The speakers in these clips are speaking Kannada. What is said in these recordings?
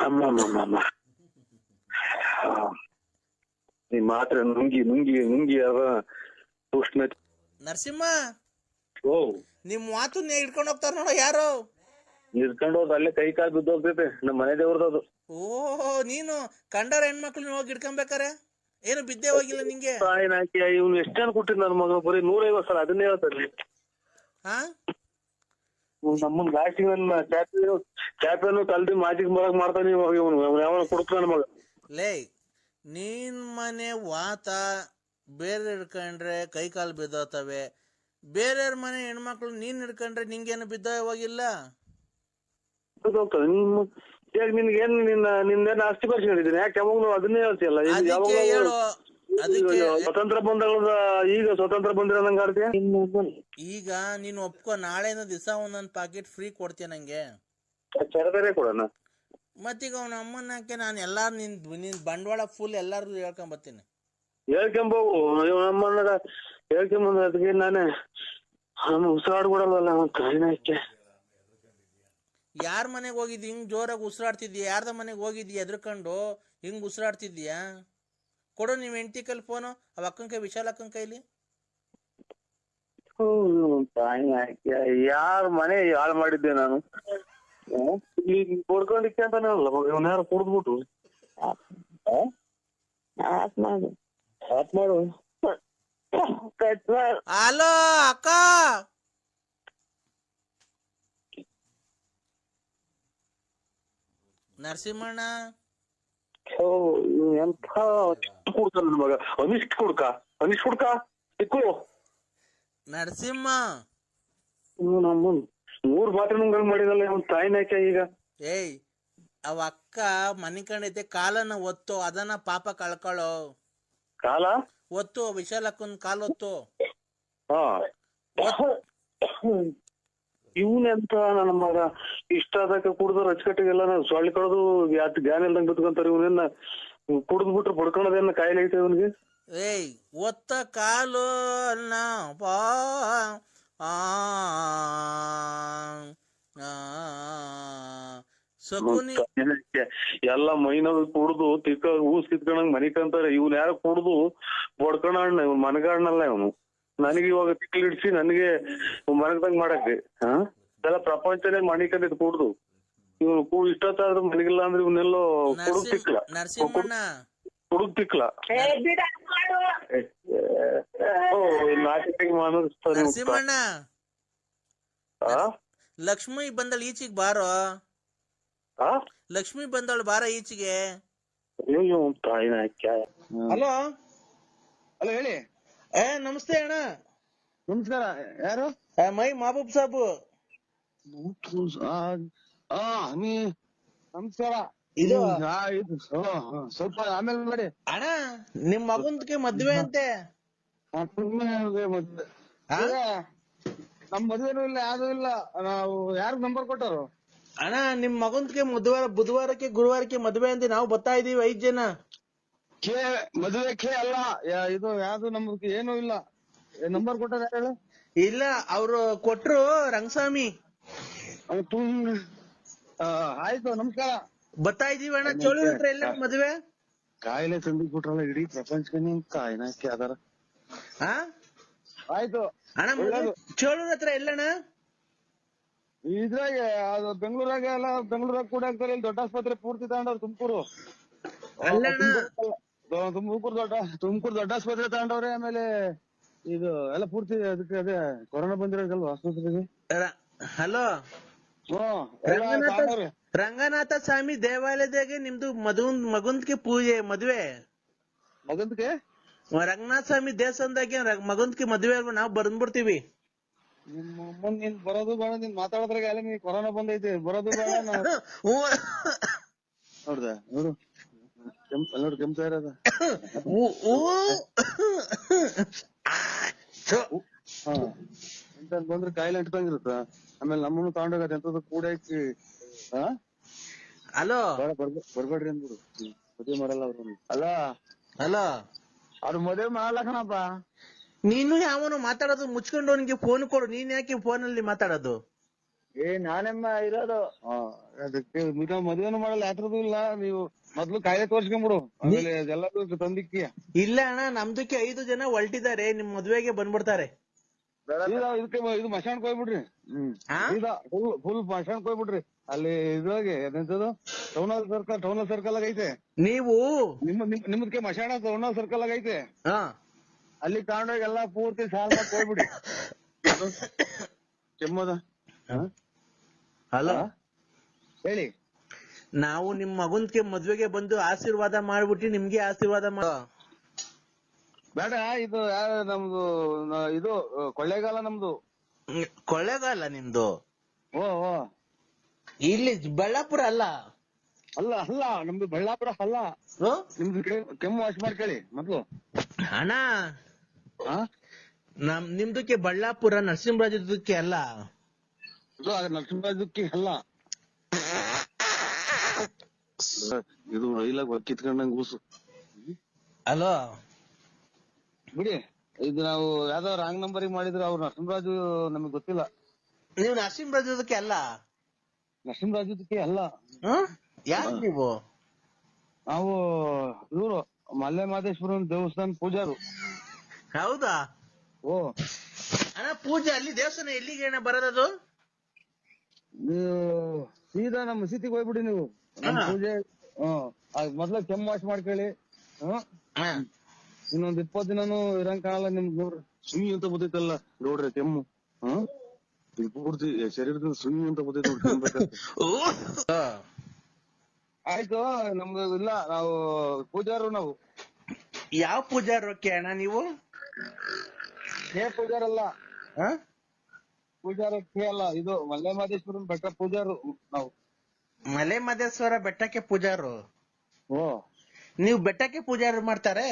ಅಮ್ಮ ಈ ಮಾತ್ರ ನುಂಗಿ ನುಂಗಿ ನುಂಗಿ ಅವ ಉಷ್ಣ. ನರಸಿಂಹ, ಓ ನಿಮ್ ಮಾತು ಹಿಡ್ಕೊಂಡ್ ಹೋಗ್ತಾರ ನೋಡ ಯಾರು? ಹಿಡ್ಕೊಂಡು ಹೋದ್ ಅಲ್ಲೇ ಕೈ ಕಾಲು ಬಿದ್ದು ಹೋಗ್ತೈತೆ. ನಮ್ಮ ಮನೆ ದೇವ್ರದದು. ಓಹೋ, ನೀನು ಕಂಡರ ಹೆಣ್ಮಕ್ಳನ್ನ ಹೋಗಿ ಹಿಡ್ಕೊಂಬೇಕಾರೆ ಏನು ಬಿದ್ದೆ ಹೋಗಿಲ್ಲ ನಿಂಗೆ? ಇವ್ನು ಎಷ್ಟ್ ಜನ ಕೊಟ್ಟಿದ್ ನನ್ನ ಮಗ? ಬರೀ 150 ಸಲ ಅದನ್ನೇ ಹೇಳ್ತಾನೆ. ನಮ್ಮನ್ ಲಾಸ್ಟಿ ಚಾಪೆನು ಕಲ್ದಿ ಮಾಜಿಕ್ ಬರಕ್ ಮಾಡ್ತಾನೆ ಇವನು. ಯಾವ ಕೊಡ್ತ ನನ್ನ ಮಗ. ಲೇ, ನೀನ್ ಮನೆ ವಾತ ಬೇರೆ ಹಿಡ್ಕೊಂಡ್ರೆ ಕೈ ಕಾಲು ಬಿದ್ದೋತವೆ. ಬೇರೆಯವ್ರ ಮನೆ ಹೆಣ್ಮಕ್ಳು ನೀನ್ ಹಿಡ್ಕೊಂಡ್ರೆ ನಿಂಗೇನು ಬಿದ್ದ ಹೋಗಿಲ್ಲ? ನಿನ್ಗೇನ್ ನಿನ್ನೇನು ಆಸ್ತಿ ಪರಿಚಯ ಹೇಳಿದ್ದೀನಿ. ಯಾಕೆ ಯಾವಾಗ ಅದನ್ನೇ ಹೇಳ್ತೀಯಲ್ಲ? ಸ್ವತಂತ್ರ ಬಂದ ಈಗ ಸ್ವತಂತ್ರ ಬಂದಿರೋ ನಂಗೆ ಆಡ್ತೀಯ. ಈಗ ನೀನ್ ಒಪ್ಕೊ, ನಾಳೆನ ದಿವಸ ಒಂದೊಂದ್ ಪಾಕೆಟ್ ಫ್ರೀ ಕೊಡ್ತೀಯ ನಂಗೆ. ಬೇರೆ ಕೊಡೋಣ. ಮತ್ತೀಗ ಅವನ ಅಮ್ಮನ ಹಾಕಿ ನಾನು ಎಲ್ಲಾರು ನಿನ್ ಬಂಡವಾಳ ಫುಲ್ ಎಲ್ಲಾರು ಹೇಳ್ಕೊಂಡ್ ಬರ್ತೀನಿ. ಹೇಳ್ಕೊಂಬೋಗು. ನಮ್ಮನ್ನ ಹೇಳ್ಕೊಂಬಂದ ಅದಕ್ಕೆ ನಾನೇ ಉಸಿರಾಡ್ ಕೊಡಲ್ವಲ್ಲ ಕಾಯಿನಕ್ಕೆ. ಯಾರ ಮನೆಗ್ ಹೋಗಿದ್ದಿ ಹಿಂಗ್ ಜೋರಾಗಿ ಉಸಿರಾಡ್ತಿದ್ಯಾ? ಯಾರ್ದ ಮನೆಗ್ ಹೋಗಿದ್ಯಾ ಎದ್ರಕೊಂಡು ಹಿಂಗ್ ಉಸಿರಾಡ್ತಿದ್ಯಾ? ಕೊಡು ನೀವ್ ಹೆಂಡತಿ ಕೈಲಿ ಫೋನು, ಅವ ಅಕ್ಕನ ಕೈ, ವಿಶಾಲ ಅಕ್ಕನ ಕೈಲಿ. ಯಾರ ಮನೆ ಹಾಳು ಮಾಡಿದ್ದೆ ನಾನು? ಕೊಡ್ಕೊಂಡಿಕ್ಕೆ ಅಂತಾನೆ ಅಲ್ಲ ಮಗ. ಇವನ್ ಯಾರು ಕುಡ್ದ್ಬಿಟ್ಟು ಮಾಡು. ಹಲೋ ಅಕ್ಕ, ನರಸಿಂಹಣ್ಣ. ಎಂಥ ಕುಡ್ಕ ನನ್ ಮಗ. ಅನಿಷ್ಟ್ ಕುಡ್ಕ ಇಕ್ಕು ನರಸಿಂಹ. ನಮ್ಮನ್ 3 ಮಾತ್ರ ನಂಗ್ ಮಾಡಿದಲ್ಲ ಅವನ್ ತಾಯಿನಾಕೆ. ಈಗ ಏಯ್, ಅವ ಅಕ್ಕ ಮನೆ ಕಂಡೈತೆ, ಕಾಲನ್ನ ಒತ್ತು, ಅದನ್ನ ಪಾಪ ಕಳ್ಕೊಳ್ಳೋ. ಕಾಲ ಒತ್ತು, ವಿಶಾಲ ಅಕ್ಕನ್ ಕಾಲ್ ಒತ್ತು. ಇವನೆಂತ ನನ್ನ ಮಗ ಇಷ್ಟ ಆದಕ್ಕೆ ಕುಡ್ದು ಅಚ್ಚಕಟ್ಟಿಗೆಲ್ಲ ಸೊಳ್ಳಿ ಕಡ್ದು ಜ್ಞಾನ ಇಲ್ದಂಗ್ ಬಿತ್ಕೊಂತಾರ. ಇವನೇನ ಕುಡ್ದ್ಬಿಟ್ರೆ ಬಡ್ಕೊಳೋದೇನ ಕಾಯಿಲೆ ಐತೆ ಇವನ್ಗೆ? ಏಯ್, ಒತ್ತ ಕಾಲು ಅಲ್ಲ ಎಲ್ಲ ಮೈನವ್ ಕುಡ್ದು ಊಸ್ ಕಿತ್ಕೊಂಡಂಗ್ ಮನಿ ಕಂತಾರೆ. ಇವ್ನ ಯಾರ ಕುಡ್ದು ಬಡ್ಕೊಣ ಇವ್ನ ಮನಗಾಡ್ನಲ್ಲ ಇವನು. ನನಗೆ ಇವಾಗ ತಿಕ್ಲಿಡ್ಸಿ ನನಗೆ ಮನಗದಂಗ್ ಮಾಡಕ್ಕೆ ಎಲ್ಲ ಪ್ರಪಂಚನೇ ಮಣಿಕಂದಿದ್ ಕುಡ್ದು. ಇವ್ನು ಇಷ್ಟೊತ್ತಾದ್ರೂ ಮನೆಗಿಲ್ಲ ಅಂದ್ರೆ ಇವನ್ನೆಲ್ಲೋ ಕುಡುಗ್ ತಿಕ್ಲ ಕುಡುಗ್ ತಿಕ್ಲ. ನರಸಿಂಹಣ್ಣ, ಲಕ್ಷ್ಮಿ ಬಂದಳು ಈಚೆಗೆ ಬಾರೋ. ಲಕ್ಷ್ಮಿ ಬಂದಳು ಬಾರ ಈಚೆಗೆ. ಹಲೋ ಹಲೋ, ಹೇಳಿ. ನಮಸ್ತೆ ಅಣ್ಣ. ನಮಸ್ಕಾರ. ಯಾರು? ಮೈ ಮಹಬೂಬ್ ಸಾಬು. ನೀ ನಮಸ್ಕಾರ. ಇದು ಸ್ವಲ್ಪ ಆಮೇಲೆ ಮಾಡಿ ಅಣ್ಣ. ನಿಮ್ ಮಗನ್ಗೆ ಮದ್ವೆ ಅಂತೆ. ನಮ್ ಮದ್ವೆನೂ ಇಲ್ಲ, ಯಾವ್ದು ಇಲ್ಲ. ನಾವು ಯಾರು ನಂಬರ್ ಕೊಟ್ಟರು? ಅಣ್ಣ, ನಿಮ್ ಮಗನ್ಗೆ ಬುಧವಾರಕ್ಕೆ ಗುರುವಾರಕ್ಕೆ ಮದ್ವೆ ಅಂತೆ. ನಾವು ಬರ್ತಾ ಇದೀವಿ 5 ಜನ. ಮದುವೆ ಅಲ್ಲ ಇದು, ಯಾವ್ದು ನಮ್ಗೆ ಏನೂ ಇಲ್ಲ. ನಂಬರ್ ಕೊಟ್ಟಾರ ಯಾರು? ಇಲ್ಲ, ಅವ್ರು ಕೊಟ್ರು ರಂಗಸ್ವಾಮಿ. ಆಯ್ತು, ನಮಸ್ಕಾರ. ಬರ್ತಾ ಇದೀವಿ ಅಣ್ಣ. ಚೋಳೂರ್ ಹತ್ರ ಎಲ್ಲ ಮದ್ವೆ? ಕಾಯಿಲೆ ತಂದಿಟ್ಬಿಟ್ರಲ್ಲ ಇಡೀ ಪ್ರಪಂಚಕ್ಕೆ. ನಿಮ್ ಕಾಯಿನಕ್ಕೆ ಅದರ. ಆಯ್ತು ಅಣ್ಣ, ಚೋಳೂರ್ ಹತ್ರ ಎಲ್ಲಣ್ಣ? ಇದ್ರಾಗೆ ಅದು ಬೆಂಗಳೂರಾಗ ಎಲ್ಲ. ಬೆಂಗಳೂರಾಗ ಕೂಡ ಆಗ್ತಾರೆ. ಇಲ್ಲಿ ದೊಡ್ಡ ಆಸ್ಪತ್ರೆ ಪೂರ್ತಿ ತಗೊಂಡವ್ರು. ತುಮಕೂರು ದೊಡ್ಡ ಆಸ್ಪತ್ರೆ ತಗೊಂಡವ್ರೆ. ಆಮೇಲೆ ಇದು ಎಲ್ಲ ಪೂರ್ತಿ ಅದಕ್ಕೆ ಅದೇ ಕೊರೋನಾ ಬಂದಿರೋದಲ್ವಾ ಆಸ್ಪತ್ರೆಗೆ. ಹಲೋ, ರಂಗನಾಥ ಸ್ವಾಮಿ ದೇವಾಲಯದಾಗೆ ನಿಮ್ದು ಮಗಂದ್ಗೆ ಪೂಜೆ ಮದ್ವೆ. ಮಗಂದ್ಗೆ ರಂಗನಾಥ ಸ್ವಾಮಿ ದೇವಸ್ಥಾನದಾಗೆ ಮಗಂದ್ಗೆ ಮದ್ವೆ ಅಲ್ವಾ? ನಾವ್ ಬಂದ್ಬಿಡ್ತೀವಿ. ನಿಮ್ಮ ಅಮ್ಮನ್ ನೀನ್ ಬರೋದು ಬೇಡ. ನೀನ್ ಮಾತಾಡೋದ್ರಾಗ ಎಲ್ಲ ನೀ ಕೊರೋನಾ ಬಂದೈತಿ. ಬರೋದು ಬೇಡ. ನೋಡ್ದ ನೋಡು, ನೋಡಿ ಕೆಂಪ ಇರೋದ. ಎಂತ ಬಂದ್ರೆ ಕಾಯಿಲೆ ಇಟ್ಕೊಂಗಿರುತ್ತ. ಆಮೇಲೆ ನಮ್ಮನ್ನು ತಗೊಂಡೋಗದ ಎಂತದ ಕೂಡ ಇಕ್ಕಿ. ಹಲೋ, ಬರ್ಬೇಡ್ರಿ ಅಂದ್ಬಿಡು. ಮದುವೆ ಮಾಡಲ್ಲ ಅವ್ರು. ಹಲೋ, ಅವ್ರು ಮದುವೆ ಮಾಡಲ್ಲ ಕಣಪ್ಪ. ನೀನು ಯಾವನು ಮಾತಾಡೋದು ಮುಚ್ಕೊಂಡು ಅವನಿಗೆ ಫೋನ್ ಕೊಡು. ನೀನ್ ಯಾಕೆ ಫೋನಲ್ಲಿ ಮಾತಾಡೋದು? ನಾನೆಮ್ಮ ಇರೋದು. ಅದಕ್ಕೆ ನೀವು ಮದ್ವೆನೂ ಮಾಡಲ್ಲ, ಯಾತ್ರದೂ ಇಲ್ಲ. ನೀವು ಮೊದ್ಲು ಕಾಯಿಲೆ ತೋರ್ಸ್ಕೊಂಡ್ಬಿಡು, ಆಮೇಲೆ ಅದೆಲ್ಲದೂ ತಂದಿಕ್ಕಿ. ಇಲ್ಲ ಅಣ್ಣ, ನಮ್ದಕ್ಕೆ 5 ಜನ ಹೊಲ್ಟಿದ್ದಾರೆ, ನಿಮ್ ಮದ್ವೆಗೆ ಬಂದ್ಬಿಡ್ತಾರೆ. ಇದಕ್ಕೆ ಇದು ಮಶಾಣಕ್ ಹೋಗ್ಬಿಡ್ರಿ. ಆ? ಫುಲ್ ಮಶಾಣಕ್ ಹೋಗ್ಬಿಡ್ರಿ. ಅಲ್ಲಿ ಇದ್ರೊಳಗೆ ಎಂತದು ಟೌನ್ ಸರ್ಕಲ್ ಆಗ ಐತೆ. ನೀವು ನಿಮ್ದಕ್ಕೆ ಮಶಾಣ ಟೌನ್ ಸರ್ಕಲ್ ಆಗ ಐತೆ. ಹಾ ಅಲ್ಲಿ ತಗೊಂಡೋಗಿ ಎಲ್ಲಾ ಪೂರ್ತಿ ಸಾಲ್ ಮಾಡಿ ಹೋಗ್ಬಿಡಿ. ಕೆಮ್ಮದ ಹಲೋ, ಹೇಳಿ. ನಾವು ನಿಮ್ ಮಗನ್ಗೆ ಮದ್ವೆಗೆ ಬಂದು ಆಶೀರ್ವಾದ ಮಾಡ್ಬಿಟ್ಟು ನಿಮ್ಗೆ ಆಶೀರ್ವಾದ ಮಾಡ. ಬೇಡ, ಇದು ನಮ್ದು ಇದು ಕೊಳ್ಳೇಗಾಲ ನಮ್ದು. ಕೊಳ್ಳೇಗಾಲ ನಿಮ್ದು? ಓ ಇಲ್ಲಿ ಬಳ್ಳಾಪುರ ಅಲ್ಲ. ಅಲ್ಲ ನಮ್ದು ಬಳ್ಳಾಪುರ ಅಲ್ಲ. ಓ? ನಿಮ್ದು ಕೆಮ್ಮು ವಾಶ್ ಮಾಡ್ಕೊಳ್ಳಿ ಮೊದ್ಲು. ಅಣ್ಣ ನಿಮ್ದಕ್ಕೆ ಬಳ್ಳಾಪುರ, ನರಸಿಂಹರಾಜಕ್ಕೆ ಅಲ್ಲ. ನರಸಿಂಹರಾಜಕ್ಕೆ ಅಲ್ಲ. ಇದು ರೈಲಾಗ ಕಿತ್ಕೊಂಡಂಗ್ ಕೂಸು. ಹಲೋ ಬಿಡಿ, ಇದು ನಾವು ಯಾವ್ದೋ ರಾಂಗ್ ನಂಬರಿಗೆ ಮಾಡಿದ್ರೆ ಅವ್ರು ನರಸಿಂಹರಾಜು ನಮಗ್ ಗೊತ್ತಿಲ್ಲ. ನೀವು ನರಸಿಂಹರಾಜಕ್ಕೆ ಅಲ್ಲ? ನರಸಿಂಹರಾಜಕ್ಕೆ ಅಲ್ಲ. ಯಾರು ನೀವು? ನಾವು ಇವ್ರು ಮಲ್ಲೆ ಮಾದೇಶ್ವರನ್ ದೇವಸ್ಥಾನ ಪೂಜಾರು. ಹೌದಾ? ಓ ಅಣ್ಣ, ಪೂಜೆ ಅಲ್ಲಿ ದೇವಸ್ಥಾನ ಎಲ್ಲಿಗೆ ಅಣ್ಣ ಬರೋದದು? ನೀವು ಸೀದಾ ನಮ್ಮ ಮಸೀದಿಗೆ ಹೋಗ್ಬಿಡಿ ನೀವು. ನಮ್ ಪೂಜೆ ಮೊದ್ಲ ಕೆಮ್ಮು ವಾಶ್ ಮಾಡ್ಕೊಳ್ಳಿ. ಇನ್ನೊಂದ್ 20 ದಿನಾನು ಇರಂಗ್ ಕಾಣಲ್ಲ ನಿಮ್ಗೆ. ನೋಡ್ರಿ ಸುಮ್ಮಿ ಅಂತ ಬರ್ತೈತಲ್ಲ ನೋಡ್ರಿ ಕೆಮ್ಮು. ಇದು ಪೂರ್ತಿ ಶರೀರದಿಂದ ಸುಮ್ಮಿ ಅಂತ ಬರ್ತೈತೆ ನೋಡ್ರಿ. ಆಯ್ತು, ನಮ್ದು ಇಲ್ಲ, ನಾವು ಪೂಜಾರು. ನಾವು ಯಾವ ಪೂಜಾರಕ್ಕೆ ಅಣ್ಣ ನೀವು? ಪೂಜಾರಲ್ಲ, ಪೂಜಾರಕ್ಕೆ ಅಲ್ಲ. ಇದು ಮಲ್ಲೆ ಮಾದೇಶ್ವರನ್ ಬೆಟ್ಟ ಪೂಜಾರು ನಾವು. ಮಲೆ ಮಹದೇಶ್ವರ ಬೆಟ್ಟಕ್ಕೆ ಪೂಜಾರು? ಓ, ನೀವು ಬೆಟ್ಟಕ್ಕೆ ಪೂಜಾರು ಮಾಡ್ತಾರೆ?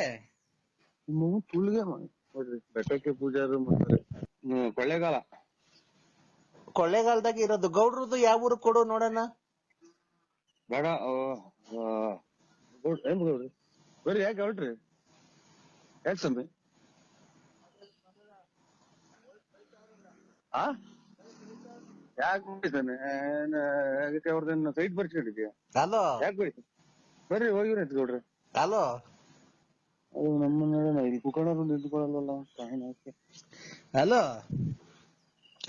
ತುಳ್ಗೆ ನೋಡ್ರಿ, ಬೆಟ್ಟಕ್ಕೆ ಪೂಜಾರು ಮಾಡ್ತಾರೆ. ಕೊಳ್ಳೇಗಾಲ. ಕೊಳ್ಳೇಗಾಲದಾಗ ಇರೋದು. ಗೌಡ್ರದ್ದು ಯಾವ ಊರು ಕೊಡು ನೋಡೋಣ. ಬೇಡ, ಏನ್ ಗೌಡ್ರಿ ಬರ್ರಿ. ಯಾಕೆ ಹೊರಟ್ರಿ? ಯಾಕೆ ಸಂಬಿ? ಯಾಕೆ ಬಿಟ್ಟಿದ್ದಾನೆ? ಅವ್ರದೇನು ಸೈಟ್ ಬರ್ಸ್ಕೊಂಡಿದ್ಯಾ? ಹಲೋ, ಯಾಕೆ ಬರೀ ಬರ್ರಿ, ಹೋಗಿವ್ರಿ ಅಂತ ಗೌಡ್ರಿ. ಹಲೋ, ಅದು ನಮ್ಮ ನೋಡೋಣ, ಇಲ್ಲಿ ಕುಕ್ಕಣರು ನಿಂತ್ಕೊಳ್ಳಲ್ಲ. ಹಲೋ,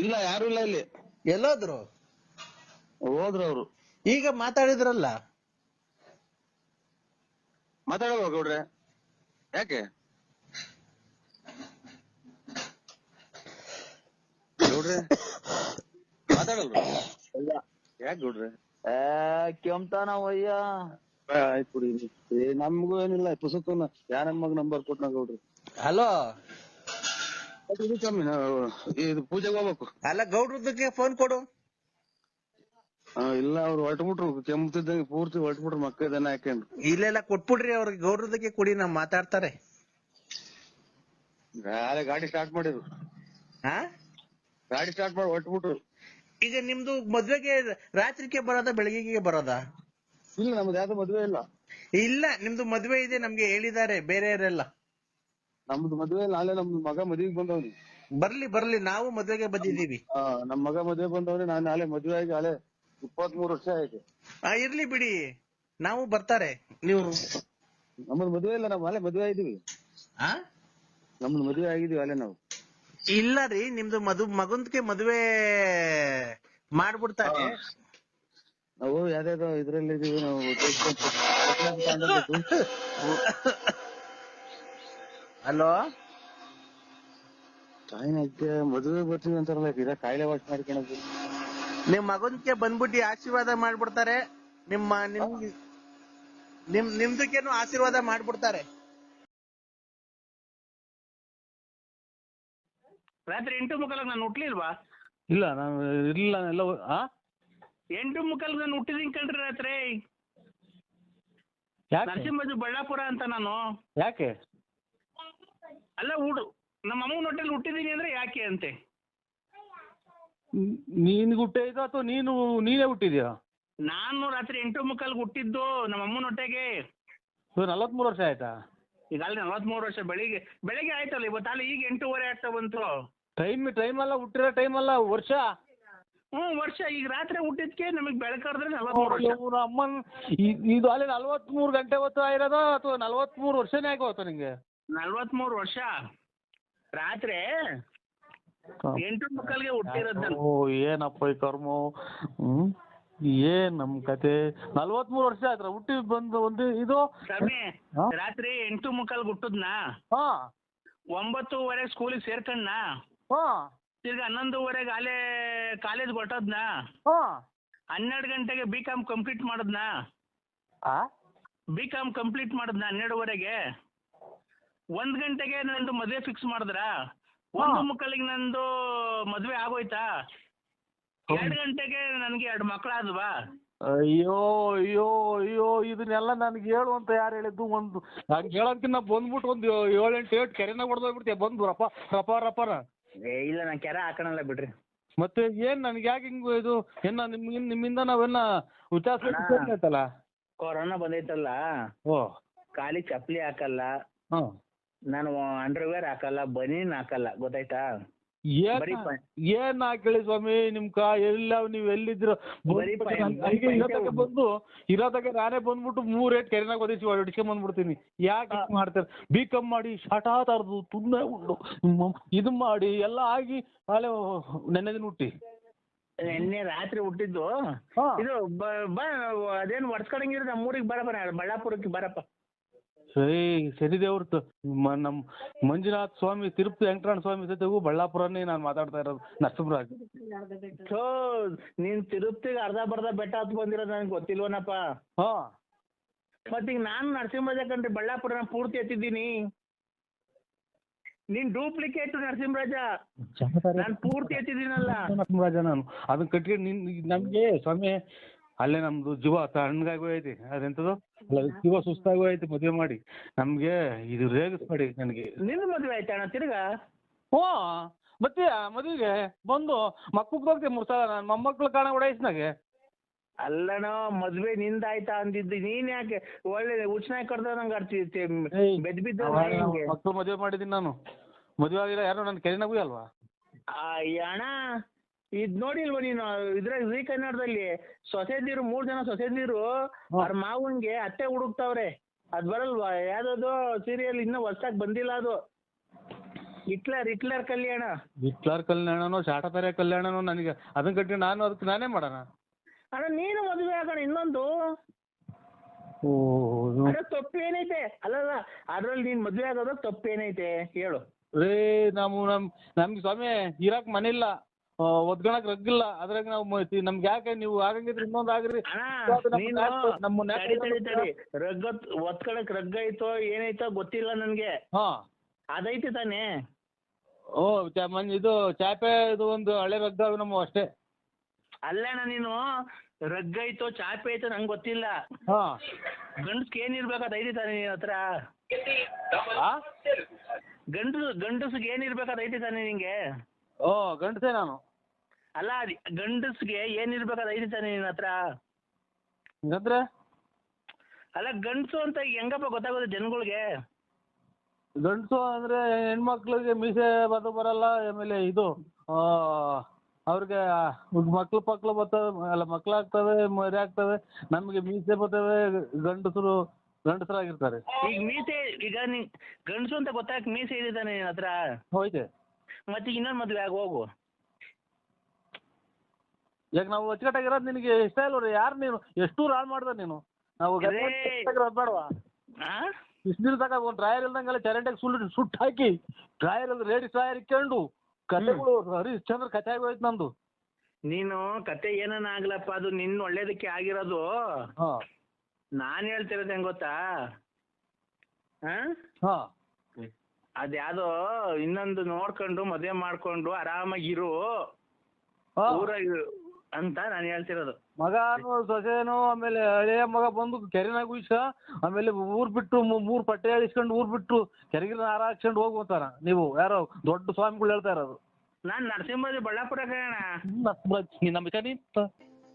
ಇಲ್ಲ, ಯಾರು ಇಲ್ಲ ಇಲ್ಲಿ. ಎಲ್ಲೋದ್ರು? ಹೋದ್ರು ಅವ್ರು. ಈಗ ಮಾತಾಡಿದ್ರಲ್ಲ. ಮಾತಾಡೋದು ಗೌಡ್ರೆ. ಯಾಕೆ ಗೌಡ್ರೆ ಮಾತಾಡಲ್ರು? ಯಾಕೆ ಗೌಡ್ರೆ? ಕೆಮ್ತಾನವಯ್ಯ. ಆಯ್ತು ಬಿಡಿ, ನಮ್ಗೂ ಏನಿಲ್ಲ. ಪುಸ್ತಕನ ಯಾರ ಮಗ ನಂಬರ್ ಕೊಟ್ನ ಗೌಡ್ರಿ. ಹಲೋ, ಕಮ್ಮಿ, ಇದು ಪೂಜೆಗೆ ಹೋಗ್ಬೇಕು. ಅಲ್ಲ, ಗೌಡ್ರದಕ್ಕೆ ಫೋನ್ ಕೊಡು. ಇಲ್ಲ, ಅವ್ರು ಹೊರಟ್ಬಿಟ್ರು. ಕೆಮ್ಮತಿದ್ದಂಗೆ ಪೂರ್ತಿ ಹೊರಟ್ಬಿಟ್ರು. ಮಕ್ಕ ಇದನ್ನ ಹಾಕೊಂಡ್ರು. ಇಲ್ಲೆಲ್ಲ ಕೊಟ್ಬಿಡ್ರಿ ಅವ್ರಿಗೆ. ಗೌಡ್ರದಕ್ಕೆ ಕೊಡಿ, ನಾವ್ ಮಾತಾಡ್ತಾರೆ. ಗಾಡಿ ಸ್ಟಾರ್ಟ್ ಮಾಡಿದ್ರು. ಗಾಡಿ ಸ್ಟಾರ್ಟ್ ಮಾಡಿ ಹೊರಟ್ಬಿಟ್ರು. ಈಗ ನಿಮ್ದು ಮದ್ವೆಗೆ ರಾತ್ರಿಗೆ ಬರೋದಾ ಬೆಳಗ್ಗೆಗೆ ಬರೋದಾ? ಇಲ್ಲ, ನಮ್ದು ಯಾವ್ದು ಮದ್ವೆ ಇಲ್ಲ. ಇಲ್ಲ, ನಿಮ್ದು ಮದ್ವೆ ಇದೆ ನಮ್ಗೆ ಹೇಳಿದ್ದಾರೆ ಬೇರೆಯವರೆಲ್ಲ. ನಮ್ದು ಮದ್ವೆ ಇಲ್ಲ. ನಾಳೆ ನಮ್ದು ಮಗ ಮದ್ವೆಗೆ ಬಂದವ್ನಿ. ಬರ್ಲಿ, ನಾವು ಮದ್ವೆಗೆ ಬಂದಿದೀವಿ. ನಮ್ ಮಗ ಮದ್ವೆ ಬಂದವ್ರಿ. ನಾನ್ ನಾಳೆ ಮದ್ವೆ ಆಗಿ 23 ವರ್ಷ ಆಯ್ತು. ಇರ್ಲಿ ಬಿಡಿ, ನಾವು ಬರ್ತಾರೆ. ನೀವು ನಮ್ಮದು ಮದ್ವೆ ಇಲ್ಲ, ನಾವ್ ನಾಳೆ ಮದ್ವೆ ಆಗಿದೀವಿ. ನಮ್ದು ಮದ್ವೆ ಆಗಿದೀವಿ ಅಲ್ಲೇ ನಾವು. ಇಲ್ಲ ರೀ, ನಿಮ್ದು ಮಗನ್ಗೆ ಮದ್ವೆ ಮಾಡ್ಬಿಡ್ತಾರೆ. ನಾವು ಯಾವ್ದಾದ್ರು ಇದ್ರಲ್ಲಿ ಇದೀವಿ ನಾವು. ಹಲೋ, ತಾಯಿನಕ್ಕೆ ಮದ್ವೆ ಬರ್ತೀವಿ ಅಂತಾರಲ್ಲ, ಇದ ಕಾಯಿಲೆ ವಾಶ್ ಮಾಡ್ಕೊಳೋದು. ನಿಮ್ ಮಗನ್ಗೆ ಬಂದ್ಬಿಟ್ಟು ಆಶೀರ್ವಾದ ಮಾಡ್ಬಿಡ್ತಾರೆ. ನಿಮ್ದಕ್ಕೇನು ಆಶೀರ್ವಾದ ಮಾಡ್ಬಿಡ್ತಾರೆ. ರಾತ್ರಿ 8:15 ನಾನು ಹುಟ್ಲಿಲ್ವಾ? ಇಲ್ಲ, ನಾನು ಇರ್ಲಿಲ್ಲ. ಎಲ್ಲ 8:15 ನಾನು ಹುಟ್ಟಿದೀನಿ ಕಣ್ರಿ ರಾತ್ರಿ. ನರಸಿಂಹರಾಜು ಬಳ್ಳಾಪುರ ಅಂತ ನಾನು. ಯಾಕೆ? ಅಲ್ಲ, ನಮ್ಮ ಅಮ್ಮನ ಹೊಟ್ಟೆಲಿ ಹುಟ್ಟಿದೀನಿ ಅಂದ್ರೆ ಯಾಕೆ ಅಂತೆ. ನೀನ್ ಹುಟ್ಟಿದ ಅಥವಾ ನೀನೇ ಹುಟ್ಟಿದ್ಯಾ? ನಾನು ರಾತ್ರಿ 8:15 ಹುಟ್ಟಿದ್ದು ನಮ್ಮ ಅಮ್ಮನ ಹೊಟ್ಟೆಗೆ. 43 ವರ್ಷ ಆಯ್ತಾ? ಈಗ ಅಲ್ಲಿ 43 ವರ್ಷ. ಬೆಳಿಗ್ಗೆ ಆಯ್ತಲ್ಲ ಇವತ್ತು. ಅಲ್ಲಿ ಈಗ 8:15 ಆಗ್ತಾ ಬಂತು. ಟೈಮ್ ಅಲ್ಲ, ಹುಟ್ಟಿರೋ ಟೈಮ್ ಅಲ್ಲ, ವರ್ಷ. ವರ್ಷ ಈಗ ರಾತ್ರಿ ಹುಟ್ಟಿದ್ಕೆ ನಮಗ್ ಬೆಳಕಾದ್ರೆ 43 ವರ್ಷ. ಇವ್ರ ಅಮ್ಮನ್ ಇದು ಅಲ್ಲಿ 43 ಗಂಟೆ ಹೊತ್ತು ಆಗಿರೋದ ಅಥವಾ 43 ವರ್ಷನೇ ಆಗೋತ ನಿಂಗೆ? 43 ವರ್ಷ ರಾತ್ರಿ 8:15ಗೆ ಹುಟ್ಟಿರೋದ್ ನಾನು. ಓ ಏನಪ್ಪ ಈ ಕರ್ಮ. ಏನ್ ನಮ್ ಕತೆ. 43 ವರ್ಷ ಆಯ್ತರ ಹುಟ್ಟಿ ಬಂದು ಒಂದು ಇದು ಸ್ವಾಮಿ ರಾತ್ರಿ 8:15 ಹುಟ್ಟದ್ನಾ, 9:00 ಸ್ಕೂಲಿಗೆ ಸೇರ್ಕಣ್ಣ, ತಿರ್ಗಿ 11:00 ಅಲ್ಲೇ ಕಾಲೇಜ್ ಹೊಟ್ಟದ್ನಾ, 12 ಗಂಟೆಗೆ B.Com ಕಂಪ್ಲೀಟ್ ಮಾಡದ್ನಾ, B.Com ಕಂಪ್ಲೀಟ್ ಮಾಡದ್ನಾ 12:30ಗೆ. 1 ಗಂಟೆಗೆ ನಂದು ಮದ್ವೆ ಫಿಕ್ಸ್ ಮಾಡಿದ್ರ, 1:15 ನಂದು ಮದ್ವೆ ಆಗೋಯ್ತಾ, 2 ಗಂಟೆಗೆ ನನ್ಗೆ 2 ಮಕ್ಳಾದ್ವಾ. ಅಯ್ಯೋ ಅಯ್ಯೋ ಅಯ್ಯೋ ಇದನ್ನೆಲ್ಲ ನನ್ಗೆ ಹೇಳು ಅಂತ ಯಾರು ಹೇಳಿದ್ದು? ಒಂದು ಹಂಗೆ ಹೇಳೋದಕ್ಕಿಂತ ಬಂದ್ಬಿಟ್ಟು ಒಂದು 7-8 ಕೆರೆನಾಗ ಹೊಡೆದೋಗ್ಬಿಡ್ತೀಯ ಬಂದು ರಪಾರ. ಇಲ್ಲ ನಾನು ಕೆರೆ ಹಾಕೋಣಲ್ಲ ಬಿಡ್ರಿ. ಮತ್ತೆ ಏನ್ ನನ್ಗೆ ಯಾಕೆ ಹಿಂಗು ಇದು ನಿಮ್ಮಿಂದ ನಾವೆಲ್ಲ ವ್ಯತ್ಯಾಸ ಆಯ್ತಲ್ಲ. ಕೊರೋನಾ ಬಂದೈತಲ್ಲ, ಕಾಲಿಗೆ ಚಪ್ಪಲಿ ಹಾಕಲ್ಲ, ನಾನು ಅಂಡರ್ವೇರ್ ಹಾಕಲ್ಲ, ಬನೀನ್ ಹಾಕಲ್ಲ, ಗೊತ್ತಾಯ್ತಾ? ಏನ್ ಹಾಕೇಳಿ ಸ್ವಾಮಿ ನಿಮ್ಕ ಎಲ್ಲ ನೀವ್ ಎಲ್ಲಿದ್ರ ಬಂದು ಇರೋದಾಗ ನಾನೇ ಬಂದ್ಬಿಟ್ಟು 3 ಕೆರೆನಾಗ ಒದಿಸಿ ಹೊಡಿಸ್ಕೊಂಡ್ ಬಂದ್ಬಿಡ್ತೀನಿ. ಯಾಕೆ ಮಾಡ್ತಾರೆ? B.Com ಮಾಡಿ ಶಾಟ ತರದು ತುನ್ನ ಉಂಡು ಇದು ಮಾಡಿ ಎಲ್ಲ ಆಗಿ ಅಲ್ಲೇ ನೆನ್ನೆ ದಿನ ಹುಟ್ಟಿ ನಿನ್ನೆ ರಾತ್ರಿ ಹುಟ್ಟಿದ್ದು ಇದು ಅದೇನು ಒಡ್ಸ್ಕೊಳಂಗಿದ್ರೆ ನಮ್ಮೂರಿಗೆ ಬರಪ್ಪ, ಬಳ್ಳಾಪುರಕ್ಕೆ ಬರಪ್ಪ. ಸರಿ ದೇವ್ರದ್ದು ನಮ್ ಮಂಜುನಾಥ್ ಸ್ವಾಮಿ ತಿರುಪತಿ ವೆಂಕಟರಮಣ ಸ್ವಾಮಿ ಜೊತೆಗೂ ಬಳ್ಳಾಪುರನೇ ನಾನು ಮಾತಾಡ್ತಾ ಇರೋದು. ನರಸಿಂಹರಾಜ್ ನೀನ್ ತಿರುಪತಿಗೆ ಅರ್ಧ ಬೆಟ್ಟ ಹತ್ತು ಬಂದಿರೋದು ನನಗೆ ಗೊತ್ತಿಲ್ವನಪ್ಪ. ಮತ್ತೀಗ ನಾನು ನರಸಿಂಹರಾಜ ಕಂಡ್ರಿ ಬಳ್ಳಾಪುರನ ಪೂರ್ತಿ ಎತ್ತಿದ್ದೀನಿ. ನೀನ್ ಡೂಪ್ಲಿಕೇಟ್ ನರಸಿಂಹರಾಜ, ನಾನು ಪೂರ್ತಿ ಎತ್ತಿದ್ದೀನಲ್ಲ ನರಸಿಂಹರಾಜ. ನಾನು ಅದನ್ನ ಕಟ್ಕೊಂಡು ನಮ್ಗೆ ಸ್ವಾಮಿ ಅಲ್ಲೇ ನಮ್ದು ಜೀವ ತಣ್ಣಗಾಗೋ ಐತಿ. ಅದೆಂತದು ಜೀವ ಸುಸ್ತಾಗೋ ಐತಿ ಮದುವೆ ಮಾಡಿ. ನಮ್ಗೆ ಇದು ರೇಗಿಸ್ಬೇಡಿ ನನಗೆ. ನಿನ್ನ ಮದುವೆ ಆಯ್ತಾ ತಿರ್ಗಾ? ಮತ್ತೆ ಮದುವೆಗೆ ಬಂದು ಮಕ್ಕಳು ಹೋಗ್ತೇವೆ 3 ಸಲ. ನಾನು ಮೊಮ್ಮಕ್ಳು ಕಾಣ ಓಡಾಯಿಸ್ನಾಗೆ. ಅಲ್ಲನೋ ಮದ್ವೆ ನಿಂದಾಯ್ತಾ ಅಂದಿದ್ದು, ನೀನ್ ಯಾಕೆ ಒಳ್ಳೆ ಉಚ್ಚನಾಗಿ ಕಡ್ದ ನಂಗೆ ಆಡ್ತಿ ಬೆದ್ ಬಿದ್ದ. ಮಕ್ಕಳು ಮದುವೆ ಮಾಡಿದೀನಿ ನಾನು. ಮದುವೆ ಆಗಿಲ್ಲ ಯಾರು ನನ್ನ ಕೆರೆನಾಗೂ ಅಲ್ವಾ? ಅಣ್ಣ ಇದ್ ನೋಡಿಲ್ವ ನೀನು ಇದ್ರಾಗ ಜೀ ಕನ್ನಡದಲ್ಲಿ ಸೊಸೆದಿರು 3 ಜನ ಸೊಸೆದಿರು ಅವ್ರ ಮಾವನ್ಗೆ ಅತ್ತೆ ಹುಡುಕ್ತಾವ್ರೆ. ಅದ್ ಬರಲ್ವಾ? ಯಾವ್ದದು ಸೀರಿಯಲ್ ಇನ್ನೂ ಹೊಸ್ದಾಗ್ ಬಂದಿಲ್ಲ ಅದು. ಹಿಟ್ಲರ್ ಕಲ್ಯಾಣನೋ ಶಾಟಪೆರೆ ಕಲ್ಯಾಣನೋ ನನಗೆ ಅದನ್ನ ಕಟ್ಟಿ ನಾನು ಅದಕ್ಕೆ ನಾನೇ ಮಾಡೋಣ. ಅಣ್ಣ ನೀನು ಮದುವೆ ಆಗೋಣ ಇನ್ನೊಂದು. ತಪ್ಪೇನೈತೆ? ಅಲ್ಲಲ್ಲ ಅದ್ರಲ್ಲಿ ನೀನ್ ಮದ್ವೆ ಆಗೋದ ತಪ್ಪೇನೈತೆ ಹೇಳು? ನಮ್ಗೆ ಸ್ವಾಮಿ ಇರಾಕ್ ಮನೆ ಇಲ್ಲ, ಒದ್ಕೊಳಕ್ ರಗ್ಗಿಲ್ಲ. ಅದ್ರಾಗ ನಾವು ನಮ್ಗೆ ಯಾಕೆ ನೀವು ಆಗಂಗಿದ್ರೆ ಇನ್ನೊಂದು ಆಗ್ರಿ. ಒತ್ಕೊಳಕ್ ರಗ್ಗ ಐತೋ ಏನೈತೋ ಗೊತ್ತಿಲ್ಲ ನನ್ಗೆ. ಅದೈತೆ ತಾನೇ? ಇದು ಚಾಪೆ ಇದು ಒಂದು ಹಳೆ ರಗ್ಗ ನಮ್ಮ ಅಷ್ಟೇ. ಅಲ್ಲಣ್ಣ ನೀನು ರಗ್ಗ ಐತೋ ಚಾಪೆ ಐತೋ ನಂಗೆ ಗೊತ್ತಿಲ್ಲ. ಗಂಡಸ್ಗೆ ಏನಿರ್ಬೇಕು ಅದೈತಿ ತಾನೆ ನಿನ್ ಹತ್ರ? ಗಂಡಸ್ಗೆ ಏನಿರ್ಬೇಕು ಅದೈತಿ ತಾನೆ ನಿಂಗೆ? ಗಂಡಸೇ ನಾನು. ಅಲ್ಲ ಗಂಡಸ್ಗೆ ಏನಿರ್ಬೇಕು ಅದೈತಿ ತಾನೆ ನಿನ್ನ ಹತ್ರ? ಅಂದ್ರೆ ಅಲ್ಲ ಗಂಡಸು ಅಂತ ಹೆಂಗಪ್ಪ ಗೊತ್ತಾಗೋದು ಜನಗಳಿಗೆ? ಗಂಡಸು ಅಂದ್ರೆ ಹೆಣ್ಮಕ್ಳಿಗೆ ಮೀಸೆ ಬರಲ್ಲ. ಆಮೇಲೆ ಇದು ಅವ್ರಿಗೆ ಮಕ್ಳು ಬರ್ತವೆ, ಅಲ್ಲ ಮಕ್ಳಾಗ್ತವೆ, ಮರಿ ಆಗ್ತವೆ. ನಮ್ಗೆ ಮೀಸೆ ಬರ್ತವೆ. ಗಂಡಸರಾಗಿರ್ತಾರೆ. ಈಗ ಮೀಸೆ ಈಗ ಗಂಡಸು ಅಂತ ಗೊತ್ತಾಗ ಮೀಸೆ ಇದೆ ತಾನೆ ನಿನ್ನ ಹತ್ರ? ಹೋಯ್ತೆ. ಮತ್ತೆ ಇನ್ನೊಂದು ಮದ್ವೆ ಆಗ ಹೋಗು. ಈಗ ನಾವು ಅಚ್ಚುಕಟ್ಟಾಗಿರೋದು ನಿನಗೆ ಇಷ್ಟ ಇಲ್ವ? ಯಾರು ನೀನು? ಎಷ್ಟು ಹಾಳು ಮಾಡ್ದ ನೀನು? ನಾವು ಬೇಡವಾ? ಇಷ್ಟು ದಿನ ತಗ ಒಂದು ಡ್ರಾಯರ್ ಇಲ್ದಂಗೆಲ್ಲ ಚರಂಡಿಗೆ ಸುಟ್ಟು ಹಾಕಿ ಡ್ರಾಯರ್ ರೇಡಿ ಡ್ರಾಯರ್ ಇಕ್ಕೊಂಡು ಕತೆಗಳು ಹರಿಶ್ಚಂದ್ರ ಕತೆ ಆಗೋಯ್ತು ನಂದು. ನೀನು ಕತೆ ಏನನ್ನ ಆಗ್ಲಪ್ಪ, ಅದು ನಿನ್ನ ಒಳ್ಳೇದಕ್ಕೆ ಆಗಿರೋದು. ನಾನ್ ಹೇಳ್ತಿರೋದು ಹೆಂಗ್ ಗೊತ್ತಾ? ಅದ್ಯಾವ್ದೋ ಇನ್ನೊಂದು ನೋಡ್ಕೊಂಡು ಮದ್ವೆ ಮಾಡ್ಕೊಂಡು ಆರಾಮಾಗಿರು ಊರಾಗ ಅಂತ ನಾನು ಹೇಳ್ತಿರೋದು. ಮಗನು ಸೊಸೆನು ಆಮೇಲೆ ಹಳೆಯ ಮಗ ಬಂದು ಕೆರೆನಾಗ ಉಯ್ಸ, ಆಮೇಲೆ ಊರ್ ಬಿಟ್ಟು 3 ಪಟ್ಟೆ ಹೇಳಿಸ್ಕೊಂಡು ಊರ್ ಬಿಟ್ಟು ಕೆರೆಗಿನ ಹಾರ ಹಾಕ್ಸ್ಕೊಂಡು ಹೋಗ್ಬೋತಾರ. ನೀವು ಯಾರೋ ದೊಡ್ಡ ಸ್ವಾಮಿಗಳು ಹೇಳ್ತಾ ಇರೋದು. ನಾನ್ ನರಸಿಂಹರಾಜ್ ಬಳ್ಳಾಪುರ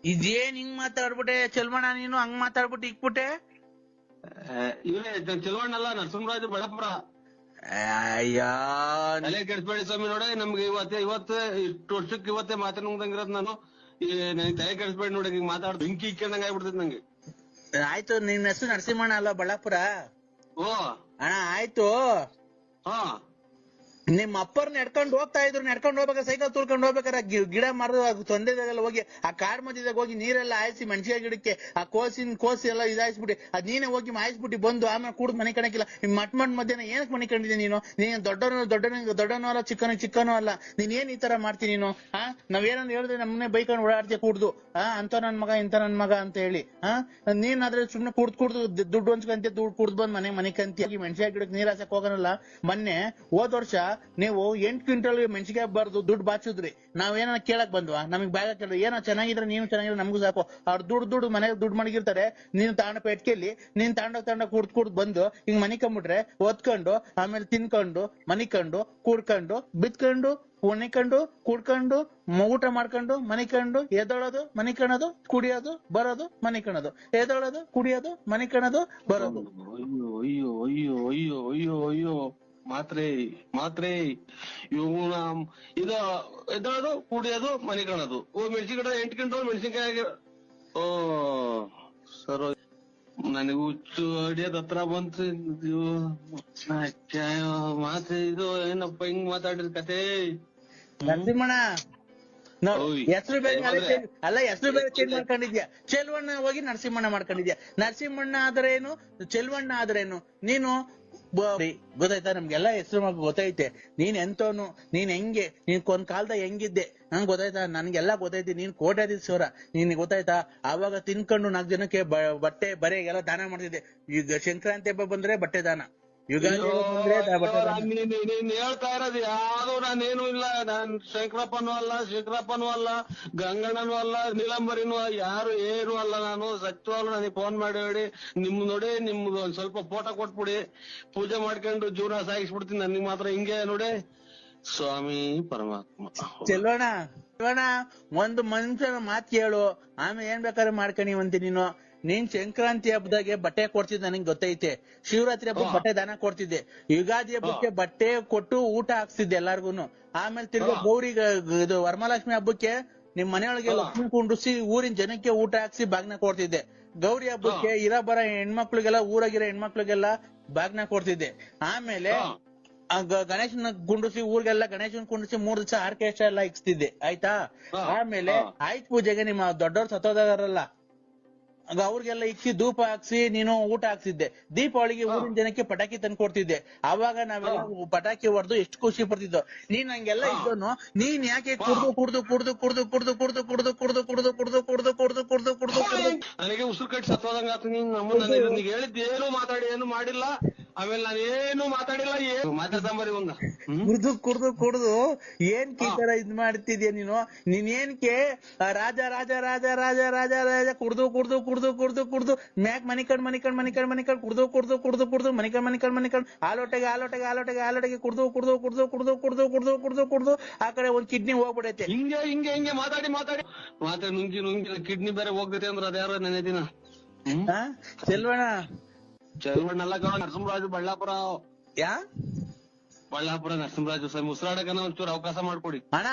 ಇದೇನ್ ಹಿಂಗ್ ಮಾತಾಡ್ಬಿಟ್ಟೆ ಚಲ್ಮಣ್ಣ? ನೀನು ಹಂಗ್ ಮಾತಾಡ್ಬಿಟ್ಟು ಇಕ್ಬಿಟ್ಟೆ. ಇವೇ ಚಲವಣ್ಣಲ್ಲ ನರಸಿಂಹರಾಜ್ ಬಳ್ಳಾಪುರ. ಅಯ್ಯೋ ತಲೆ ಕೆಡಿಸ್ಬೇಡಿ ಸ್ವಾಮಿ. ನೋಡ ನಮ್ಗೆ ಇವತ್ತು ಇಷ್ಟು ವರ್ಷಕ್ಕೆ ಇವತ್ತೇ ಮಾತಾಡಂಗಿರೋದು ನಾನು. ನನಗೆ ತಲೆ ಕೆಡಿಸ್ಬೇಡಿ ನೋಡಿ, ಹಿಂಗ್ ಮಾತಾಡ್ ಬೆಂಕಿ ಇಕ್ಕೊಂಡಂಗ ಆಗ್ಬಿಡ್ತೈತಿ ನಂಗೆ. ಆಯ್ತು, ನಿನ್ ಹೆಸರು ನರಸಿಂಹಣ್ಣ ಅಲ್ಲ ಬಳ್ಳಾಪುರ? ಓ ಅಣ್ಣ ಆಯ್ತು, ಹಾ ನಿಮ್ ಅಪ್ಪರ್ ನಡ್ಕೊಂಡ್ ಹೋಗ್ತಾ ಇದ್ರು, ನಡ್ಕೊಂಡ್ ಹೋಗ್ಬೇಕಾದ್ರೆ ಸೈಕಲ್ ತುಳ್ಕೊಂಡ್ ಹೋಗ್ಬೇಕಾರೆ ಗಿಡ ಮರದ ತೊಂದರೆದಾಗೆಲ್ಲ ಹೋಗಿ ಆ ಕಾಡ್ ಮಧ್ಯದಾಗ ಹೋಗಿ ನೀರೆಲ್ಲ ಹಾಯಿಸಿ ಮೆಣಸಿನ ಗಿಡಕ್ಕೆ ಆ ಕೋಸಿ ಎಲ್ಲ ಇದಾಯಿಸ್ಬಿಟ್ಟು ಅದ್ ನೀನೇ ಹೋಗಿ ಮಾಯಿಸ್ಬಿಟ್ಟು ಬಂದು ಆಮೇಲೆ ಕೂಡ್ ಮನೆ ಕಣಕಿಲ್ಲ. ಮಟ್ ಮಧ್ಯಾಹ್ನ ಏನಕ್ ಮನೆ ಕಂಡಿದ್ದೆ ನೀನು? ನೀನ್ ದೊಡ್ಡನೂ ಅಲ್ಲ ಚಿಕ್ಕನೂ ಅಲ್ಲ, ನೀನ್ ಏನ್ ಈ ತರ ಮಾಡ್ತೀನಿ ನೀನು? ನಾವೇನಂದ್ ಹೇಳಿದ್ರೆ ನಮ್ಮನೆ ಬೈಕೊಂಡು ಓಡಾಡ್ತೀಯ ಕೂಡ್ದು, ಅಂತ ನನ್ ಮಗ ಇಂತ ನನ್ ಮಗ ಅಂತ ಹೇಳಿ. ನೀನ್ ಆದ್ರೆ ಸುಮ್ನೆ ಕುಡ್ದು ದುಡ್ಡು ಹೊಂಚ್ಕಂತ ದುಡ್ಡು ಕುಡ್ದು ಬಂದ್ ಮನೆ ಕಂತಿ ಮೆಣಸಿನ ಗಿಡಕ್ಕೆ ನೀರ್ ಹಾಸಕ್ ಹೋಗೋನಲ್ಲ. ಮೊನ್ನೆ ಹೋದ್ ವರ್ಷ ನೀವು 8 ಕ್ವಿಂಟಲ್ ಮೆಣಸಿಗೆ ಬರ್ದು ದುಡ್ಡು ಬಾಚಿದ್ರಿ, ನಾವೇನ ಕೇಳಕ್ ಬಂದ್ವಾ? ನಮಗ್ ಬ್ಯಾಗ ಕೇಳಿದ್ರೆ ಏನೋ ಚೆನ್ನಾಗಿದ್ರೆ ನೀನು ಚೆನ್ನಾಗಿದ್ರೆ ನಮಗೂ ಸಾಕು. ಅವ್ರು ದುಡ್ಡು ಮನೆಗೆ ದುಡ್ಡು ಮಡಗಿರ್ತಾರೆ, ನೀನು ತಾಂಡ ಪೆಟ್ಕೆಲ್ಲಿ ನೀನ್ ತಾಂಡ ಕುಡ್ದು ಬಂದು ಹಿಂಗ್ ಮನಿಕೊಂಡ್ಬಿಟ್ರೆ ಒತ್ಕೊಂಡು ಆಮೇಲೆ ತಿನ್ಕೊಂಡು ಮನಿಕೊಂಡು ಕುಡ್ಕೊಂಡು ಬಿತ್ಕೊಂಡು ಕುಣಿಕೊಂಡು ಕುಡ್ಕೊಂಡು ಊಟ ಮಾಡ್ಕೊಂಡು ಮನಿಕೊಂಡು ಎದೊಳೋದು ಮನಿಕಣೋದು ಕುಡಿಯೋದು ಬರೋದು ಮನಿಕಣೋದು ಎದೊಳೋದು ಕುಡಿಯೋದು ಮನಿಕಣೋದು ಬರೋದು. ಅಯ್ಯೋ ಅಯ್ಯೋ ಅಯ್ಯೋ ಅಯ್ಯೋ ಅಯ್ಯೋ ಮಾತ್ರೆ ಇವನ ಇದು ಎದ್ದೋದು ಕುಡಿಯೋದು ಮನೆ ಕಾಣೋದು. ಮೆಣಸಿನ ಗಿಡ 8 ಕ್ವಿಂಟಲ್ ಮೆಣಸಿನ್ಕಾಯಿ. ಓ ಸರ್, ನನಗೆ ಹುಚ್ಚು ಹಿಡಿಯೋದ್ ಹತ್ರ ಬಂತು. ಮಾತ್ರೆ ಇದು ಏನಪ್ಪ ಹಿಂಗ್ ಮಾತಾಡಿದ ಕತೆ? ನರಸಿಂಹಣ್ಣ ಹೆಸರು ಬೇರೆ ಅಲ್ಲ, ಹೆಸರು ಬೇರೆ ಚೇಂಜ್ ಮಾಡ್ಕೊಂಡಿದ್ಯಾ. ಚೆಲ್ವಣ್ಣ ಹೋಗಿ ನರಸಿಂಹಣ್ಣ ಮಾಡ್ಕೊಂಡಿದ್ಯಾ. ನರಸಿಂಹಣ್ಣ ಆದ್ರೇನು, ಚೆಲ್ವಣ್ಣ ಆದ್ರೇನು? ನೀನು ಗೊತ್ತಾಯ್ತಾ? ನಮ್ಗೆಲ್ಲಾ ಹೆಸರು ಗೊತ್ತೈತೆ. ನೀನ್ ಎಂತವನು, ನೀನ್ ಹೆಂಗೆ, ನೀನ್ ಒಂದ್ ಕಾಲದ ಹೆಂಗಿದ್ದೆ ನಂಗೆ ಗೊತ್ತಾಯ್ತಾ? ನನ್ಗೆಲ್ಲಾ ಗೊತ್ತೈತಿ. ನೀನ್ ಕೋಟ್ಯಾಧೀಶ್ವರ, ನೀನ್ ಗೊತ್ತಾಯ್ತಾ? ಆವಾಗ ತಿನ್ಕೊಂಡು 4 ಜನಕ್ಕೆ ಬಟ್ಟೆ ಬರೆಗೆಲ್ಲ ದಾನ ಮಾಡ್ತಿದ್ದೆ. ಈಗ ಸಂಕ್ರಾಂತಿ ಹಬ್ಬ ಬಂದ್ರೆ ಬಟ್ಟೆ ದಾನ, ಯುಗಾದಿ ಬಂದ್ರೆ ಬಟ್ಟೆ ದಾನ. ನೀನ್ ಹೇಳ್ತಾ ಇರೋದು ಯಾವ್ದು ನಾನೇನು ಇಲ್ಲ. ನಾನ್ ಶಂಕರಪ್ಪನೂ ಅಲ್ಲ, ಗಂಗಣ್ಣನೂ ಅಲ್ಲ, ನೀಲಂಬರಿನೂ ಯಾರು ಏನು ಅಲ್ಲ. ನಾನು ಸತ್ಯವಾಗ್ಲು ನನಗೆ ಫೋನ್ ಮಾಡಿ ನೋಡಿ ನಿಮ್ದು ಒಂದ್ ಸ್ವಲ್ಪ ಫೋಟೋ ಕೊಟ್ಬಿಡಿ, ಪೂಜೆ ಮಾಡ್ಕೊಂಡು ಜೀವನ ಸಾಗಿಸ್ಬಿಡ್ತೀನಿ. ನನಗೆ ಮಾತ್ರ ಹಿಂಗೆ ನೋಡಿ ಸ್ವಾಮಿ ಪರಮಾತ್ಮ. ಚೆಲ್ವಣ್ಣ ಒಂದು ಮನುಷ್ಯನ ಮಾತ್ ಕೇಳು, ಆಮೇಲೆ ಏನ್ ಬೇಕಾದ್ರೆ ಮಾಡ್ಕೊಂಡಿವಂತಿ ನೀನು. ನೀನ್ ಸಂಕ್ರಾಂತಿ ಹಬ್ಬದಾಗೆ ಬಟ್ಟೆ ಕೊಡ್ತಿದ್ದೆ ನನಗೆ ಗೊತ್ತೈತೆ. ಶಿವರಾತ್ರಿ ಹಬ್ಬಕ್ಕೆ ಬಟ್ಟೆ ದಾನ ಕೊಡ್ತಿದ್ದೆ. ಯುಗಾದಿ ಹಬ್ಬಕ್ಕೆ ಬಟ್ಟೆ ಕೊಟ್ಟು ಊಟ ಹಾಕ್ತಿದ್ದೆ ಎಲ್ಲಾರ್ಗುನು. ಆಮೇಲೆ ತಿರ್ಗಾ ಗೌರಿಗೆ ಇದು ವರಮಹಾಲಕ್ಷ್ಮಿ ಹಬ್ಬಕ್ಕೆ ನಿಮ್ ಮನೆಯೊಳಗೆ ಲಕ್ಷ್ಮಿ ಕುಂಡ್ರಿಸಿ ಊರಿನ ಜನಕ್ಕೆ ಊಟ ಹಾಕ್ಸಿ ಬಾಗ್ನ ಕೊಡ್ತಿದ್ದೆ. ಗೌರಿ ಹಬ್ಬಕ್ಕೆ ಬರ ಹೆಣ್ಮಕ್ಳಿಗೆಲ್ಲ ಊರಾಗಿರೋ ಹೆಣ್ಮಕ್ಳಿಗೆಲ್ಲ ಬಾಗ್ನ ಕೊಡ್ತಿದ್ದೆ. ಆಮೇಲೆ ಗಣೇಶನ ಕುಂಡ್ರಿಸಿ ಊರಿಗೆಲ್ಲ ಗಣೇಶನ್ ಕುಂಡ್ರಿಸಿ 3 ದಿವಸ ಆರ್ಕೆಸ್ಟ್ರಾ ಎಲ್ಲ ಇಕ್ಸ್ತಿದ್ದೆ. ಆಯ್ತಾ? ಆಮೇಲೆ ಆಯ್ತು ಪೂಜೆಗೆ ನಿಮ್ಮ ದೊಡ್ಡವ್ರು ಸತ್ತೋದಾರಲ್ಲ ಅವ್ರಿಗೆಲ್ಲ ಇಕ್ಕಿ ಧೂಪ ಹಾಕ್ಸಿ ನೀನು ಊಟ ಹಾಕ್ಸಿದ್ದೆ. ದೀಪಾವಳಿಗೆ ಊರಿನ ಜನಕ್ಕೆ ಪಟಾಕಿ ತಂದು ಕೊಡ್ತಿದ್ದೆ. ಅವಾಗ ನಾವೆಲ್ಲ ಪಟಾಕಿ ಹೊಡೆದು ಎಷ್ಟು ಖುಷಿ ಪಡ್ತಿದ್ದೋ. ನೀನ್ ಹಂಗೆಲ್ಲ ಇದ್ದೋನು, ನೀನ್ ಯಾಕೆ ನನಗೆ ಉಸಿರು ಕಟ್ಟಿ ಸತ್ತೋದಂಗ ಆತು. ನೀನ್ ಹೇಳಿದ್ದೇನು ಮಾತಾಡಿ ಏನು ಮಾಡಿಲ್ಲ. ಆಮೇಲೆ ನಾನೇನು ಮಾತಾಡಿಲ್ಲ, ಏನು ಮಾತಾಡ್ತಾಂಬರಿ ಒಂದ ಕುಡ್ದು ಏನ್ ಈ ತರ ಇದ್ ಮಾಡ್ತಿದ್ಯಾ ನೀನು? ನೀನೇನ್ಕೆ ರಾಜ ರಾಜ ರಾಜ ರಾಜ ರಾಜ ರಾಜ ಕುಡ್ದು ಮ್ಯಾಕ್ ಮನಿಕಂಡ್ ಕುಡ್ದು ಮನಿಕಂಡ್ ಆಲೋಟೆಗೆ ಕುಡ್ದು ಆ ಕಡೆ ಒಂದ್ ಕಿಡ್ನಿ ಹೋಗ್ಬಿಡೈತೆ. ಹಿಂಗೆ ಮಾತಾಡಿ ನುಂಗಿ ಕಿಡ್ನಿ ಬೇರೆ ಹೋಗ್ತೈತೆ ಅಂದ್ರೆ ಅದ್ಯಾರೋ ನೆನೆ ದಿನ. ಚೆಲ್ವಣ್ಣಲ್ಲ ನರಸಿಂಹರಾಜು ಬಳ್ಳಾಪುರ ನರಸಿಂಹರಾಜು ಸ್ವಾಮಿ ಉಸಿರಾಡಕನ ಒಂಚೂರು ಅವಕಾಶ ಮಾಡ್ಕೊಡಿ ಅಣ್ಣ.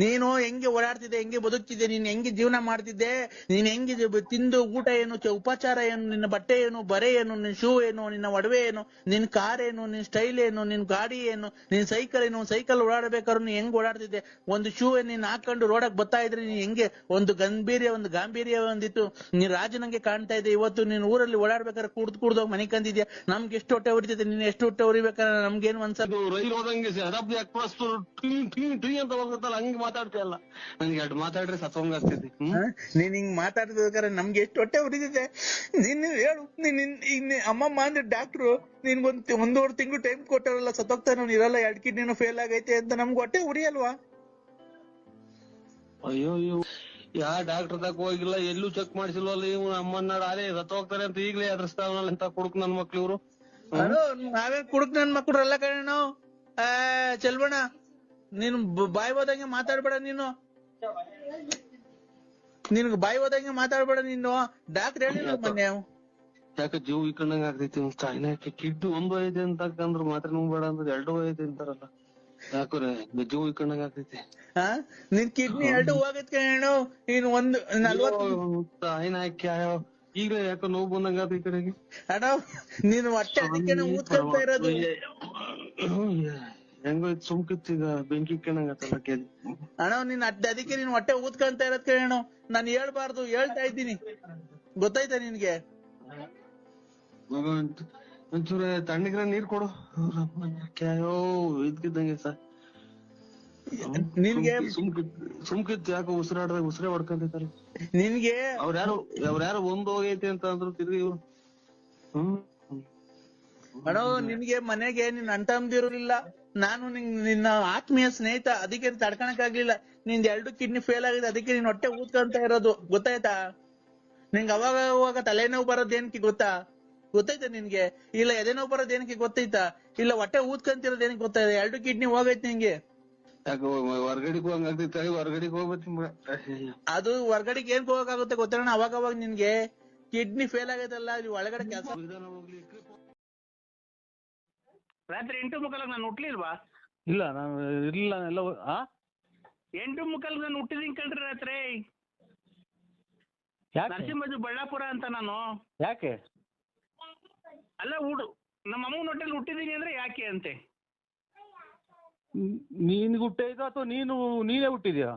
ನೀನು ಹೆಂಗೆ ಓಡಾಡ್ತಿದ್ದೆ, ಹೆಂಗೆ ಬದುಕ್ತಿದ್ದೆ, ನೀನ್ ಹೆಂಗೆ ಜೀವನ ಮಾಡ್ತಿದ್ದೆ, ನೀನ್ ಹೆಂಗೆ ತಿಂದು ಊಟ ಏನು, ಉಪಚಾರ ಏನು, ನಿನ್ನ ಬಟ್ಟೆ ಏನು, ಬರೆ ಏನು, ನಿನ್ ಶೂ ಏನು, ನಿನ್ನ ಒಡವೆ ಏನು, ನಿನ್ ಕಾರ್ ಏನು, ನಿನ್ ಸ್ಟೈಲ್ ಏನು, ನಿನ್ ಗಾಡಿ ಏನು, ನಿನ್ ಸೈಕಲ್ ಏನು. ಸೈಕಲ್ ಓಡಾಡ್ಬೇಕಾದ್ರು ನೀನ್ ಹೆಂಗ್ ಓಡಾಡ್ತಿದ್ದೆ? ಒಂದು ಶೂ ನೀನ್ ಹಾಕೊಂಡು ರೋಡಕ್ ಬರ್ತಾ ಇದ್ರೆ ನೀನ್ ಹೆಂಗೆ ಒಂದು ಗಾಂಭೀರ್ಯ ಒಂದಿತ್ತು. ನೀನ್ ರಾಜನಂಗೆ ಕಾಣ್ತಾ ಇದೆ. ಇವತ್ತು ನೀನ್ ಊರಲ್ಲಿ ಓಡಾಡ್ಬೇಕಾದ್ರೆ ಕುಡ್ದು ಮನೆ ಕಂದಿದ್ಯಾ. ನಮ್ಗೆ ಎಷ್ಟು ಹೊಟ್ಟೆ ಉರಿತೈತೆ, ನೀನ್ ಎಷ್ಟು ಹೊಟ್ಟೆ ಉರಿಬೇಕಾದ್ರೆ ನಮ್ಗೇನು ಅನ್ಸದು? ರೈಲ್ ಹೋದಂಗೆ ಅರಬ್ ಎಕ್ಸ್ಪ್ರೆಸ್ ಟೀ ಅಂತ ಹೋಗುತ್ತಲ್ಲ ಹಂಗೆ ಮಾತಾಡ್ತೀಯಲ್ಲ. ನನ್ಗೆ 2 ಮಾತಾಡ್ರಿ ಸತ್ವಂಗ ಆಗ್ತೈತಿ. ನೀನ್ ಹಿಂಗ್ ಮಾತಾಡ್ಬೇಕಾದ್ರೆ ನಮ್ಗೆ ಎಷ್ಟು ಹೊಟ್ಟೆ ಉರಿತೈತೆ ನೀನ್ ಹೇಳು. ನೀನ್ ಅಮ್ಮಮ್ಮ ಅಂದ್ರೆ ಡಾಕ್ಟ್ರು ನಿನ್ಗೊಂದ್ 1.5 ತಿಂಗಳು ಟೈಮ್ ಕೊಟ್ಟಾರಲ್ಲ, ಸತ್ತೋಗ್ತಾನ ಇರಲ್ಲ, 2 ಕಿಡ್ನಿನೂ ಫೇಲ್ ಆಗೈತೆ ಅಂತ ನಮ್ಗೆ ಹೊಟ್ಟೆ ಉರಿಯಲ್ವಾ? ಅಯ್ಯೋ ಯಾ ಡಾಕ್ಟರ್ ತಕ ಹೋಗಿಲ್ಲ, ಎಲ್ಲೂ ಚೆಕ್ ಮಾಡಿಸಿಲ್ವಲ್ಲ. ಇವ್ನು ಅಮ್ಮನ್ನ ಅದೇ ಸತ್ತೋಗ್ತಾರೆ ಅಂತ ಈಗ್ಲೇ ಅದ್ರಸ್ತಾವನಲ್ಲ ಅಂತ ಕುಡುಕ್ ನನ್ ಮಕ್ಳು ಇವ್ರು. ನಾವೇ ಕುಡುಕ್ ನನ್ ಮಕ್ಳು ಅಲ್ಲ ಕಣ ನಾವು. ಚೆಲ್ವಣ್ಣ ನೀನು ಬಾಯಿ ಹೋದಂಗೆ ಮಾತಾಡ್ಬೇಡ. ನಿನ್ಗೆ ಬಾಯಿ ಹೋದಂಗೆ ಮಾತಾಡ್ಬೇಡ ನೀನು. ಡಾಕ್ಟರ್ ಹೇಳಿಲ್ಲ ಮೊನ್ನೆ. ಯಾಕೆ ಜೀವ ಇಕ್ಕಂಡಂಗ ಆಗ್ತೈತಿ. ಕಿಡ್ನಿ 1 ಐತೆ ಅಂತಂದ್ರೆ ಮಾತ್ರ ನುಂಗ್ಬೇಡ ಅಂದ್ರೆ 2 ಐತೆ ಅಂತಾರಲ್ಲ. ಯಾಕೋರೆ ಗಜ್ಜು ಉಯ್ಕೊಂಡಂಗ ಆಗ್ತೈತಿ. ಹಾ ನಿನ್ ಕಿಡ್ನಿ ಎರಡು ಹೋಗತ್ ಕಣೋ. ನೀನ್ ಒಂದು 40 ತಾಯಿನ ಕ್ಯಾಯೋ ಈಗ ಯಾಕೋ ನೋವು ಬಂದಂಗ ಆತ ಈ ಕಡೆಗೆ. ಅಣ್ಣ ನೀನ್ ಹೊಟ್ಟೆ ಅದಕ್ಕೆ ಊದ್ಕೊಂತ ಇರೋದು. ಹೆಂಗೋ ಸುಮ್ಕಿತ್ತು ಈಗ ಬೆಂಕಿ ಇಕ್ಕಣಂಗ ಆತಲ್ಲ ಕೇಳಿ. ಅಣ್ಣ ನೀನ್ ಅದಕ್ಕೆ ನೀನ್ ಹೊಟ್ಟೆ ಊದ್ಕೊಂತ ಇರೋದ್ ಕಣೋ. ನಾನ್ ಹೇಳ್ಬಾರ್ದು ಹೇಳ್ತಾ ಇದ್ದೀನಿ, ಗೊತ್ತಾಯ್ತಾ ನಿನ್ಗೆ? ಒಂಚೂರ ತಣ್ಣಗಿರ ನೀರ್ ಕೊಡು. ಕ್ಯಾಯೋ ಇದ್ಕಿದ್ದಂಗೆ ಸರ್ ನಿನ್ಗೆ ಸುಮ್ಕಿತ್ತು ಯಾಕೋ ಉಸಿರೇ ಹೊಡ್ಕೊಂತೈತಲ್ಲ. ನಿನ್ಗೆ ಅವ್ರ್ಯಾರು ಒಂದ್ ಹೋಗೈತೆ ಅಂತ ಅಂದ್ರು ತಿರ್ಗಿ ಇವ್ರು. ಅಣ್ಣ ನಿನ್ಗೆ ಮನೆಗೆ ನಿನ್ ಅಣ್ತಂದಿರಲಿಲ್ಲ, ನಾನು ನಿನ್ನ ಆತ್ಮೀಯ ಸ್ನೇಹಿತ, ಅದಕ್ಕೆ ತಡ್ಕಣಕ್ ಆಗ್ಲಿಲ್ಲ. ನಿಂದ್ 2 ಕಿಡ್ನಿ ಫೇಲ್ ಆಗಿದೆ, ಅದಕ್ಕೆ ನೀನ್ ಹೊಟ್ಟೆ ಊದ್ಕೊಂತ ಇರೋದು, ಗೊತ್ತಾಯ್ತಾ? ನಿಂಗೆ ಅವಾಗ ತಲೆನೋವು ಬರೋದೇನಕ್ಕೆ ಗೊತ್ತಾಯ್ತಾ ನಿನ್ಗೆ? ಇಲ್ಲ ಎದೆನೋವು ಬರೋದೇನಕ್ಕೆ ಗೊತ್ತೈತಾ? ಇಲ್ಲ ಹೊಟ್ಟೆ ಊದ್ಕೊಂತಿರೋದ್ ಏನಕ್ಕೆ ಗೊತ್ತಾಯ್ತಾ? 2 ಕಿಡ್ನಿ ಹೋಗೈತೆ ನಿಂಗೆ. ಯಾಕೋ ಹೊರ್ಗಡೆಗೆ ಹೋಗಂಗಾಗ್ತೈತೆ, ಹೊರ್ಗಡೆಗೆ ಹೋಗ್ಬೇಕು. ಅದು ಹೊರ್ಗಡೆಗೆ ಏನ್ ಹೋಗಕ್ಕಾಗುತ್ತೆ ಗೊತ್ತಣ್ಣ? ಅವಾಗ ನಿನ್ಗೆ ಕಿಡ್ನಿ ಫೇಲ್ ಆಗೈತಲ್ಲ, ಅಲ್ಲಿ ಒಳಗಡೆ ಕೆಲಸ. ರಾತ್ರಿ 8:45 ನಾನು ಹುಟ್ಲಿಲ್ವಾ? ಇಲ್ಲ ನಾನು ಇರ್ಲಿಲ್ಲ ಎಲ್ಲ 8:45 ನಾನು ಹುಟ್ಟಿದೀನಿ ಕಣ್ರಿ ರಾತ್ರಿ. ಯಾಕೆ ನರಸಿಂಹಜು ಬಳ್ಳಾಪುರ ಅಂತ ನಾನು. ಯಾಕೆ? ಅಲ್ಲ ನಮ್ಮ ಅಮ್ಮನ ಹೊಟ್ಟೆಲಿ ಹುಟ್ಟಿದೀನಿ ಅಂದ್ರೆ ಯಾಕೆ ಅಂತೆ. ನಿನ್ಗೆ ಹುಟ್ಟೈತೋ ಅಥವಾ ನೀನೇ ಹುಟ್ಟಿದ್ಯಾ?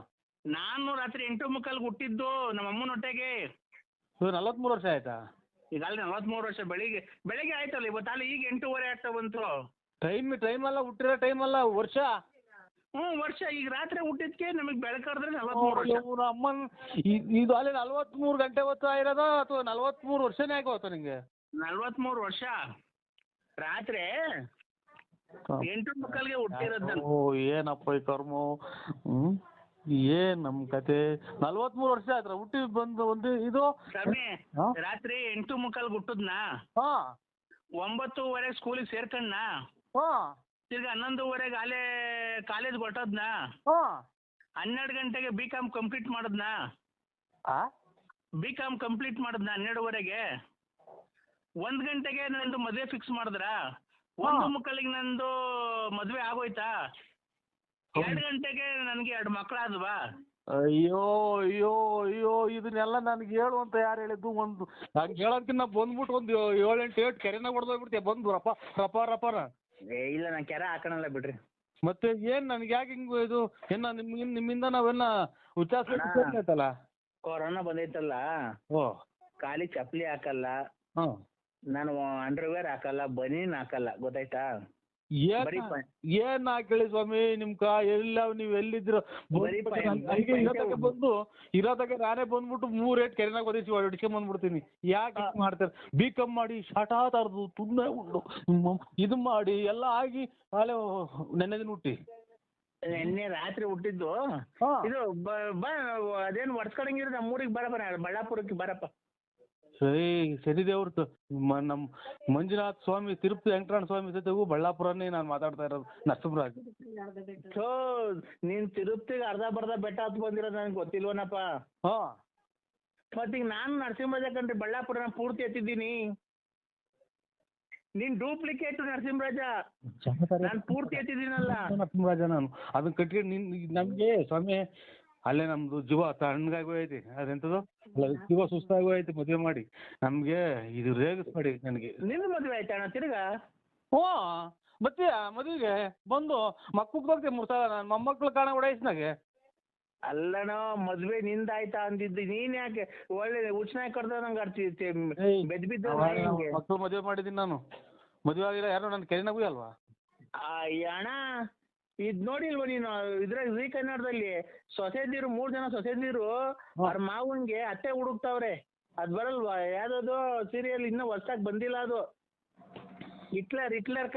ನಾನು ರಾತ್ರಿ 8:45 ಹುಟ್ಟಿದ್ದು ನಮ್ಮ ಅಮ್ಮನ ಹೊಟ್ಟೆಗೆ. 43 ವರ್ಷ ಆಯ್ತಾ? ಈಗ ಅಲ್ಲಿ 43 ವರ್ಷ. ಬೆಳಿಗ್ಗೆ ಆಯ್ತಲ್ಲ ಇವತ್ತು, ಅಲ್ಲಿ ಈಗ 8:15 ಆಗ್ತಾ ಬಂತು. ಟೈಮ್ ಅಲ್ಲ, ಹುಟ್ಟಿರೋ ಟೈಮ್ ಅಲ್ಲ, ವರ್ಷ. ವರ್ಷ. ಈಗ ರಾತ್ರಿ ಹುಟ್ಟಿದ್ಕೆ ನಮಗ್ ಬೆಳಕಾದ್ರೆ 43 ವರ್ಷ. ಅಮ್ಮನ್ ಇದು ಅಲ್ಲಿ 43 ಗಂಟೆ ಹೊತ್ತು ಇರೋದ ಅಥವಾ 43 ವರ್ಷನೇ ಆಗೋತ ನಿಂಗೆ? 43 ವರ್ಷ. ರಾತ್ರಿ 8:45 ಹುಟ್ಟಿರೋದ್ ನಾನು. ಓ ಏನಪ್ಪ ಈ ಕರ್ಮ. ಏನ್ ನಮ್ ಕತೆ. 43 ವರ್ಷ ಆಯ್ತು ಹುಟ್ಟಿ ಬಂದು ಒಂದು ಇದು ಸ್ವಾಮಿ. ರಾತ್ರಿ 8:45 ಹುಟ್ಟದ್ನಾ, 9:00 ಸ್ಕೂಲಿಗೆ ಸೇರ್ಕಣ್ಣ, ತಿರ್ಗಿ 11:00 ಅಲ್ಲೇ ಕಾಲೇಜ್ ಹೊಟ್ಟದ್ನಾ, 12 ಗಂಟೆಗೆ B.Com ಕಂಪ್ಲೀಟ್ ಮಾಡದ್ನಾ, B.Com ಕಂಪ್ಲೀಟ್ ಮಾಡದ್ನಾ 12:30ಗೆ. 1 ಗಂಟೆಗೆ ನಂದು ಮದ್ವೆ ಫಿಕ್ಸ್ ಮಾಡಿದ್ರ. 1:45 ನಂದು ಮದ್ವೆ ಆಗೋಯ್ತಾ. 2 ಗಂಟೆಗೆ ನನ್ಗೆ 2 ಮಕ್ಕಳಾದ್ವಾ. ಅಯ್ಯೋ ಅಯ್ಯೋ ಅಯ್ಯೋ ಇದನ್ನೆಲ್ಲ ನನ್ಗೆ ಹೇಳು ಅಂತ ಯಾರು ಹೇಳಿದ್ದು? ಒಂದು ಹಂಗೆ ಹೇಳೋದಕ್ಕಿಂತ ಬಂದ್ಬಿಟ್ಟು ಒಂದು 7-8 ಕೆರೆನಾಗ ಹೊಡೆದೋಗ್ಬಿಡ್ತೀಯ ಬಂದು ರಪಾರ. ಇಲ್ಲ ನಾನು ಕೆರೆ ಹಾಕೋಣಲ್ಲ ಬಿಡ್ರಿ. ಮತ್ತೆ ಏನ್ ನನ್ಗೆ ಯಾಕೆ ಹಿಂಗ್ ಇದು ನಿಮ್ಮಿಂದ ನಾವೆಲ್ಲ ಆಯ್ತಲ್ಲ. ಕೊರೋನಾ ಬಂದೈತಲ್ಲ, ಖಾಲಿ ಚಪ್ಪಲಿ ಹಾಕಲ್ಲ, ನಾನು ಅಂಡರ್ವೇರ್ ಹಾಕಲ್ಲ, ಬನೀನ್ ಹಾಕಲ್ಲ, ಗೊತ್ತಾಯ್ತಾ? ಏನ್ ಹಾಕೇಳಿ ಸ್ವಾಮಿ ನಿಮ್ಕ ಎಲ್ಲ ನೀವ್ ಎಲ್ಲಿದ್ರು ಬಂದು ಇರೋದಾಗ ನಾನೇ ಬಂದ್ಬಿಟ್ಟು 3 ಕೆರೆನಾಗ ಓದಿಸಿ ಹೊಡಿಸ್ಕೊಂಡ್ ಬಂದ್ಬಿಡ್ತೀನಿ. ಯಾಕೆ ಮಾಡ್ತಾರೆ? B.Com ಮಾಡಿ ಶಾಟಾ ತರದು ತುನ್ನ ಉಂಡು ಇದು ಮಾಡಿ ಎಲ್ಲ ಆಗಿ ನಾಳೆ ನೆನ್ನೆ ದಿನ ಹುಟ್ಟಿ ನಿನ್ನೆ ರಾತ್ರಿ ಹುಟ್ಟಿದ್ದು ಇದು. ಅದೇನು ಒಡ್ಸ್ಕೊಳಂಗಿದ್ರೆ ನಮ್ಮೂರಿಗೆ ಬಳ್ಳಾಪುರಕ್ಕೆ ಬರಪ್ಪ. ಸರಿ ದೇವ್ರದ್ದು ನಮ್ ಮಂಜುನಾಥ್ ಸ್ವಾಮಿ, ತಿರುಪತಿ ವೆಂಕಟರಮಣ ಸ್ವಾಮಿ ಜೊತೆಗೂ ಬಳ್ಳಾಪುರನೇ ನಾನು ಮಾತಾಡ್ತಾ ಇರೋದು. ನರಸಿಂಹರಾಜ್ ನೀನ್ ತಿರುಪತಿಗೆ ಅರ್ಧ ಬೆಟ್ಟ ಹತ್ತು ಬಂದಿರೋದು ನನಗೆ ಗೊತ್ತಿಲ್ವನಪ್ಪ. ಮತ್ತೀಗ ನಾನು ನರಸಿಂಹರಾಜ ಕಂಡ್ರಿ ಬಳ್ಳಾಪುರನ ಪೂರ್ತಿ ಎತ್ತಿದ್ದೀನಿ. ನೀನ್ ಡೂಪ್ಲಿಕೇಟ್ ನರಸಿಂಹರಾಜ, ನಾನು ಪೂರ್ತಿ ಎತ್ತಿದ್ದೀನಲ್ಲ ನರಸಿಂಹರಾಜ. ನಾನು ಅದನ್ನ ಕಟ್ಕೊಂಡು ನಮ್ಗೆ ಸ್ವಾಮಿ ಅಲ್ಲೇ ನಮ್ದು ಜೀವ ತಣ್ಣಗಾಗೋಯ್ತಿ. ಅದೆಂತದು ಜೀವ ಸುಸ್ತಾಗೋಯ್ತಿ ಮದುವೆ ಮಾಡಿ. ನಮ್ಗೆ ಇದು ರೇಗಿಸ್ಬೇಡಿ ನನಗೆ. ನಿನ್ನ ಮದುವೆ ಆಯ್ತಾ ತಿರ್ಗಾ? ಬತ್ತೀಯ ಮದುವೆಗೆ ಬಂದು ಮಕ್ಕಳು 3 ಸಲ ನನ್ನ ಮೊಮ್ಮಕ್ಳು ಕಾಣ ಓಡಾಯಿಸ್ನಾಗೆ. ಅಲ್ಲಣ್ಣ ಮದ್ವೆ ನಿಂದಾಯ್ತಾ ಅಂದಿದ್ದು, ನೀನ್ ಯಾಕೆ ಒಳ್ಳೆ ಉಚ್ನಾಯ್ ಕಡ್ದ ನಂಗೆ ಆಡ್ತಿ ಬೆದ್ ಬಿದ್ದ. ಮಕ್ಕಳು ಮದುವೆ ಮಾಡಿದೀನಿ ನಾನು. ಮದುವೆ ಆಗಿಲ್ಲ ಯಾರು ನನ್ನ ಕೆರೆನಾಗೂ ಅಲ್ವಾ? ಅಣ್ಣ ಇದ್ ನೋಡಿಲ್ವ ನೀನು? ಇದ್ರಾಗ ಜೀ ಕನ್ನಡದಲ್ಲಿ ಸೊಸೆದಿರು 3 ಜನ ಸೊಸೆದಿರು ಅವ್ರ ಮಾವನ್ಗೆ ಅತ್ತೆ ಹುಡುಕ್ತಾವ್ರೆ. ಅದ್ ಬರಲ್ವಾ? ಯಾವ್ದದು ಸೀರಿಯಲ್ ಇನ್ನೂ ಹೊಸ್ದಾಗ್ ಬಂದಿಲ್ಲ ಅದು. ಹಿಟ್ಲರ್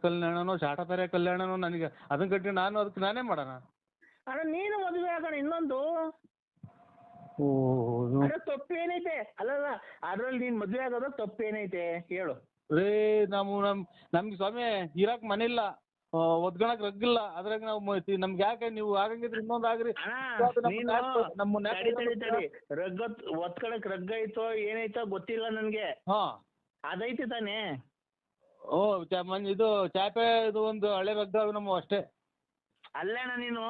ಕಲ್ಯಾಣನೋ ಶಾಟತಾರ ಕಲ್ಯಾಣನೋ ನನಗೆ ಅದನ್ನ ಕಟ್ಟಿ ನಾನು ಅದಕ್ಕೆ ನಾನೇ ಮಾಡೋಣ. ಅಣ್ಣ ನೀನು ಮದುವೆ ಆಗೋಣ ಇನ್ನೊಂದು. ತಪ್ಪೇನೈತೆ? ಅಲ್ಲಲ್ಲ ಅದ್ರಲ್ಲಿ ನೀನ್ ಮದ್ವೆ ಆಗೋದು ತಪ್ಪೇನೈತೆ ಹೇಳು? ನಮ್ಗೆ ಸ್ವಾಮಿ ಇರಾಕ್ ಮನೆ ಇಲ್ಲ, ಒದ್ಗಣಕ್ ರಗ್ಗಿಲ್ಲ. ಅದ್ರಾಗ ನಾವು ನಮ್ಗೆ ಯಾಕೆ ನೀವು ಆಗಂಗಿದ್ರೆ ಇನ್ನೊಂದು ಆಗ್ರಿ. ಒತ್ಕಳಕ್ ರಗ್ಗ ಐತೋ ಏನೈತೋ ಗೊತ್ತಿಲ್ಲ ನನ್ಗೆ. ಅದೈತಿ ತಾನೇ? ಓ ಇದು ಚಾಪೆ ಇದು ಒಂದು ಹಳೆ ರಗ್ಗ ನಮ್ಮ ಅಷ್ಟೇ. ಅಲ್ಲಣ್ಣ ನೀನು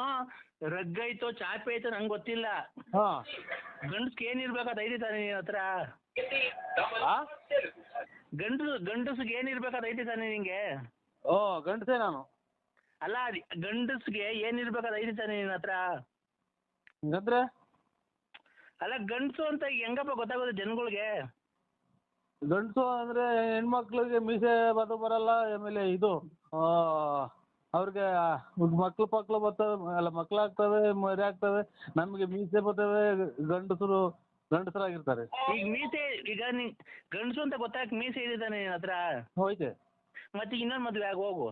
ರಗ್ಗ ಐತೋ ಚಾಪೆ ಐತೋ ನಂಗೆ ಗೊತ್ತಿಲ್ಲ. ಹಾ ಗಂಡಸ್ಗೆ ಏನಿರ್ಬೇಕಾದ ಐತಿ ತಾನೆ ನಿನ್ನ ಹತ್ರ? ಗಂಡಸ್ಗೆ ಏನಿರ್ಬೇಕಾದ ಐತಿ ತಾನೆ ನಿಂಗೆ? ಓ ಗಂಡಸೇ ನಾನು. ಅಲ್ಲ ಗಂಡಸ್ಗೆ ಏನಿರ್ಬೇಕಾದ ಐತಿ ತಾನೆ ನಿನ್ನ ಹತ್ರ? ಹಂಗಂದ್ರೆ ಅಲ್ಲ ಗಂಡಸು ಅಂತ ಹೆಂಗಪ್ಪ ಗೊತ್ತಾಗೋದು ಜನಗಳಿಗೆ? ಗಂಡಸು ಅಂದ್ರೆ ಹೆಣ್ಮಕ್ಳಿಗೆ ಮೀಸೆ ಬರಲ್ಲ, ಆಮೇಲೆ ಇದು ಅವ್ರಿಗೆ ಮಕ್ಳು ಬರ್ತವೆ, ಅಲ್ಲ ಮಕ್ಳಾಗ್ತವೆ, ಮರಿ ಆಗ್ತವೆ, ನಮ್ಗೆ ಮೀಸೆ ಬರ್ತವೆ, ಗಂಡಸರಾಗಿರ್ತಾರೆ. ಈಗ ಮೀಸೆ ಈಗ ಗಂಡಸು ಅಂತ ಗೊತ್ತಾಗ ಮೀಸೆ ಇದೆ ತಾನೆ ನಿನ್ನ ಹತ್ರ? ಹೋಯ್ತೆ. ಮತ್ತೆ ಇನ್ನೊಂದು ಮದ್ವೆ ಆಗ ಹೋಗು.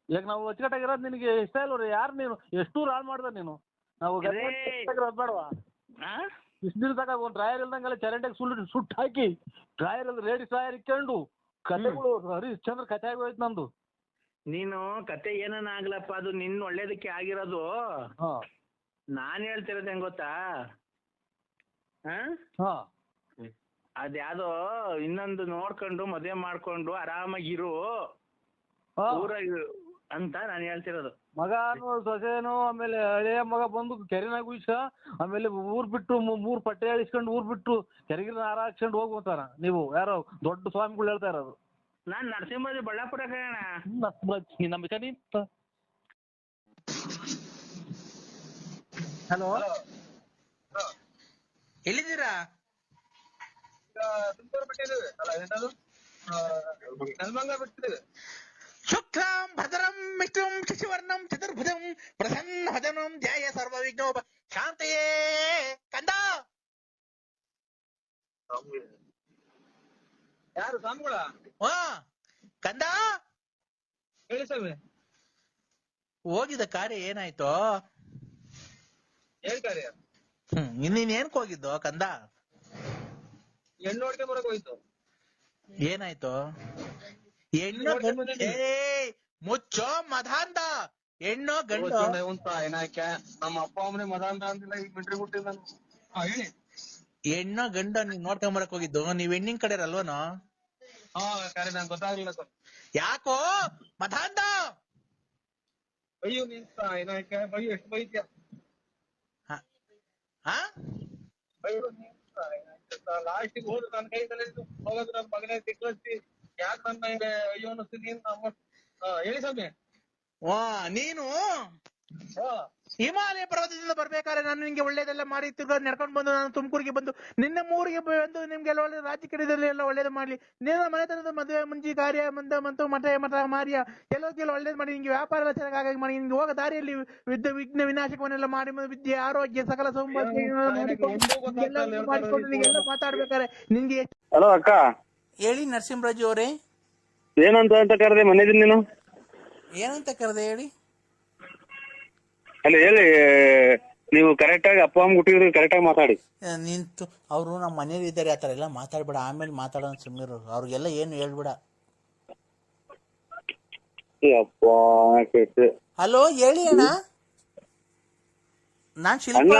ಈಗ ನಾವು ಅಚ್ಚುಕಟ್ಟಾಗಿರೋದು ನಿನಗೆ ಇಷ್ಟ ಇಲ್ವ? ಯಾರು ನೀನು ಎಷ್ಟು ಹಾಳು ಮಾಡ್ದ ನೀನು? ನಾವು ಬೇಡವಾ? ಇಷ್ಟು ದಿನ ತಗ ಒಂದು ಡ್ರಾಯರ್ ಇಲ್ದಂಗೆಲ್ಲ ಚರಂಡಿಗೆ ಸುಟ್ಟು ಹಾಕಿ ಡ್ರಾಯರ್ ಅಲ್ಲಿ ರೇಡಿ ಡ್ರಾಯರ್ ಇಕ್ಕೊಂಡು ಕತೆಗಳು ಹರಿಶ್ಚಂದ್ರ ಕತೆ ಆಗೋಯ್ತು ನಂದು. ನೀನು ಕತೆ ಏನನ್ನ ಆಗ್ಲಪ್ಪ, ಅದು ನಿನ್ನ ಒಳ್ಳೇದಕ್ಕೆ ಆಗಿರೋದು. ನಾನ್ ಹೇಳ್ತಿರೋದು ಹೆಂಗ್ ಗೊತ್ತಾ? ಅದ್ಯಾವ್ದೋ ಇನ್ನೊಂದು ನೋಡ್ಕೊಂಡು ಮದ್ವೆ ಮಾಡ್ಕೊಂಡು ಆರಾಮಾಗಿರು ಊರಾಗ ಅಂತ ನಾನು ಹೇಳ್ತಿರೋದು. ಮಗನು ಸೊಸೆನು ಆಮೇಲೆ ಹಳೆಯ ಮಗ ಬಂದು ಕೆರೆನಾಗ ಉಯ್ಸ, ಆಮೇಲೆ ಊರ್ ಬಿಟ್ಟು 3 ಪಟ್ಟೆ ಇಸ್ಕೊಂಡು ಊರ್ ಬಿಟ್ಟು ಕೆರೆಗಿನ ಹಾರ ಹಾಕ್ಸ್ಕೊಂಡು ಹೋಗ್ಬೋತಾರ. ನೀವು ಯಾರೋ ದೊಡ್ಡ ಸ್ವಾಮಿಗಳು ಹೇಳ್ತಾ ಇರೋದು. ನಾನ್ ನರಸಿಂಹರಾಜ ಬಳ್ಳಾಪುರ ಕಣ. ಹಲೋ, ಎಲ್ಲಿದ್ದೀರಾ? ಶುಕ್ಲಾಂ ಭದ್ರಂ ವಿಷ್ಣುಂ ಶಶಿವರ್ಣಂ ಚತುರ್ಭುಜಂ ಪ್ರಸನ್ನವದನಂ ಧ್ಯಾಯ ಸರ್ವವಿಘ್ನೋಪ ಶಾಂತಯೇ. ಕಂದ ಯಾರು ಸ್ವಾಮಿಗಳ? ಕಂದ ಹೇಳಿ ಸ್ವಾಮಿ. ಹೋಗಿದ ಕಾರ್ಯ ಏನಾಯ್ತು? ಏನ್ ಕಾರ್ಯ? ಇನ್ನೇನ್ಕ್ ಹೋಗಿದ್ದು ಕಂದ? ಹೆಣ್ಣು ನೋಡ್ಕೊಂಡ್ ಬರಕ್ ಹೋಯ್ತು. ಏನಾಯ್ತು? ಹೆಣ್ಣು ಮುಚ್ಚೋ ಮದಾಂಧ, ಹೆಣ್ಣು ಗಂಡು ಏನಾಯ್ಕೆ? ನಮ್ಮ ಅಪ್ಪ ಅಮ್ಮನೆ ಮದಾಂಧ ಅಂತಿಲ್ಲ, ಈಗ ಮಿಟ್ರಿ ಬಿಟ್ಟಿಲ್ಲ. ಹೇಳಿ. ಹೆಣ್ಣು ಗಂಡು ನೀವ್ ನೋಡ್ಕೊಂಡ್ ಬರಕ್ ಹೋಗಿದ್ದು? ನೀವ್ ಹೆಣ್ಣಿನ ಕಡೆ ಅಲ್ವನೋ? ಕರೆ ನಂಗೆ ಗೊತ್ತಾಗ್ಲಿಲ್ಲ ಸರ್. ಯಾಕೋ ಮದಾಂಧ? ಅಯ್ಯೋ ನಿಂತ ಏನಾಯ್ಕೆ? ಬೈಯೋ, ಎಷ್ಟು ಬೈತ್ಯ? ಅಯ್ಯೋ ಲಾಸ್ಟಿಗೆ ಹೋದ್ರು ನನ್ನ ಕೈ ತಲೆ ಹೋಗೋದು, ನನ್ನ ಮಗನೇ ಸಿಕ್ಕಿ ಯಾಕೆ ನನ್ನ ಅಯ್ಯೋ ಅನ್ನಿಸ್ತೀನಿ ಅಂತ. ಹೇಳಿ ಸ್ವಾಮಿ. ನೀನು ಹಿಮಾಲಯ ಪರ್ವತದಿಂದ ಬರ್ಬೇಕಾದ್ರೆ ನಾನು ನಿಮ್ಗೆ ಒಳ್ಳೇದೆಲ್ಲ ಮಾಡಿ ನಡ್ಕೊಂಡು ಬಂದು ನಾನು ತುಮಕೂರಿಗೆ ಬಂದು ನಿನ್ನ ಊರಿಗೆ ಬಂದು ನಿಮ್ಗೆಲ್ಲ ಒಳ್ಳೆ ರಾಜಕೀಯದಲ್ಲಿ ಎಲ್ಲ ಒಳ್ಳೇದು ಮಾಡ್ಲಿ, ನಿನ್ನ ಮನೆತನದ ಮದುವೆ ಮುಂಜಿ ಕಾರ್ಯ ಮತ್ತು ಮಠ ಮಾರ್ಯ ಕೆಲವು ಒಳ್ಳೇದು ಮಾಡಿ ನಿಮ್ಗೆ ವ್ಯಾಪಾರ ಎಲ್ಲ ಚೆನ್ನಾಗಿ ಮಾಡಿ ನಿಮ್ಗೆ ಹೋಗೋ ದಾರಿಯಲ್ಲಿ ವಿಘ್ನ ವಿನಾಶಕವನ್ನೆಲ್ಲ ಮಾಡಿ ವಿದ್ಯೆ ಆರೋಗ್ಯ ಸಕಲ ಮಾಡಿಕೊಂಡು ನೀವೆಲ್ಲ ಮಾತಾಡ್ಬೇಕಾರೆ ನಿಮ್ಗೆ. ಹಲೋ ಅಕ್ಕ. ಹೇಳಿ ನರಸಿಂಹರಾಜು ಅವರೇ. ಏನಂತ ಕರೆದೆ ಮನೆಯಲ್ಲಿ ನೀನು? ಏನಂತ ಕರೆದೆ ಹೇಳಿ. ಅಲ್ಲ ಹೇಳಿ, ನೀವು ಕರೆಕ್ಟ್ ಆಗಿ ಅಪ್ಪ ಅಮ್ಮ ಹುಟ್ಟಿದ್ರು ಕರೆಕ್ಟ್ ಆಗಿ ಮಾತಾಡಿ. ನಿಂತು ಅವರು ನಮ್ಮ ಮನೇಲಿ ಇದ್ದಾರೆ, ಆತರ ಎಲ್ಲ ಮಾತಾಡ್ಬೇಡ, ಆಮೇಲೆ ಮಾತಾಡೋ ಸುಮ್ಮನಿರು, ಅವ್ರಿಗೆಲ್ಲ ಏನು ಹೇಳ್ಬೇಡ. ಹಲೋ ಹೇಳಿ ಅಣ್ಣ, ನಾನ್ ಶಿಲ್ಪ.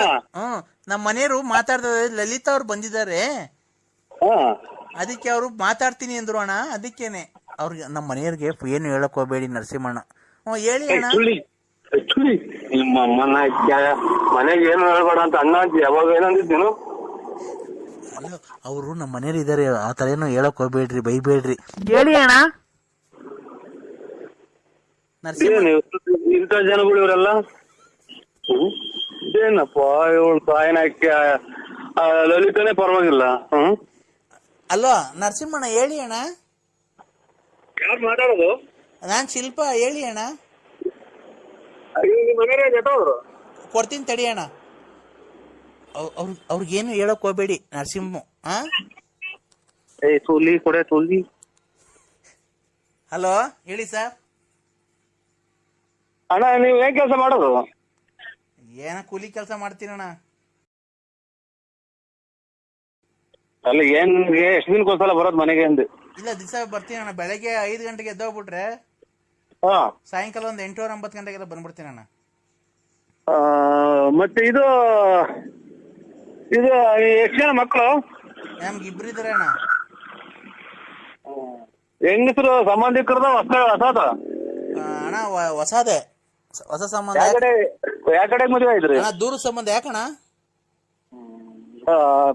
ನಮ್ಮ ಮನೆಯವರು ಮಾತಾಡ್ತಾರೆ, ಲಲಿತಾ ಅವ್ರು ಬಂದಿದ್ದಾರೆ, ಅದಕ್ಕೆ ಅವರು ಮಾತಾಡ್ತೀನಿ ಅಂದ್ರು ಅಣ್ಣ, ಅದಕ್ಕೇನೆ ಅವ್ರಿಗೆ ನಮ್ಮ ಮನೆಯವ್ರಿಗೆ ಏನು ಹೇಳಕ್ ಹೋಗ್ಬೇಡಿ ನರಸಿಂಹಣ್ಣ. ಹೇಳಿ ಅಣ್ಣ. ನಿಮ್ಮ ಮನೆಗೆ ಏನು ಹೇಳ್ಬೇಡ ಅಂತ ಅಣ್ಣ ಯಾವಾಗ ಏನಂದಿದ್ದೇನು? ಅಲ್ಲ ಅವರು ನಮ್ಮ ಮನೇಲಿ ಇದಾರೆ, ಆತರ ಏನು ಹೇಳಕ್ ಹೋಗ್ಬೇಡ್ರಿ, ಬೈಬೇಡ್ರಿ, ಹೇಳಿ ಅಣ್ಣ. ಇಂಥ ಜನಗಳು ಇವರೆಲ್ಲ ಏನಪ್ಪ, ಇವಳು ತಾಯಿನಾಕೆ ಲಲಿತನೇ ಪರವಾಗಿಲ್ಲ. ಅಲ್ವಾ ನರಸಿಂಹಣ್ಣ, ಹೇಳಿ ಅಣ್ಣ. ಯಾರು ಮಾತಾಡೋದು? ನಾನ್ ಶಿಲ್ಪ, ಹೇಳಿ ಅಣ್ಣ. ಕೊಡ್ತೀನಿ ತಡಿ ಅಣ್ಣ. ಅವ್ರಿಗೇನು ಹೇಳಕ್ ಹೋಗ್ಬೇಡಿ ನರಸಿಂಹ. ಹಲೋ ಹೇಳಿ ಸರ್. ಅಣ್ಣ ನೀವ್ ಏನ್ ಕೆಲಸ ಮಾಡೋದು? ಏನ ಕೂಲಿ ಕೆಲಸ ಮಾಡ್ತೀನಣ್ಣ. ಅಲ್ಲ ಏನ್ ಎಷ್ಟು ದಿನಕ್ಕೊಂದ್ಸಲ ಬರೋದು ಮನೆಗೆ ಅಂದೆ? ಇಲ್ಲ ದಿವಸ ಬರ್ತೀನಣ್ಣ, ಬೆಳಗ್ಗೆ 5 ಗಂಟೆಗೆ ಎದ್ದೋಗ್ಬಿಟ್ರೆ ಸಾಯಂಕಾಲ ಒಂದು 8:09 ಗಂಟೆಗೆಲ್ಲ ಬಂದ್ಬಿಡ್ತೀನಣ್ಣ. ಮತ್ತೆ ಇದು ಎಷ್ಟು ಜನ ಮಕ್ಕಳು? ನಮ್ಗೆ 2 ಇದಾರೆ ಅಣ್ಣ. ಹೆಂಗಸರು ಸಂಬಂಧಿಕರದ ಹೊಸದ ಅಣ್ಣ ಹೊಸದೇ, ಹೊಸ ಸಂಬಂಧ. ಯಾವ ಕಡೆ ಮದುವೆ ಆಯ್ತ್ರಿ? ಅಣ್ಣ ದೂರ ಸಂಬಂಧ. ಯಾಕಣ್ಣ?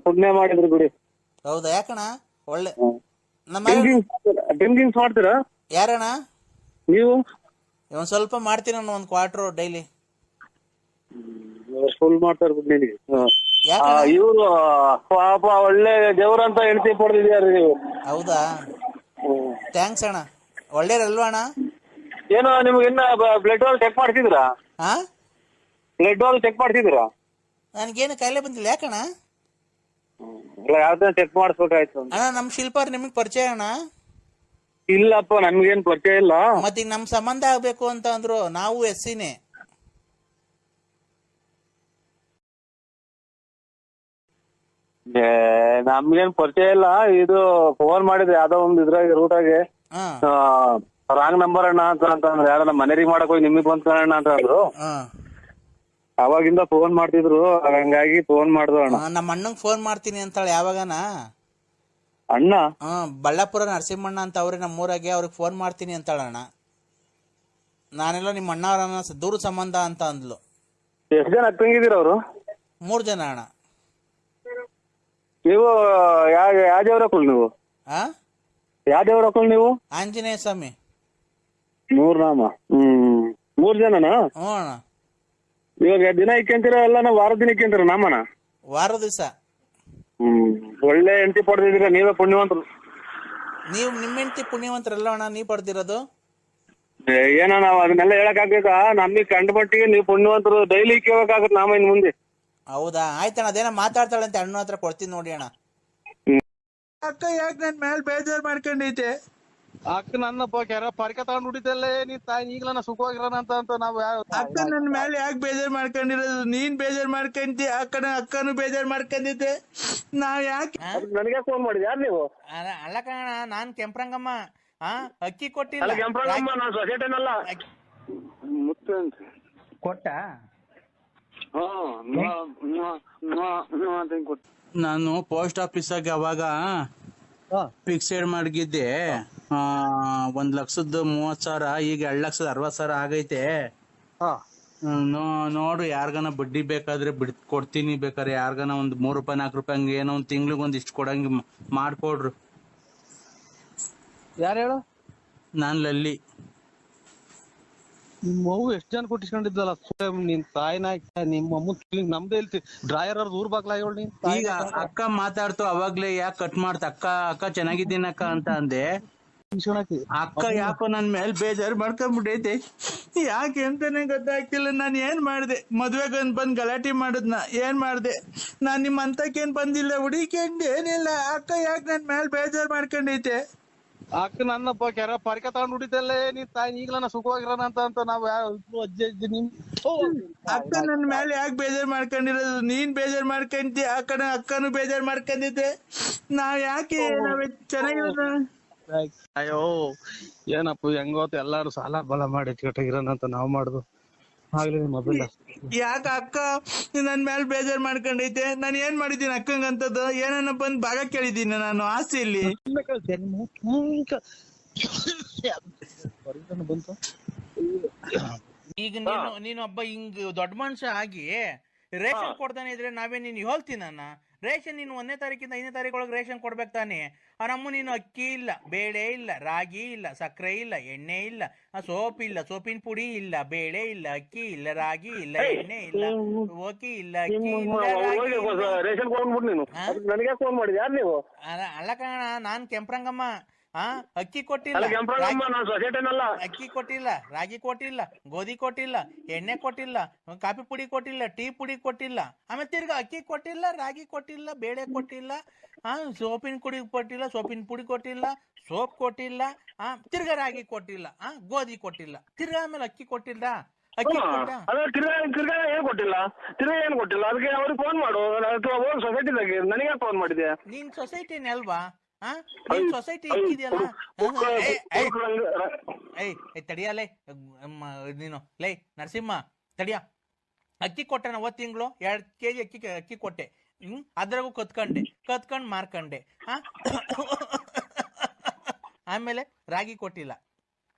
ಪುಣ್ಯ ಮಾಡಿದ್ರಿ ಬಿಡಿ. ಹೌದಾ? ಯಾಕಣ್ಣ? ಒಳ್ಳೆ ಡ್ರಿಂಕಿಂಗ್ಸ್ ಮಾಡ್ತೀರಾ? ಯಾರಣ್ಣ ನೀವು? ಒಂದ್ ಸ್ವಲ್ಪ ಮಾಡ್ತೀನಿ ನಾನು, ಒಂದ್ ಕ್ವಾರ್ಟರ್ ಡೈಲಿ. ಫುಲ್ ಮಾಡ್ತಾರ ಬಿಡಿ. ಇವ್ರು ಪಾಪ ಒಳ್ಳೆ ದೇವ್ರಂತ ಹೆಂಡತಿ ಪಡೆದಿದ್ಯಾರ ನೀವು. ಹೌದಾ? ಥ್ಯಾಂಕ್ಸ್ ಅಣ್ಣ. ಒಳ್ಳೇರಲ್ವಾ ಅಣ್ಣ? ಏನೋ ನಿಮ್ಗೆ ಇನ್ನ ಬ್ಲಡ್ ವಾಲ್ ಚೆಕ್ ಮಾಡ್ತಿದ್ರಾ? ಹಾ, ಬ್ಲಡ್ ವಾಲ್ ಚೆಕ್ ಮಾಡ್ತಿದ್ರಾ? ನನ್ಗೇನು ಕಾಯಿಲೆ ಬಂದಿಲ್ಲ. ಯಾಕಣ್ಣ? ಯಾವ್ದನ್ನ ಚೆಕ್ ಮಾಡಿಸ್ಬೇಕಾಯ್ತು ಅಣ್ಣ ನಮ್ ಶಿಲ್ಪಾರ್ ನಿಮಗ್ ಪರಿಚಯ ಅಣ್ಣ? ಇಲ್ಲಪ್ಪ, ನಮ್ಗೇನ್ ಪರಿಚಯ ಇಲ್ಲ. ಮತ್ತೀಗ ನಮ್ ಸಂಬಂಧ ಆಗ್ಬೇಕು ಅಂತ ಅಂದ್ರು. ನಾವು ಎಸ್ಸಿನೇ. ನಮ್ಗೇನ್ ಪರಿಚಯ ಇಲ್ಲ. ಇದು ಫೋನ್ ಮಾಡಿದ್ರೆ ಯಾವ್ದೋ ಒಂದ್ ಇದ್ರಾಗ ರೂಟಾಗೆ ರಾಂಗ್ ನಂಬರ್ ಅಣ್ಣ ಅಂತಂದ್ರೆ, ಯಾರ ನಮ್ಮ ಮನೆಗೆ ಮಾಡಕ್ ಹೋಗಿ ನಿಮಗ್ ಬಂದ್ ಅಣ್ಣ ಅಂತ ಅಂದ್ರು. ಅವಾಗಿಂದ ಫೋನ್ ಮಾಡ್ತಿದ್ರು, ಹಂಗಾಗಿ ಫೋನ್ ಮಾಡ್ದು ಅಣ್ಣ. ನಮ್ಮ ಅಣ್ಣಂಗ್ ಫೋನ್ ಮಾಡ್ತೀನಿ ಅಂತಾಳೆ ಯಾವಾಗನ. ಅಣ್ಣ? ಬಳ್ಳಾಪುರ ನರಸಿಂಹಣ್ಣ ಅಂತ ಅವ್ರೆ ನಮ್ಮೂರಾಗೆ, ಅವ್ರಿಗೆ ಫೋನ್ ಮಾಡ್ತೀನಿ ಅಂತಾಳಣ್ಣ. ನಾನೆಲ್ಲ ನಿಮ್ಮ ಅಣ್ಣವ್ರನ್ನ ದೂರ ಸಂಬಂಧ ಅಂತ ಅಂದ್ಲು. ಎಷ್ಟ್ ಜನ ಅಕ್ಕಂಗಿದ್ದೀರ ಅವರು? 3 ಜನ ಅಣ್ಣ. ನೀವು ಯಾವ ದೇವ್ರ ಹಾಕೊಳ್ ನೀವು? ಯಾವ ದೇವ್ರ ಹಾಕೊಳ್ ನೀವು? ಆಂಜನೇಯ ಸ್ವಾಮಿ. 3 ನಾಮ. 3 ಜನನಾ? ಹ್ಞೂ ಅಣ್ಣ. ಇವಾಗ ದಿನ ಇಕ್ಕಂತೀರ ಎಲ್ಲ ನಾವು ವಾರದ ದಿನ ಇಕ್ಕಂತೀರ ನಾಮನ? ವಾರ ದಿವಸ. ಒಳ್ಳೆ ಹೆಂಡತಿ ಪಡೆದಿದ್ದೀರ, ನೀವೇ ಪುಣ್ಯವಂತರು. ನೀವು ನಿಮ್ಮ ಹೆಂಡತಿ ಪುಣ್ಯವಂತರಲ್ಲ ಅಣ್ಣ, ನೀವ್ ಪಡೆದಿರೋದು. ಏನೋ ನಾವ್ ಅದನ್ನೆಲ್ಲ ಹೇಳಕ್ ಆಗ್ಬೇಕಾ? ನಮಗೆ ಕಂಡ ಮಟ್ಟಿಗೆ ನೀವು ಪುಣ್ಯವಂತರು. ಡೈಲಿ ಇಕ್ಕೋಬೇಕಾಗತ್ತೆ ನಾಮ ಇನ್ ಮುಂದೆ. ಹೌದಾ? ಆಯ್ತಣ್ಣ. ಅದೇನ ಮಾತಾಡ್ತಾಳಂತೆ, ಅಣ್ಣ ಹತ್ರ ಕೊಡ್ತೀನಿ ನೋಡಿ ಅಣ್ಣ. ಅಕ್ಕ ಯಾಕೆ ನನ್ ಮೇಲೆ ಬೇಜಾರ್ ಮಾಡ್ಕೊಂಡೈತೆ? ಅಕ್ಕ ನನ್ನಪ್ಪ ಕೆರ ಪರಿಕ ತಗೊಂಡ್ ಹುಟ್ಟಿದಲ್ಲೇ ನೀ ತಾಯಿ ಈಗಲನ್ನ ಸುಖವಾಗಿರೋಣ ಅಂತ ನಾವು. ಅಕ್ಕ ನನ್ ಮೇಲೆ ಯಾಕೆ ಬೇಜಾರ್ ಮಾಡ್ಕೊಂಡಿರೋದು? ನೀನ್ ಬೇಜಾರ್ ಮಾಡ್ಕೊಂತಿ, ಅಕ್ಕನು ಬೇಜಾರ್ ಮಾಡ್ಕೊಂಡಿದ್ದೆ. ನಾವ್ ಯಾಕೆ? ನನಗೆ ಫೋನ್ ಮಾಡಿದ್ರಿ ಯಾರು ನೀವು? ಅಲ್ಲ ಕಣ, ನಾನ್ ಕೆಂಪ್ರಂಗಮ್ಮ. ಅಕ್ಕಿ ಕೊಟ್ಟಿಲ್ಲ. ಕೆಂಪ್ರಂಗಮ್ಮ, ನಾನು ಸೊಸೈಟಿನಲ್ಲ. ಕೊಟ್ಟ? ನಾನು ಪೋಸ್ಟ್ ಆಫೀಸಾಗ ಅವಾಗ ಫಿಕ್ಸೆಡ್ ಮಾಡಿದ್ದೆ 1,30,30,000. ಈಗ 2,60,000 ಆಗೈತೆ. ನೋಡು, ಯಾರ್ಗನ ಬಡ್ಡಿ ಬೇಕಾದ್ರೆ ಕೊಡ್ತೀನಿ. ಬೇಕಾದ್ರೆ ಯಾರ್ಗನ ಒಂದ್ 3 ರೂಪಾಯಿ 4 ರೂಪಾಯಿ ಹಂಗೆ ಏನೋ ಒಂದ್ ತಿಂಗ್ಳಿಗೆ ಒಂದಿಷ್ಟು ಕೊಡಂಗೆ ಮಾಡ್ಕೊಡ್ರು. ಯಾರು ಹೇಳು? ನಾನ್ ಲಲ್ಲಿ. ನಿಮ್ಮ ಮಗು ಎಷ್ಟ್ ಜನ ಕೊಟ್ಟಿಸ್ಕೊಂಡಿದ್ದಲ್ಲ ನಿನ್ ತಾಯಿನ. ನಿಮ್ಮ ಅಮ್ಮ ನಮ್ದೇ ಹೇಳ್ತಿ ಡ್ರಾಯರ್ ಅವ್ರದ್ದು ಊರ್ ಬಾಗ್ಲ ನೀನ್. ಈಗ ಅಕ್ಕ ಮಾತಾಡ್ತು ಅವಾಗ್ಲೇ, ಯಾಕೆ ಕಟ್ ಮಾಡ್ತ? ಅಕ್ಕ ಚೆನ್ನಾಗಿದ್ದೀನಕ್ಕ ಅಂತ ಅಂದೆ. ಅಕ್ಕ ಯಾಕೋ ನನ್ ಮೇಲ್ ಬೇಜಾರು ಮಾಡ್ಕೊಂಡ್ಬಿಟ್ಟೈತೆ. ಯಾಕೆ ಅಂತಾನೆ ಗೊತ್ತಾಗ್ತಿಲ್ಲ. ನಾನ್ ಏನ್ ಮಾಡ್ದೆ? ಮದ್ವೆಗ್ ಬಂದ್ ಗಲಾಟೆ ಮಾಡಿದ್ನ ಏನ್ ಮಾಡ್ದೆ? ನಾನ್ ನಿಮ್ ಅಂತಕ್ಕೇನ್ ಬಂದಿಲ್ಲ, ಹುಡುಕಂಡ್ ಏನಿಲ್ಲ. ಅಕ್ಕ ಯಾಕೆ ನನ್ ಮೇಲ್ ಬೇಜಾರ್ ಮಾಡ್ಕೊಂಡೈತೆ? ಅಕ್ಕ ನನ್ನಪ್ಪ ಕೆರ ಪರಿಕ ತಗೊಂಡ್ ಹುಟ್ಟಿದಲ್ಲೇ ನೀ ತಾಯಿ ಈಗಲನ್ನ ಸುಖವಾಗಿರೋಣ ಅಂತ ನಾವು ಅಜ್ಜಿ ನಿಮ್. ಅಕ್ಕ ನನ್ ಮೇಲೆ ಯಾಕೆ ಬೇಜಾರ್ ಮಾಡ್ಕೊಂಡಿರೋದು? ನೀನ್ ಬೇಜಾರ್ ಮಾಡ್ಕೊಂತಿ, ಅಕ್ಕನು ಬೇಜಾರ್ ಮಾಡ್ಕೊಂಡಿದ್ದೆ. ನಾವ್ ಯಾಕೆ ಚೆನ್ನಾಗಿರೋದು? ಅಯ್ಯೋ ಏನಪ್ಪ, ಹೆಂಗೋತ್ ಎಲ್ಲಾರು ಸಾಲ ಬಲ ಮಾಡಿ ಇರೋಣ ಅಂತ ನಾವ್ ಮಾಡುದು. ಆಗ್ಲಿ ಮೊಬೈಲ್ ಯಾಕ ಅಕ್ಕ ನನ್ ಮೇಲೆ ಬೇಜಾರ್ ಮಾಡ್ಕೊಂಡೈತೆ? ನಾನ್ ಏನ್ ಮಾಡಿದ್ದೀನಿ ಅಕ್ಕಂಗಂತದ್ದು? ಏನನ್ನ ಬಂದ್ ಭಾಗ ಕೇಳಿದ್ದೀನಿ ನಾನು ಆಸ್ತಿಯಲ್ಲಿ? ಈಗ ನೀನು ಒಬ್ಬ ಹಿಂಗ್ ದೊಡ್ಡ ಮನುಷ್ಯ ಆಗಿ ರೇಷನ್ ಕೊಡ್ತಾನೆ ಇದ್ರೆ ನಾವೇ ನೀನ್ ಹೇಳ್ತೀನಣ್ಣ. ರೇಷನ್ ನೀನು 1ನೇ ತಾರೀಕಿಂದ 5ನೇ ತಾರೀಕು ಒಳಗೆ ರೇಷನ್ ಕೊಡ್ಬೇಕು ತಾನೆ. ನಮ್ಮ ನೀನು ಅಕ್ಕಿ ಇಲ್ಲ, ಬೇಳೆ ಇಲ್ಲ, ರಾಗಿ ಇಲ್ಲ, ಸಕ್ಕರೆ ಇಲ್ಲ, ಎಣ್ಣೆ ಇಲ್ಲ, ಸೋಪ್ ಇಲ್ಲ, ಸೋಪಿನ ಪುಡಿ ಇಲ್ಲ, ಬೇಳೆ ಇಲ್ಲ, ಅಕ್ಕಿ ಇಲ್ಲ, ರಾಗಿ ಇಲ್ಲ, ಎಣ್ಣೆ ಇಲ್ಲ, ಓಕಿ ಇಲ್ಲ, ಅಕ್ಕಿ ಇಲ್ಲ, ರೇಷನ್ ಕೊಡ್ಬಿಟ್ಟು ನೀನು ನನಗೆ ಫೋನ್ ಮಾಡಿದ್ರಿ ಯಾರು ನೀವು? ಅಲ್ಲ ಕಣ, ನಾನ್ ಕೆಂಪ್ರಂಗಮ್ಮ. ಅಕ್ಕಿ ಕೊಟ್ಟಿಲ್ಲ, ಅಕ್ಕಿ ಕೊಟ್ಟಿಲ್ಲ, ರಾಗಿ ಕೊಟ್ಟಿಲ್ಲ, ಗೋಧಿ ಕೊಟ್ಟಿಲ್ಲ, ಎಣ್ಣೆ ಕೊಟ್ಟಿಲ್ಲ, ಕಾಫಿ ಪುಡಿ ಕೊಟ್ಟಿಲ್ಲ, ಟೀ ಪುಡಿ ಕೊಟ್ಟಿಲ್ಲ, ಆಮೇಲೆ ತಿರ್ಗಾ ಅಕ್ಕಿ ಕೊಟ್ಟಿಲ್ಲ, ರಾಗಿ ಕೊಟ್ಟಿಲ್ಲ, ಬೇಳೆ ಕೊಟ್ಟಿಲ್ಲ, ಸೋಪಿನ ಪುಡಿ ಕೊಟ್ಟಿಲ್ಲ, ಸೋಪಿನ ಪುಡಿ ಕೊಟ್ಟಿಲ್ಲ, ಸೋಪ್ ಕೊಟ್ಟಿಲ್ಲ, ತಿರ್ಗಾ ರಾಗಿ ಕೊಟ್ಟಿಲ್ಲ, ಗೋಧಿ ಕೊಟ್ಟಿಲ್ಲ, ತಿರ್ಗಾ ಆಮೇಲೆ ಅಕ್ಕಿ ಕೊಟ್ಟಿಲ್ಲ. ಅಕ್ಕಿ ತಿರ್ಗಾ ಏನ್ ಕೊಟ್ಟಿಲ್ಲ? ತಿರ್ಗಾ ಏನ್ ಕೊಟ್ಟಿಲ್ಲ? ಅದಕ್ಕೆ ಅವ್ರಿಗೆ ಫೋನ್ ಮಾಡು. ಸೊಸೈಟಿದಾಗೆ ನನಗೆ ಫೋನ್ ಮಾಡಿದೆ. ನೀನ್ ಸೊಸೈಟಿನೇ ಅಲ್ವಾ? ಸೊಸೈಟಿ ಇಕ್ಕಿದ್ಯಲ್ಲ. ತಡಿಯಲೇ ನೀನು ಲೈ ನರಸಿಂಹ, ತಡಿಯ. ಅಕ್ಕಿ ಕೊಟ್ಟೆ ನಾ 1 ತಿಂಗಳು 2 kg ಅಕ್ಕಿ ಕೊಟ್ಟೆ. ಅದ್ರಾಗೂ ಕತ್ಕೊಂಡ್ ಮಾರ್ಕಂಡೆ. ಆಮೇಲೆ ರಾಗಿ ಕೊಟ್ಟಿಲ್ಲ.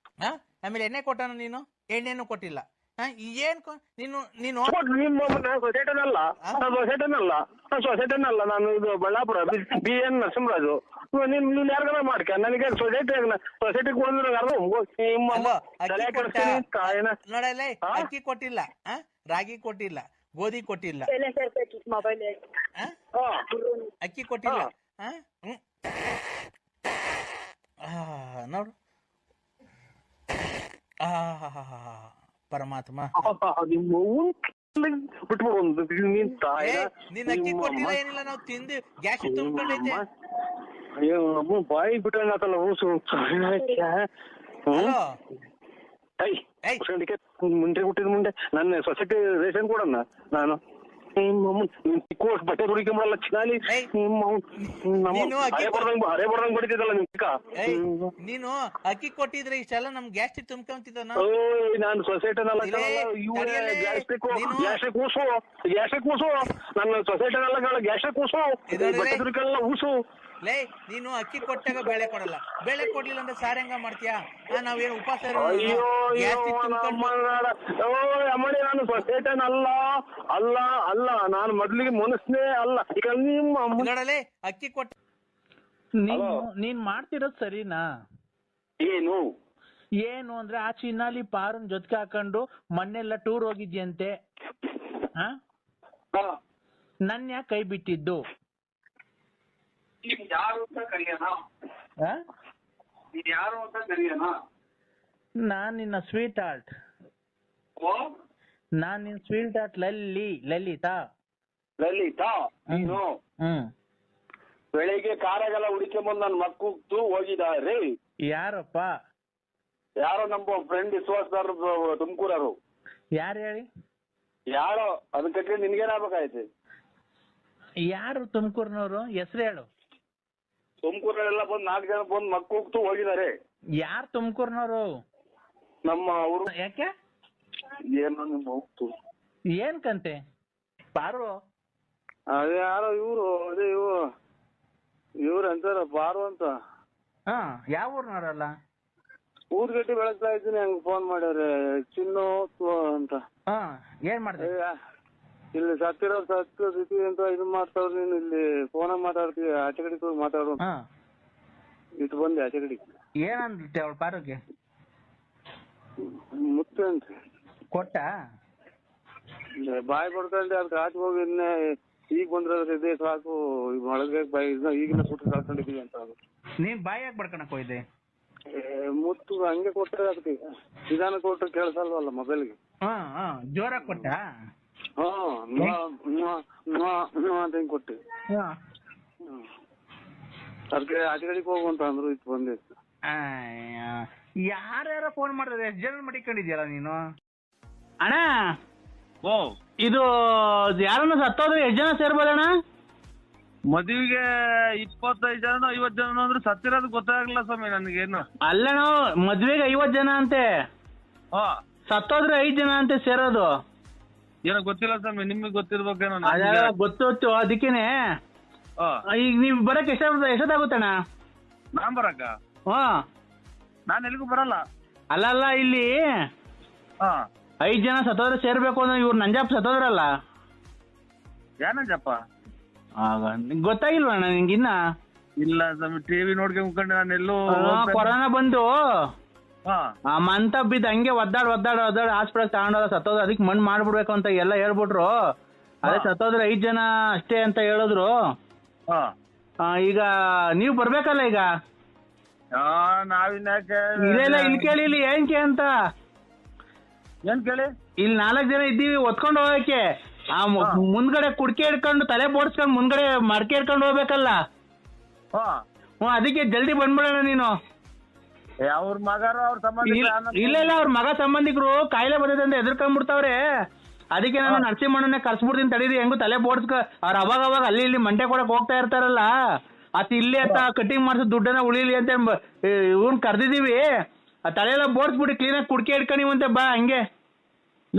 ಆಮೇಲೆ ಎಣ್ಣೆ ಕೊಟ್ಟಾನ ನೀನು? ಎಣ್ಣೆನೂ ಕೊಟ್ಟಿಲ್ಲ. ಏನ್ ನೀನು ಸೊಸೈಟನಲ್ಲ ನಾನು ಇದು ಬಳ್ಳಾಪುರ BN ನರಸಿಂಹರಾಜು. ನೀನ್ ಯಾರಿಗಾರ ಮಾಡ್ಕ ನನಗೆ ಸೊಸೈಟಿಗೆ ನೋಡಲ್ಲ, ಅಕ್ಕಿ ಕೊಟ್ಟಿಲ್ಲ, ರಾಗಿ ಕೊಟ್ಟಿಲ್ಲ, ಗೋಧಿ ಕೊಟ್ಟಿಲ್ಲ, ಅಕ್ಕಿ ಕೊಟ್ಟಿಲ್ಲ. ನೋಡು ಪರಮಾತ್ಮ, ನೀನ್ ಅಕ್ಕಿ ಕೊಟ್ಟಿಲ್ಲ ಏನಿಲ್ಲ, ನಾವು ತಿಂದು ಗ್ಯಾಸ್ ತುಂಬಿಕೊಂಡೈತೆ. ಬಾಯಿ ಬಿಟ್ಟಲ್ಲ ಮುಂದೆ ಹುಟ್ಟಿದ ಮುಂದೆ ನನ್ನ ಸೊಸೈಟಿ ರೇಷನ್ ಕೊಡಣ್ಣ ನಾನು ಬಟ್ಟೆ ಹುಡುಕೊಂಬಲ್ಲ ಚಿನಾಲಿ ಹರೆ ಬರ್ದಂಗ್ ಬಡಿತಿದ್ದಲ್ಲ ನೀನು ಅಕ್ಕಿ ಕೊಟ್ಟಿದ್ರೆ ಇಷ್ಟೆಲ್ಲ ನಮ್ ಗ್ಯಾಸ್ಟ್ರಿಕ್ ತುಂಬ್ಕೊಂತಿದ್ದ. ನಾನು ಸೊಸೈಟಿನಲ್ಲ ಗ್ಯಾಸ್ಟ್ರಿಕ್ ಕೂಸು ನನ್ನ ಸೊಸೈಟಿನಲ್ಲ ಗ್ಯಾಸ್ಟ್ರಿಕ್ ಕೂಸು ಬಟ್ಟೆ ಹುಡುಕೆಲ್ಲ ಊಸು. ಲೇ ನೀನು ಅಕ್ಕಿ ಕೊಟ್ಟಾಗ ಬೇಳೆ ಕೊಡಲ್ಲ, ಬೇಳೆ ಕೊಡ್ಲಿಲ್ಲ ಅಂದ್ರೆ ಸಾರ್ ಹೆಂಗ ಮಾಡ್ತೀಯಾ? ನಾವೇನು ಉಪವಾಸ ಅಮ್ಮಡಿ ನಾನು ಸೊಸೈಟನ್ ಅಲ್ಲ ನಾನು ಮೊದ್ಲಿಗೆ ಮನಸ್ನೇ ಅಲ್ಲ. ಈಗ ನೋಡಲೇ ಅಕ್ಕಿ ಕೊಟ್ಟ ನೀನ್ ಮಾಡ್ತಿರೋದ್ ಸರಿನಾ? ಏನು ಅಂದ್ರೆ ಆ ಚಿನ್ನಾಲಿ ಪಾರನ್ ಜೊತೆಗೆ ಹಾಕೊಂಡು ಮೊನ್ನೆಲ್ಲ ಟೂರ್ ಹೋಗಿದ್ಯಂತೆ, ನನ್ ಯಾಕೆ ಕೈ ಬಿಟ್ಟಿದ್ದು? ನಾನ್ ನಿನ್ನ ಸ್ವೀಟ್ ಹಾರ್ಟ್, ನಾನ್ ನಿನ್ ಸ್ವೀಟ್ ಹಾರ್ಟ್ ಲಲಿತಾ. ನೀನು ಬೆಳಿಗ್ಗೆ ಕಾರಾಗೆಲ್ಲ ಹುಡುಕೊಂಬಂದು ನನ್ನ ಮಕ್ಕಳು ಹೋಗಿದ್ದಾರೆ. ಯಾರಪ್ಪ? ಯಾರೋ ನಮ್ಮ ಫ್ರೆಂಡ್ ವಿಶ್ವಾಸದಾರ ತುಮಕೂರರು. ಯಾರು ಹೇಳಿ? ಯಾರೋ ಅದಕ್ಕೆ ನಿನ್ಗೇನಾಗ್ಬೇಕಾಯ್ತು? ಯಾರು ತುಮಕೂರ್ನವ್ರು? ಹೆಸರು ಹೇಳು. ತುಮಕೂರಲ್ಲೆಲ್ಲ ಬಂದು 4 ಜನ ಬಂದು ಮಕ್ಕಳು ಹೋಗಿದ್ದಾರೆ. ಯಾರು ತುಮಕೂರ್ನವ್ರು? ನಮ್ಮ ಅವರು. ಯಾಕೆ? ಏನು ನಿಮ್ಮ ಹೋಗ್ತು ಏನ್ ಕಂತೆ ಪಾರು? ಅದೇ ಯಾರೋ ಅದೇ ಇವ್ರು ಅಂತಾರ ಪಾರು ಅಂತ. ಯಾವ ಊರ್ನವ್ರಲ್ಲ? ಊರ್ಗಟ್ಟಿ ಬೆಳಗ್ತಾ ಇದ್ದೀನಿ, ಹಂಗ ಫೋನ್ ಮಾಡ್ಯಾರೆ ಚಿನ್ನು ಅಂತ. ಏನ್ ಮಾಡ್ತೀವಿ? ಇಲ್ಲಿ ಸತ್ತು ಸ್ಥಿತಿ ಅಂತ ಇದು ಮಾಡ್ತಾವ್ರ. ನೀನು ಇಲ್ಲಿ ಫೋನಾಗ ಮಾತಾಡ್ತೀವಿ, ಆಚೆ ಕಡೆಗೆ ಮಾತಾಡೋ ಇಟ್ಟು ಬಂದೆ ಆಚೆ ಕಡೆಗೆ. ಏನಂದ್ಬಿಟ್ಟೆ ಅವಳು ಪಾರುಗೆ? ಮುತ್ತು ಅಂತ ಕೊಟ್ಟ ಬಾಯಿ ಪಡ್ಕೊಂಡೆ. ಅದಕ್ಕೆ ಆಚೆ ಹೋಗಿ ಈಗ ಬಂದ್ರೆ ಸಾಕು ಒಳಗೆ ಬಾಯಿ ಈಗಿನ ಸುಟ್ಟು ಕಳ್ಕೊಂಡಿದೀವಿ ಅಂತ. ನೀನ್ ಬಾಯಿ ಯಾಕೆ ಬಡ್ಕೊಳಕ್ ಹೋಯ್ದೆ? ಮುತ್ತು ಹಂಗೆ ಕೊಟ್ಟರೆ ಅದಕ್ಕೆ ನಿಧಾನ ಕೊಟ್ಟರೆ ಕೇಳಿಸಲ್ವಲ್ಲ ಮೊಬೈಲ್ಗೆ. ಜೋರಾಗಿ ಕೊಟ್ಟ? ಅಂತ ಹಿಂಗ್ ಕೊಟ್ಟಿ ಅದಕ್ಕೆ ಆಚೆ ಕಡೆಗೆ ಹೋಗುವಂತ ಅಂದ್ರು ಇತ್ತು ಬಂದೆ. ಯಾರ್ಯಾರ ಫೋನ್ ಮಾಡಿದ್ರೆ ಎಷ್ಟು ಜನ ಮಡಿಕೊಂಡಿದ್ಯಲ್ಲ ನೀನು? ಅಣ್ಣ ಇದು ಯಾರನ್ನ ಸತ್ತೋದ್ರೆ ಎಷ್ಟು ಜನ ಸೇರ್ಬೋದಣ್ಣ? ಮದುವೆಗೆ 25 ಜನ 50 ಜನ ಅಂದ್ರೆ ಸತ್ತಿರೋದು ಗೊತ್ತಾಗ್ಲಿಲ್ಲ ಸ್ವಾಮಿ ನನ್ಗೇನು. ಅಲ್ಲಣ್ಣ ಮದ್ವೆಗೆ 50 ಜನ ಅಂತೆ, ಸತ್ತೋದ್ರೆ 5 ಜನ ಅಂತೆ ಸೇರೋದು. ಏನೋ ಗೊತ್ತಿಲ್ಲ ಸ್ವಾಮಿ, ನಿಮ್ಗೆ ಗೊತ್ತಿರ್ಬೇಕೇನೋ. ಗೊತ್ತು, ಅದಕ್ಕೇನೆ. ಈಗ ನೀವ್ ಬರಕ್ ಎಷ್ಟೊತ್ತಾಗುತ್ತಣ್ಣ? ನಾನ್ ಬರಕ? ನಾನ್ ಎಲ್ಲಿಗೂ ಬರಲ್ಲ. ಅಲ್ಲ ಇಲ್ಲಿ 5 ಜನ ಸತ್ತೋದ್ರೆ ಸೇರ್ಬೇಕು ಅಂದ್ರೆ ಇವ್ರು ನಂಜಪ್ಪ ಸತ್ತೋದ್ರಲ್ಲ. ಏನಂಜಪ್ಪ? ಗೊತ್ತಾಗಿಲ್ವಣ್ಣ ನಿಂಗಿನ್ನ? ಇಲ್ಲ ಸ್ವಾಮಿ, ಟಿವಿ ನೋಡ್ಕೊಂಡ್ರೆ ನಾನು ಎಲ್ಲೋ ಕೊರೋನಾ ಬಂದು ಮಂತ ಬಿದ್ದು ಹಂಗೆ ಒದ್ದಾಡ್ ಹಾಸ್ಪಿಟಲ್ ತಗೊಂಡೋದ ಸತ್ತೋದ. ಅದಕ್ಕೆ ಮಣ್ಣು ಮಾಡ್ಬಿಡ್ಬೇಕು ಅಂತ ಎಲ್ಲ ಹೇಳ್ಬಿಟ್ರು. ಅದೇ ಸತ್ತೋದ್ರೆ 5 ಜನ ಅಷ್ಟೇ ಅಂತ ಹೇಳಿದ್ರು. ಈಗ ನೀವ್ ಬರ್ಬೇಕಲ್ಲ ಈಗ? ಇಲ್ಲ ಇಲ್ಲಿ ಕೇಳಿ, ಇಲ್ಲಿ ಏನಕ್ಕೆ ಅಂತ. ಏನ್ ಕೇಳಿ? ಇಲ್ಲಿ 4 ಜನ ಇದ್ದೀವಿ ಒತ್ಕೊಂಡು ಹೋಗಕ್ಕೆ. ಮುಂದ್ಗಡೆ ಕುಡ್ಕೆ ಹಿಡ್ಕೊಂಡು ತಲೆ ಬೋಡ್ಸ್ಕೊಂಡು ಮುಂದ್ಗಡೆ ಮಡಕೆ ಹಿಡ್ಕೊಂಡು ಹೋಗ್ಬೇಕಲ್ಲ. ಅದಕ್ಕೆ ಜಲ್ದಿ ಬಂದ್ಬಿಡೋಣ ನೀನು. ಅವ್ರ ಮಗಾರು ಅವ್ರ ಸಂಬಂಧ? ಇಲ್ಲ ಅವ್ರ ಮಗ ಸಂಬಂಧಿಕರು ಕಾಯಿಲೆ ಬರ್ತದೆ ಅಂತ ಎದುರ್ಕೊಂಡ್ಬಿಡ್ತಾವ್ರೆ. ಅದಕ್ಕೆ ನಾನು ನರಸಿಂಹಣ್ಣನೇ ಕರ್ಸ್ಬಿಡ್ತೀನಿ ತಡೀರಿ, ಹೆಂಗು ತಲೆ ಬೋಡ್ಸ್ಕ. ಅವ್ರ ಅವಾಗ ಅಲ್ಲಿ ಇಲ್ಲಿ ಮಂಟೆ ಕೊಡಕ್ ಹೋಗ್ತಾ ಇರ್ತಾರಲ್ಲ, ಇಲ್ಲಿ ಅಂತ ಕಟಿಂಗ್ ಮಾಡ್ಸೋ ದುಡ್ಡನ್ನ ಉಳಿಲಿ ಅಂತ ಇವ್ನ್ ಕರ್ದಿದೀವಿ. ಆ ತಲೆ ಎಲ್ಲ ಬೋಡ್ಸ್ಬಿಟ್ಟು ಕ್ಲೀನಾಗಿ ಕುಡ್ಕೆ ಹಿಡ್ಕೊಂಡಿವಂತೆ ಬಾ ಹಂಗೆ.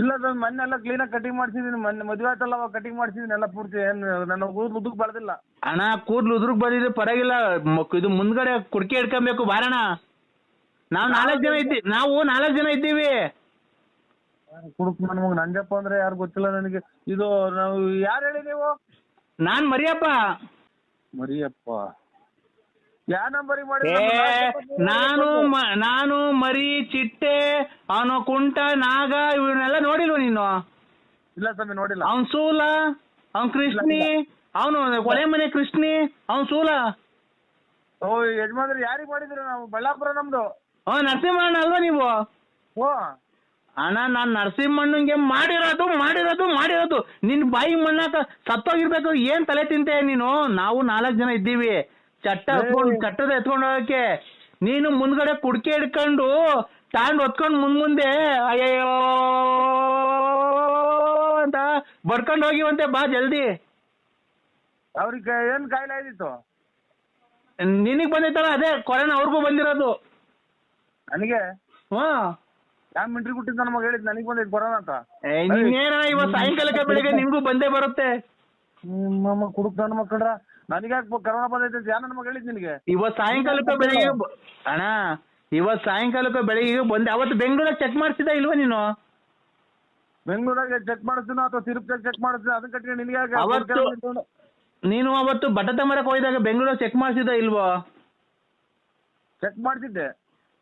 ಇಲ್ಲ ಸರ್ ಮೊನ್ನೆ ಎಲ್ಲ ಕ್ಲೀನಾಗಿ ಕಟಿಂಗ್ ಮಾಡ್ಸಿದೀನಿ. ಮೊನ್ನೆ ಮದುವೆ ಆಯ್ತಲ್ಲ ಅವಾಗ ಕಟಿಂಗ್ ಮಾಡ್ಸಿದೀನಿ ಎಲ್ಲ ಪೂರ್ತಿ. ಏನು ನನ್ನ ಕೂದಲು ಉದ್ದಕ್ಕೆ ಬೆಳೆದಿಲ್ಲ. ಅಣ್ಣ ಕೂದ್ಲು ಉದ್ರಕ್ ಬಂದಿದ್ರೆ ಪರವಾಗಿಲ್ಲ, ಇದು ಮುಂದ್ಗಡೆ ಕುಡ್ಕೆ ಹಿಡ್ಕೊಬೇಕು ಬಾರಣ. ನಾವು 4 ಜನ ಇದ್ದೀವಿ. ಕುಡುಕ್ ನಮಗೆ ನಂಜಪ್ಪ ಅಂದ್ರೆ ಯಾರು ಗೊತ್ತಿಲ್ಲ ನನಗೆ. ಇದು ನಾವು ಯಾರು ಹೇಳಿ ನೀವು? ನಾನ್ ಮರಿಯಪ್ಪ. ಯಾವ ನಂಬರಿಗೆ ಮಾಡಿ? ನಾನು ಮರಿ, ಚಿಟ್ಟೆ, ಅವನು ಕುಂಟ, ನಾಗ ಇವನ್ನೆಲ್ಲ ನೋಡಿಲ್ವ ನೀನು? ಇಲ್ಲ ಸ್ವಾಮಿ ನೋಡಿಲ್ಲ. ಅವ್ನ್ ಸೂಲ, ಅವ್ನ್ ಕೃಷ್ಣಿ, ಅವನು ಕೊಲೆ ಮನೆ ಕೃಷ್ಣಿ, ಅವ್ನ್ ಸೂಲ. ಓ ಯಜಮಾನ್ರಿ ಯಾರಿಗೆ ಮಾಡಿದ್ರಿ? ನಾವು ಬಳ್ಳಾಪುರ ನಮ್ದು. ನರಸಿಂಹಣ್ಣ ಅಲ್ವಾ ನೀವು? ಓ ಅಣ್ಣ ನಾನ್ ನರಸಿಂಹಣ್ಣಂಗೆ ಮಾಡಿರೋದು ನಿನ್ ಬಾಯಿಗೆ ಮಣ್ಣಾಕ ಸತ್ತೋಗಿರ್ಬೇಕು. ಏನ್ ತಲೆ ತಿಂತೆ ನೀನು? ನಾವು 4 ಜನ ಇದ್ದೀವಿ. ಚಟ್ಟದ ಎತ್ಕೊಂಡು ಹೋಗಕ್ಕೆ ನೀನು ಮುಂದ್ಗಡೆ ಕುಡ್ಕೆ ಹಿಡ್ಕೊಂಡು ತಾಂಡ್ ಹೊತ್ಕೊಂಡು ಮುಂದೆ ಅಯ್ಯೋ ಅಂತ ಬಡ್ಕೊಂಡು ಹೋಗಿವಂತೆ. ಬಾ ಜಲ್ದಿ. ಅವ್ರಿಗೆ ಏನ್ ಕಾಯಿಲೆ ಆಗಿತ್ತು? ನಿನಗ್ ಬಂದೈತಲ್ಲ ಅದೇ ಕೊರೋನಾ, ಅವ್ರಿಗೂ ಬಂದಿರೋದು. ನನಗೆ ಯಾವ ಮಿಂಟ್ರಿ ಕೊಟ್ಟಿದ್ದ ನಮಗೆ ಹೇಳಿದ್ ನನಗೆ ಬಂದೈತೆ ಕೊರೋನಾ ಅಂತ. ನೀನೇನ ಇವತ್ತು ಸಾಯಂಕಾಲಕ್ಕೆ ಬೆಳಿಗ್ಗೆ ನಿನ್ಗೂ ಬಂದೇ ಬರುತ್ತೆ. ನಿಮ್ಮ ಕುಡುಕ್ ನನ್ನ ಮಕ್ಕಳ್ರ ನನಗೆ ಕೊರೋನಾ ಬಂದೈತೆ ಅಂತ ನನ್ನ ಮಗ ಹೇಳಿದ್ ನಿನಗೆ? ಇವತ್ತು ಸಾಯಂಕಾಲಕ್ಕೆ ಬೆಳಿಗ್ಗೆ ಬಂದೆ. ಅವತ್ತು ಬೆಂಗಳೂರಾಗ ಚೆಕ್ ಮಾಡಿಸಿದ ಇಲ್ವಾ ನೀನು? ಬೆಂಗಳೂರಾಗ ಚೆಕ್ ಮಾಡಿಸ್ತೀನೋ ಅಥವಾ ತಿರುಪತಿ ಚೆಕ್ ಮಾಡಿಸ್ತೀನಿ ಅದನ್ನ ಕಟ್ಟಿ ನಿನಗೆ ನೀನು ಅವತ್ತು ಬಟಾಟ ಮರಕ್ಕೆ ಹೋಗಿದಾಗ ಬೆಂಗಳೂರಾಗ ಚೆಕ್ ಮಾಡಿಸಿದ ಇಲ್ವೋ? ಚೆಕ್ ಮಾಡ್ತಿದ್ದೆ.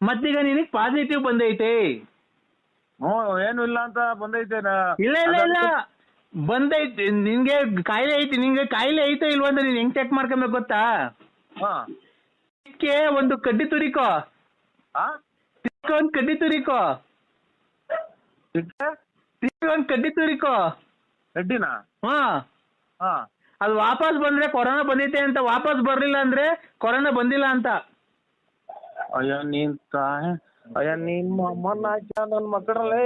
ಮತ್ತೀಗ ನಿನಗೆ ಪಾಸಿಟಿವ್ ಬಂದೈತೆ. ಏನು ಇಲ್ಲ ಅಂತ ಬಂದೈತೆ. ಇಲ್ಲ ಬಂದೈತೆ. ನಿನ್ಗೆ ಕಾಯಿಲೆ ಐತೆ ಇಲ್ವಾ ಅಂತ ನೀನ್ ಹೆಂಗ್ ಚೆಕ್ ಮಾಡ್ಕೊಬೇಕು ಗೊತ್ತಾ? ಒಂದು ಕಡ್ಡಿ ತುರಿಕೋ. ಒಂದು ಕಡ್ಡಿ ತುರಿಕೋ. ಕಡ್ಡಿನ? ಅದು ವಾಪಸ್ ಬಂದ್ರೆ ಕೊರೋನಾ ಬಂದೈತೆ ಅಂತ, ವಾಪಸ್ ಬರ್ಲಿಲ್ಲ ಅಂದ್ರೆ ಕೊರೋನಾ ಬಂದಿಲ್ಲ ಅಂತ. ಅಯ್ಯ ನಿಮ್ಮ ಅಮ್ಮನ ನನ್ನ ಮಕ್ಕಳಲ್ಲೇ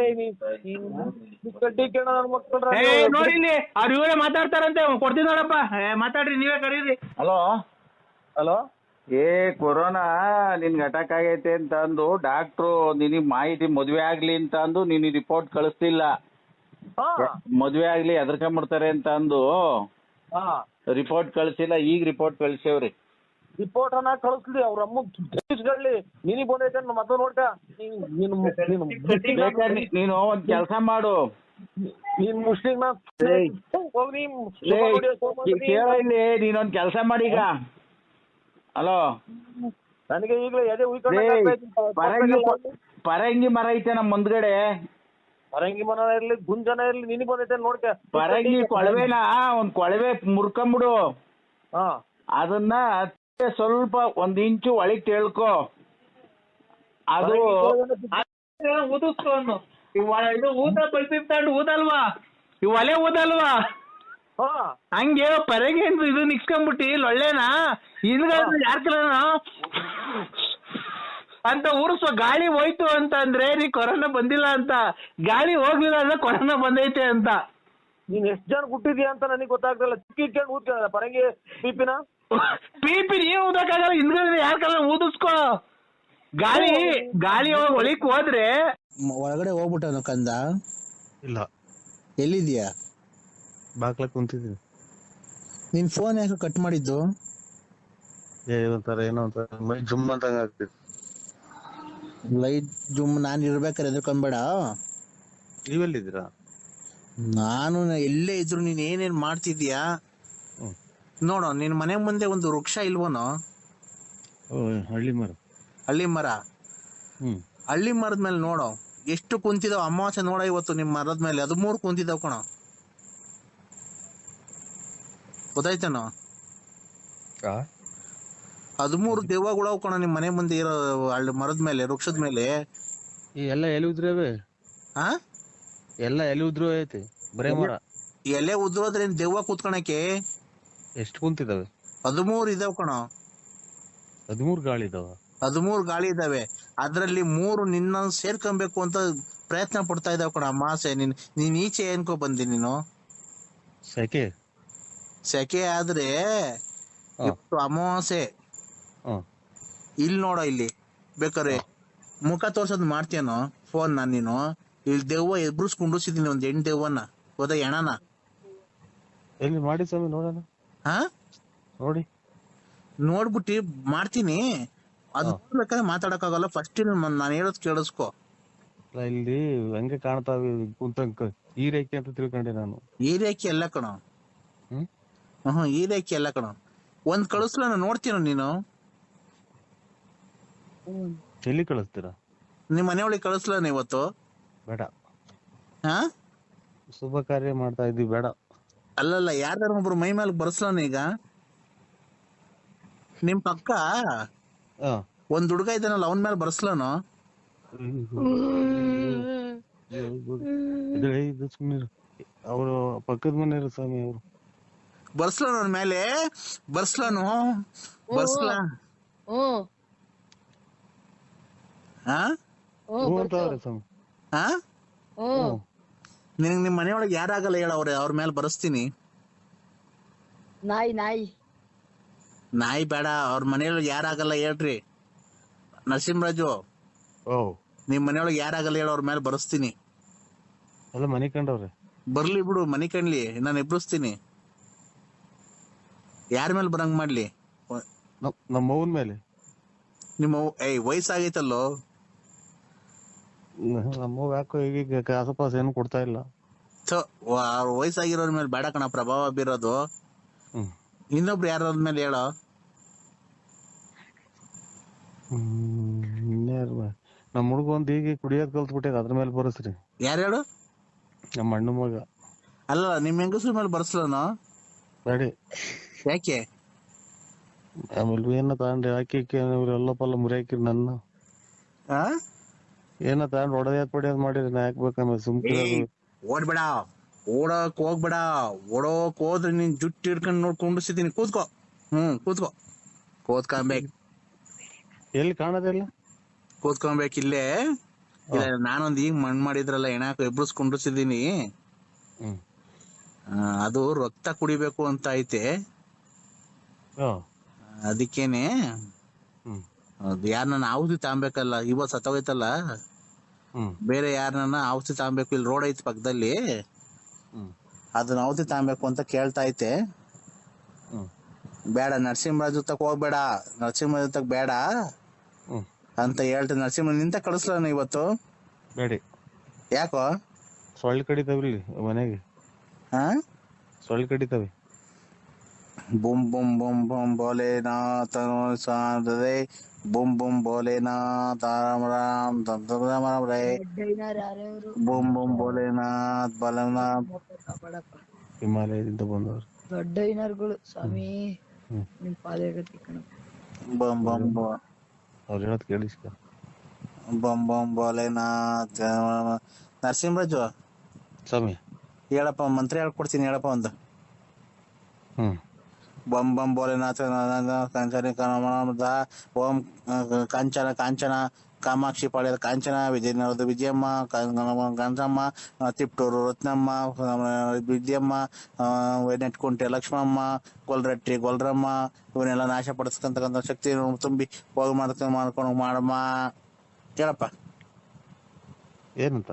ಕಡ್ಡಿ ಕೇಳ ನನ್ನ ಮಕ್ಕಳ ನೋಡಿ ಇಲ್ಲಿ ಅವ್ರು ಇವರೇ ಮಾತಾಡ್ತಾರಂತೆ. ಕೊಡ್ತೀನಿ ನೋಡಪ್ಪ, ಮಾತಾಡ್ರಿ, ನೀವೇ ಕರೀರಿ. ಹಲೋ ಕೊರೋನಾ ನಿನ್ಗೆ ಅಟ್ಯಾಕ್ ಆಗೈತೆ ಅಂತ ಅಂದು ಡಾಕ್ಟ್ರು ನಿನಗೆ ಮಾಹಿತಿ ಮದುವೆ ಆಗ್ಲಿ ಅಂತ ಅಂದು ನಿನಗೆ ರಿಪೋರ್ಟ್ ಕಳಿಸ್ತಿಲ್ಲ. ಮದುವೆ ಆಗ್ಲಿ ಹೆದರ್ಕೊಂಡ್ಬಿಡ್ತಾರೆ ಅಂತ ಅಂದು ರಿಪೋರ್ಟ್ ಕಳಿಸಿಲ್ಲ. ಈಗ ರಿಪೋರ್ಟ್ ಕಳಿಸೇವ್ರಿ. ರಿಪೋರ್ಟ್ ಅನ್ನ ಕಳಿಸ್ಲಿ ಅವ್ರ ಅಮ್ಮ ತಿಳಿಸ್ಕೊಳ್ಳಿ. ನಿನಗೆ ಬಂದೈತೆ ಮತ್ತೆ ನೋಡ್ಕ. ನೀನು ಒಂದ್ ಕೆಲಸ ಮಾಡು, ನೀನ್ ಮುಸ್ಲಿಂ ಕೇಳ ಇಲ್ಲಿ, ನೀನೊಂದ್ ಕೆಲಸ ಮಾಡೀಗ. ಹಲೋ, ನನಗೆ ಈಗಲೇ ಎದೆ ಪರಂಗಿ ಮರ ಐತೆ ನಮ್ಮ ಮುಂದ್ಗಡೆ. ಪರಂಗಿ ಮರ ಇರ್ಲಿ ಗುಂಜನ ಇರ್ಲಿ ನಿನಗೆ ಬಂದೈತೆ ನೋಡ್ಕ. ಪರಂಗಿ ಕೊಳವೆನ ಒಂದ್ ಕೊಳವೆ ಮುರ್ಕೊಂಬಿಡು. ಅದನ್ನ ಸ್ವಲ್ಪ 1 ಇಂಚು ಒಳಗೆ ತೆಳ್ಕೊ. ಅದು ಊದಿಸ್ಕೊಂಡು ಇದು ಊದ ಬಲ್ಪಿ ತಗೊಂಡು ಊದಲ್ವಾ, ಇವ್ ಒಲೆ ಊದಲ್ವಾ, ಹಂಗೆ ಪರಗೆ ಇದು ನಿಕ್ಸ್ಕೊಂಡ್ಬಿಟ್ಟಿ ಒಳ್ಳೆನಾ ಹಿಂದ್ಗಡೆ ಯಾರ್ಕಲ್ಲ ಅಂತ ಉರ್ಸುವ. ಗಾಳಿ ಹೋಯ್ತು ಅಂತ ಅಂದ್ರೆ ನೀ ಕೊರೋನಾ ಬಂದಿಲ್ಲ ಅಂತ, ಗಾಳಿ ಹೋಗ್ಲಿಲ್ಲ ಅಂದ್ರೆ ಕೊರೋನಾ ಬಂದೈತೆ ಅಂತ. ನೀನ್ ಎಷ್ಟ್ ಜನ ಹುಟ್ಟಿದ್ಯಾ ಅಂತ ನನಗೆ ಗೊತ್ತಾಗ್ತಿಲ್ಲ. ಚಿಕ್ಕ ಇಟ್ಕೊಂಡು ಊದ್ಕ ಪರಂಗಿ ಪೀಪಿನ ನೀವ್ ಊದಕ್ಕಾಗಲ್ಲ. ಹಿಂದ್ಗಡೆ ಯಾರ್ಕಲ್ಲ ಊದಿಸ್ಕೊ. ಗಾಳಿ ಒಳಿಕ್ ಹೋದ್ರೆ ಒಳಗಡೆ ಹೋಗ್ಬಿಟ್ಟನು ಕಂದ. ಇಲ್ಲ, ಎಲ್ಲಿದ್ಯಾ? ಬಾಕ್ಲ ಕುಂತಿದ್ದೀನಿ. ನಿನ್ ಫೋನ್ ಯಾಕೆ ಕಟ್ ಮಾಡಿದ್ದು? ಏನೋ ಮೈ ಜುಮ್ ಅಂತ ಆಗ್ತಿತ್ತು. ಲೈಟ್ ಜುಮ್. ನಾನು ಇರ್ಬೇಕಾರೆ ಎದ್ಕೊಂಡ್ಬೇಡ. ನೀವೆಲ್ಲಿದ್ದೀರಾ? ನಾನು ಎಲ್ಲೇ ಇದ್ರು ನೀನ್ ಏನೇನ್ ಮಾಡ್ತಿದ್ಯಾ ನೋಡೋ. ನಿನ್ ಮನೆ ಮುಂದೆ ಒಂದು ವೃಕ್ಷ ಇಲ್ವನೋ? ಹಳ್ಳಿ ಮರ. ಹಳ್ಳಿ ಮರದ ಮೇಲೆ ನೋಡೋ ಎಷ್ಟು ಕುಂತಿದಾವ್. ಅಮಾವಾಸ್ಯೆ ನೋಡ ಇವತ್ತು ನಿಮ್ ಮರದ ಮೇಲೆ 13 ಕುಂತಿದಾವ್ ಕಣ. ಗೊತ್ತಾಯ್ತೇನೋ? 13 ದೆವ್ವಗಳು ಕಣ ನಿಮ್ ಮನೆ ಮುಂದೆ ಇರೋ ಹಳ್ಳಿ ಮರದ ಮೇಲೆ, ವೃಕ್ಷದ ಮೇಲೆ. ಎಲ್ಲ ಎಲೆ ಉದ್ರವೆ. ಎಲ್ಲ ಎಲೆ ಉದ್ರು ಐತಿ, ಬರೇ ಮರ. ಎಲೆ ಉದ್ರೋದ್ರೆ ದೆವ್ವ ಕೂತ್ಕೊಳಕ್ಕೆ ಎಷ್ಟು ಕುಂತಿದಾವೆ? 13 ಇದಾವ್ ಕಣ. 13 ಗಾಳಿ ಇದಾವ? 13 ಗಾಳಿ ಇದಾವೆ. ಅದ್ರಲ್ಲಿ 3 ನಿನ್ನ ಸೇರ್ಕೊಬೇಕು ಅಂತ ಪ್ರಯತ್ನ ಪಡ್ತಾ ಇದಾವ್ ಕಣ. ಅಮಾಸೆ ನೀನ್ ಈಚೆ ಏನ್ಕೋ ಬಂದಿ ನೀನು? ಸೆಕೆ ಆದ್ರೆ ಅಮಾವಾಸ್ಯೆ. ಇಲ್ಲಿ ನೋಡೋ, ಇಲ್ಲಿ ಬೇಕಾರೆ ಮುಖ ತೋರ್ಸೋದ್ ಮಾಡ್ತೀಯನೋ ಫೋನ್ ನೀನು? ಇಲ್ಲಿ ದೆವ್ವ ಎಬ್ರುಸ್ಕೊಂಡ್ಸಿದೀನಿ ಒಂದ್ ಹೆಣ್ ದೆವ್ವನ್ನ ಹೋದ ಹೆಣನ. ಎಲ್ಲಿ ಮಾಡಿ ಸ್ವಾಮಿ ನೋಡೋಣ. ಹಾ ನೋಡಿ ನೋಡ್ಬಿಟ್ಟಿ ಮಾಡ್ತೀನಿ. ಅದು ಬೇಕಾದ್ರೆ ಮಾತಾಡಕ್ಕಾಗಲ್ಲ. ಫಸ್ಟ್ ನಾನು ಹೇಳೋದ್ ಕೇಳಿಸ್ಕೊ. ಇಲ್ಲಿ ಹಂಗೆ ಕಾಣ್ತಾವೆ ಕುಂತಂಕ ಹೀರೇಕಿ ಅಂತ ತಿಳ್ಕೊಂಡೆ ನಾನು. ಹೀರೇಕಿ ಎಲ್ಲ ಕಣ. ಹೀರೇಕಿ ಎಲ್ಲ ಕಣ. ಒಂದ್ ಕಳಿಸ್ಲ ನೋಡ್ತೀನ ನೀನು. ಎಲ್ಲಿ ಕಳಿಸ್ತೀರಾ? ನಿಮ್ ಮನೆ ಒಳಗೆ ಕಳಿಸ್ಲ ಇವತ್ತು? ಬೇಡ. ಹಾ ಶುಭ ಕಾರ್ಯ ಮಾಡ್ತಾ ಇದ್ದೀವಿ, ಬೇಡ. ಅಲ್ಲಲ್ಲ, ಯಾರ್ದಾರ ಒಬ್ರು ಮೈ ಮೇಲೆ ಬರ್ಸ್ಲಾನ ಈಗ. ನಿಮ್ ಪಕ್ಕ ಒಂದ್ ಹುಡುಗ ಇದ್ದಾನಲ್ಲ, ಅವನ್ ಮೇಲೆ ಬರ್ಸ್ಲಾನು. ಅವರು ಪಕ್ಕದ ಮನೆಯವರು ಸ್ವಾಮಿ, ಅವರು ಬರ್ಸ್ಲಾನು ಅವನ್ ಮೇಲೆ ಬರ್ಸ್ಲಾನು. ಬರ್ಸ್ಲಾ ಸ್ವಾಮಿ. ನಿನಗ್ ನಿಮ್ ಮನೆಯೊಳಗೆ ಯಾರಾಗಲ್ಲ ಹೇಳ, ಅವ್ರ ಮೇಲೆ ಬರ್ಸ್ತೀನಿ. ನಾಯಿ ಬೇಡ, ಅವ್ರ ಮನೆಯೊಳಗೆ ಯಾರಾಗಲ್ಲ ಹೇಳ್ರಿ. ನರಸಿಂಹರಾಜು, ನಿಮ್ ಮನೆಯೊಳಗೆ ಯಾರಾಗಲ್ಲ ಹೇಳ, ಅವ್ರ ಮೇಲೆ ಬರ್ಸ್ತೀನಿ. ಎಲ್ಲ ಮನೆ ಕಂಡವ್ರೆ. ಬರ್ಲಿ ಬಿಡು, ಮನೆ ಕಣ್ಲಿ, ನಾನು ಎಬ್ಬಿಸ್ತೀನಿ. ಯಾರ ಮೇಲೆ ಬರಂಗ್ ಮಾಡ್ಲಿ? ನಮ್ಮ ಅವ್ವನ್ ಮೇಲೆ. ನಿಮ್ಮ ವಯಸ್ಸಾಗೈತಲ್ಲೋ. ನಮ್ಮವ್ ಯಾಕೋ ಈಗ ಕಾಸಪಾಸ ಏನು ಕೊಡ್ತಾ ಇಲ್ಲ. ವಯಸ್ಸಾಗಿರೋರ್ ಮೇಲೆ ಬೇಡ ಕಣ ಪ್ರಭಾವ ಬೀರೋದು. ಇನ್ನೊಬ್ರು ಯಾರ ಮೇಲೆ ಹೇಳೋ. ನಮ್ಮ ಹುಡುಗ ಒಂದ್ ಈಗ ಕುಡಿಯೋದ್ ಕಲ್ತ್ಬಿಟ್ಟೆ, ಅದ್ರ ಮೇಲೆ ಬರಸ್ರಿ. ಯಾರು ಹೇಳು? ನಮ್ಮ ಅಣ್ಣ ಮಗ. ಅಲ್ಲ, ನಿಮ್ ಹೆಂಗಸ್ರ ಮೇಲೆ ಬರ್ಸ್ಲನು? ಬೇಡಿ. ಯಾಕೆ? ಆಮೇಲೆ ಏನ ತಗೊಂಡ್ರಿ ಹಾಕಿ ಎಲ್ಲ ಪಲ್ಲ ಮುರಿ ಹಾಕಿರಿ ನನ್ನ. ಏನ ತಗೊಂಡ್ ಹೊಡೆದ್ ಪಡೆಯೋದ್ ಮಾಡಿರಿ, ನಾ ಹಾಕ್ಬೇಕಂದ್ರೆ ಸುಮ್ನೆ. ಓಡ್ಬೇಡ, ಓಡಕ್ ಹೋಗ್ಬೇಡ. ಓಡೋಕ್ ಹೋದ್ರೆ ನೀನ್ ಜುಟ್ಟು ಹಿಡ್ಕೊಂಡ್ ನೋಡ್ಕೊಂಡಿಸಿದೀನಿ. ಕೂತ್ಕೋ. ಕೂತ್ಕೋ. ಕೂತ್ಕೊಂಬೇಕು. ಎಲ್ಲಿ ಕಾಣೋದಿಲ್ಲ? ಕೂತ್ಕೊಂಬೇಕು ಇಲ್ಲೇ. ಇಲ್ಲ, ನಾನೊಂದ್ ಈಗ ಮಣ್ ಮಾಡಿದ್ರಲ್ಲ, ಹೆಣಾಕ ಎಬ್ಬಿಸ್ಕೊಂಡಿಸಿದೀನಿ. ಅದು ರಕ್ತ ಕುಡಿಬೇಕು ಅಂತ ಐತೆ. ಅದಕ್ಕೇನೆ ಯಾರನ್ನ ಔಷಧಿ ತಗೊಂಬೇಕಲ್ಲ. ಇವತ್ ಸತ್ತೋಗೈತಲ್ಲ, ಬೇರೆ ಯಾರನ್ನ ಔಷಧಿ ತಗೊಂಬೇಕು. ಇಲ್ಲಿ ರೋಡ್ ಐತಿ ಪಕ್ಕದಲ್ಲಿ, ಅದನ್ನ ಔಷಧಿ ತಗೊಂಬೇಕು ಅಂತ ಕೇಳ್ತಾ ಐತೆ. ಬೇಡ, ನರಸಿಂಹರಾಜು ತಕ್ ಹೋಗ್ಬೇಡ, ನರಸಿಂಹರಾಜು ತಕ್ ಬೇಡ ಅಂತ ಹೇಳ್ತೀನಿ. ನರಸಿಂಹ ನಿಂತ ಕಳಿಸ್ಲಾನ ಇವತ್ತು? ಬೇಡಿ. ಯಾಕೋ? ಸೊಳ್ಳೆ ಕಡಿತಾವ್ರಿ ಮನೆಗೆ. ಸೊಳ್ಳೆ ಕಡಿತಾವೆ. ಬುಮ್ ಬುಮ್ ಬುಮ್ ಬುಮ್ ಭೋಲೆನಾಥ ಸಾಧದೆ, ಬುಮ್ ಬುಮ್ ಭೋಲೆನಾಥ ರಾಮ ರಾಮ್ ರಾಮ ರಾಮ ರೇ, ಬುಮ್ ಬುಮ್ ಭೋಲೆನಾಥ್ ಬಲನಾಥ್. ಹಿಮಾಲಯದಿಂದ ಬಂದವರು ದೊಡ್ಡ ಐನರ್ಗಳು ಸ್ವಾಮಿ. ನಿಮ್ ಪಾದಗತಿ ಕಣ. ಬಮ್ ಬಮ್ ಅವ್ರು ಹೇಳೋದ್ ಕೇಳಿಸ್ಕ. ಬಮ್ ಬಮ್ ಭೋಲೆನಾಥ್. ನರಸಿಂಹರಾಜು ಸ್ವಾಮಿ ಹೇಳಪ್ಪ, ಮಂತ್ರ ಹೇಳ್ಕೊಡ್ತೀನಿ, ಹೇಳಪ್ಪ ಒಂದು. ಬಂ ಬಂ ಭೋಲೆನಾಥ ಕಂಚನ ಕಮಲದ ಓಂ ಕಾಂಚನ ಕಾಂಚನ ಕಾಮಾಕ್ಷಿ ಪಾಳ್ಯದ ಕಾಂಚನ, ವಿಜಯನಗರದ ವಿಜಯಮ್ಮ, ಗಂಜಮ್ಮ, ತಿಪ್ಟೂರು ರತ್ನಮ್ಮ, ವಿದ್ಯಮ್ಮ, ನೆಟ್ಕುಂಟೆ ಲಕ್ಷ್ಮಮ್ಮ, ಗೊಲ್ರಟ್ಟಿ ಗೊಲ್ರಮ್ಮ, ಇವನ್ನೆಲ್ಲ ನಾಶ ಪಡಿಸ್ಕೊಂತಕ್ಕಂಥ ಶಕ್ತಿ ತುಂಬಿ ಹೋಗಿ ಮಾಡ್ಕೊಂಡು ಮಾಡಮ್ಮ. ಕೇಳಪ್ಪ ಏನಂತ.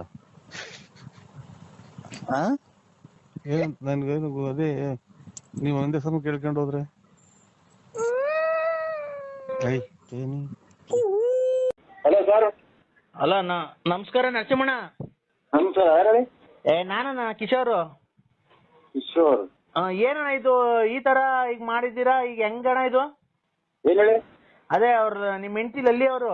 ನನ್ಗೇನು ಅದೇ ನೀವ್ ಒಂದೇ ಸಮ ಕೇಳ್ಕೊಂಡು ಹೋದ್ರೆ. Hello sir. ಅಲ್ಲ, ನಮಸ್ಕಾರ ನರಸಿಂಹಣ್ಣ. ನಮಸ್ಕಾರ, ಯಾರು ಹೇಳಿ? ನಾನಣ್ಣ, ಕಿಶೋರ್. ಕಿಶೋರ್. ಏನಣ್ಣ ಇದು ಈ ತರ ಈಗ ಮಾಡಿದ್ದೀರಾ? ಈಗ ಹೆಂಗಣ್ಣ ಇದು? ಏನ್ ಹೇಳಿ? ಅದೇ ಅವ್ರ ನಿಮ್ ಹೆಂಡತಿ ಲಲ್ಲಿ ಅವರು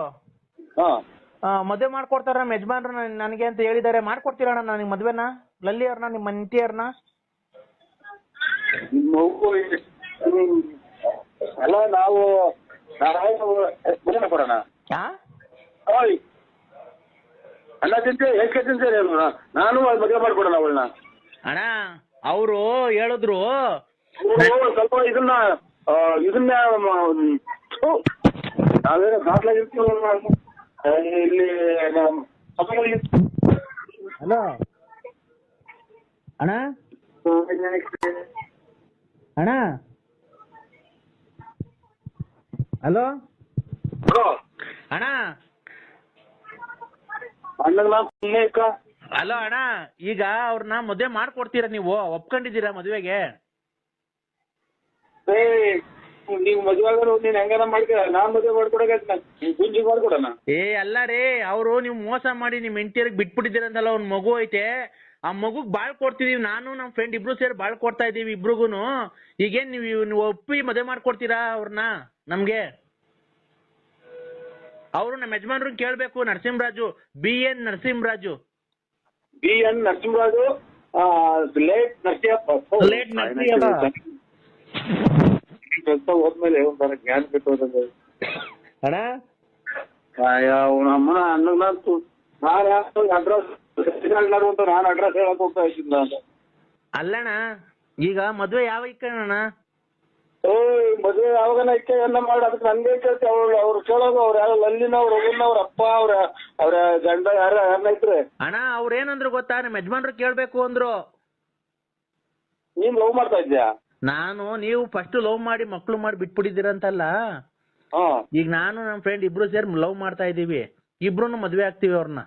ಮದ್ವೆ ಮಾಡ್ಕೊಡ್ತಾರ ನಮ್ಮ ಯಜಮಾನ್ರು ನನಗೆ ಅಂತ ಹೇಳಿದಾರೆ. ಮಾಡ್ಕೊಡ್ತೀರಣ್ಣ ನನಗೆ ಮದ್ವೆನ? ಲಲ್ಲಿ ಅವ್ರನ್ನ, ನಿಮ್ಮ ಹೆಂಡತಿ ಅವ್ರನ್ನ? ಅಲ್ಲ, ನಾವು ಕೊಡೋಣ. ಅಣ್ಣ ತಿಂತೇವೆ, ಎಷ್ಟು ತಿಂತೇವೆ ನಾನು ಮದುವೆ ಮಾಡ್ಕೊಡೋಣ ಅವಳನ್ನ. ಅಣ್ಣ ಅವರು ಹೇಳಿದ್ರು ಸ್ವಲ್ಪ ಇದನ್ನ ನಾವೇನೋ ದಾಖಲಾಗಿರ್ತೀವಿ ಇಲ್ಲಿ. ಹಲೋ ಅಣ್ಣ. ಅಣ್ಣ ಹಲೋ ಅಣ್ಣ. ಅಣ್ಣಗೆ ಅಲೋ ಅಣ್ಣ, ಈಗ ಅವ್ರನ್ನ ಮದ್ವೆ ಮಾಡ್ಕೊಡ್ತೀರಾ ನೀವು? ಒಪ್ಕೊಂಡಿದ್ದೀರಾ ಮದ್ವೆಗೆ? ನೀವು ಮದ್ವೆ ಆಗೋರು ನೀನ್ ಹೆಂಗಾರ ಮಾಡ್ತೀರ, ನಾನ್ ಮದ್ವೆ ಮಾಡ್ಕೊಡಕ ಗುಂಜಿ ಮಾಡ್ಕೊಡಣ. ಅಲ್ಲ ರೀ, ಅವರು ನೀವು ಮೋಸ ಮಾಡಿ ನಿಮ್ ಹೆಂಡತಿಯರಿಗೆ ಬಿಟ್ಬಿಟ್ಟಿದ್ದೀರಂತಲ್ಲ, ಒಂದ್ ಮಗು ಐತೆ, ಆ ಮಗುಗ್ ಬಾಳ್ ಕೊಡ್ತಿದೀವಿ, ನಾನು ನಮ್ ಫ್ರೆಂಡ್ ಇಬ್ರು ಸೇರಿ ಬಾಳ್ ಕೊಡ್ತಾ ಇದೀವಿ ಇಬ್ರಿಗೂನು. ಈಗೇನ್ ನೀವು ಒಪ್ಪಿ ಮದ್ವೆ ಮಾಡ್ಕೊಡ್ತೀರಾ ಅವ್ರನ್ನ ನಮ್ಗೆ? ಅವರು ನಮ್ಮ ಯಜಮಾನ್ರನ್ನ ಕೇಳ್ಬೇಕು, Narasimharaju, BN Narasimharaju. BN Narasimharaju, late Narasimhappa. ಕೆಲಸ ಹೋದ್ಮೇಲೆ ಒಂಥರ ಜ್ಞಾನ ಬಿಟ್ಟು ಅಣ್ಣ, ಅಮ್ಮನ ಅನ್ನಂತೂ ನಾನು ಅಡ್ರೆಸ್ ನಾನು ಅಡ್ರೆಸ್ ಹೇಳಕ್ ಹೋಗ್ತಾ ಇದ್ದಿಲ್ಲ. ಅಲ್ಲಣ್ಣ, ಈಗ ಮದ್ವೆ ಯಾವ ಇಕ್ಕಣ್ಣ? ಮದ್ವೆ ಯಾವಾಗನ ಇಕ್ಕ ಎಲ್ಲ ಮಾಡಿ ಅದಕ್ಕೆ ನನ್ಗೆ ಕೇಳ್ತಿ. ಅವ್ರು ಕೇಳೋದು ಅವ್ರು ಯಾರು ಅಲ್ಲಿನವ್ರು ಅವ್ರ ಅಪ್ಪ ಅವ್ರ ಗಂಡ ಯಾರನ್ನ ಇದ್ರೆ. ಅಣ್ಣ ಅವ್ರೇನಂದ್ರು ಗೊತ್ತಾ, ನಮ್ಮ ಯಜಮಾನ್ರು ಕೇಳ್ಬೇಕು ಅಂದ್ರು. ನೀನ್ ಲವ್ ಮಾಡ್ತಾ ಇದ್ಯಾ? ನೀವು ಫಸ್ಟ್ ಲವ್ ಮಾಡಿ ಮಕ್ಳು ಮಾಡಿ ಬಿಟ್ಬಿಟ್ಟಿದ್ದೀರಂತಲ್ಲ, ಈಗ ನಾನು ನಮ್ಮ ಫ್ರೆಂಡ್ ಇಬ್ರು ಸೇರಿ ಲವ್ ಮಾಡ್ತಾ ಇದೀವಿ, ಇಬ್ರು ಮದ್ವೆ ಆಗ್ತೀವಿ ಅವ್ರನ್ನ.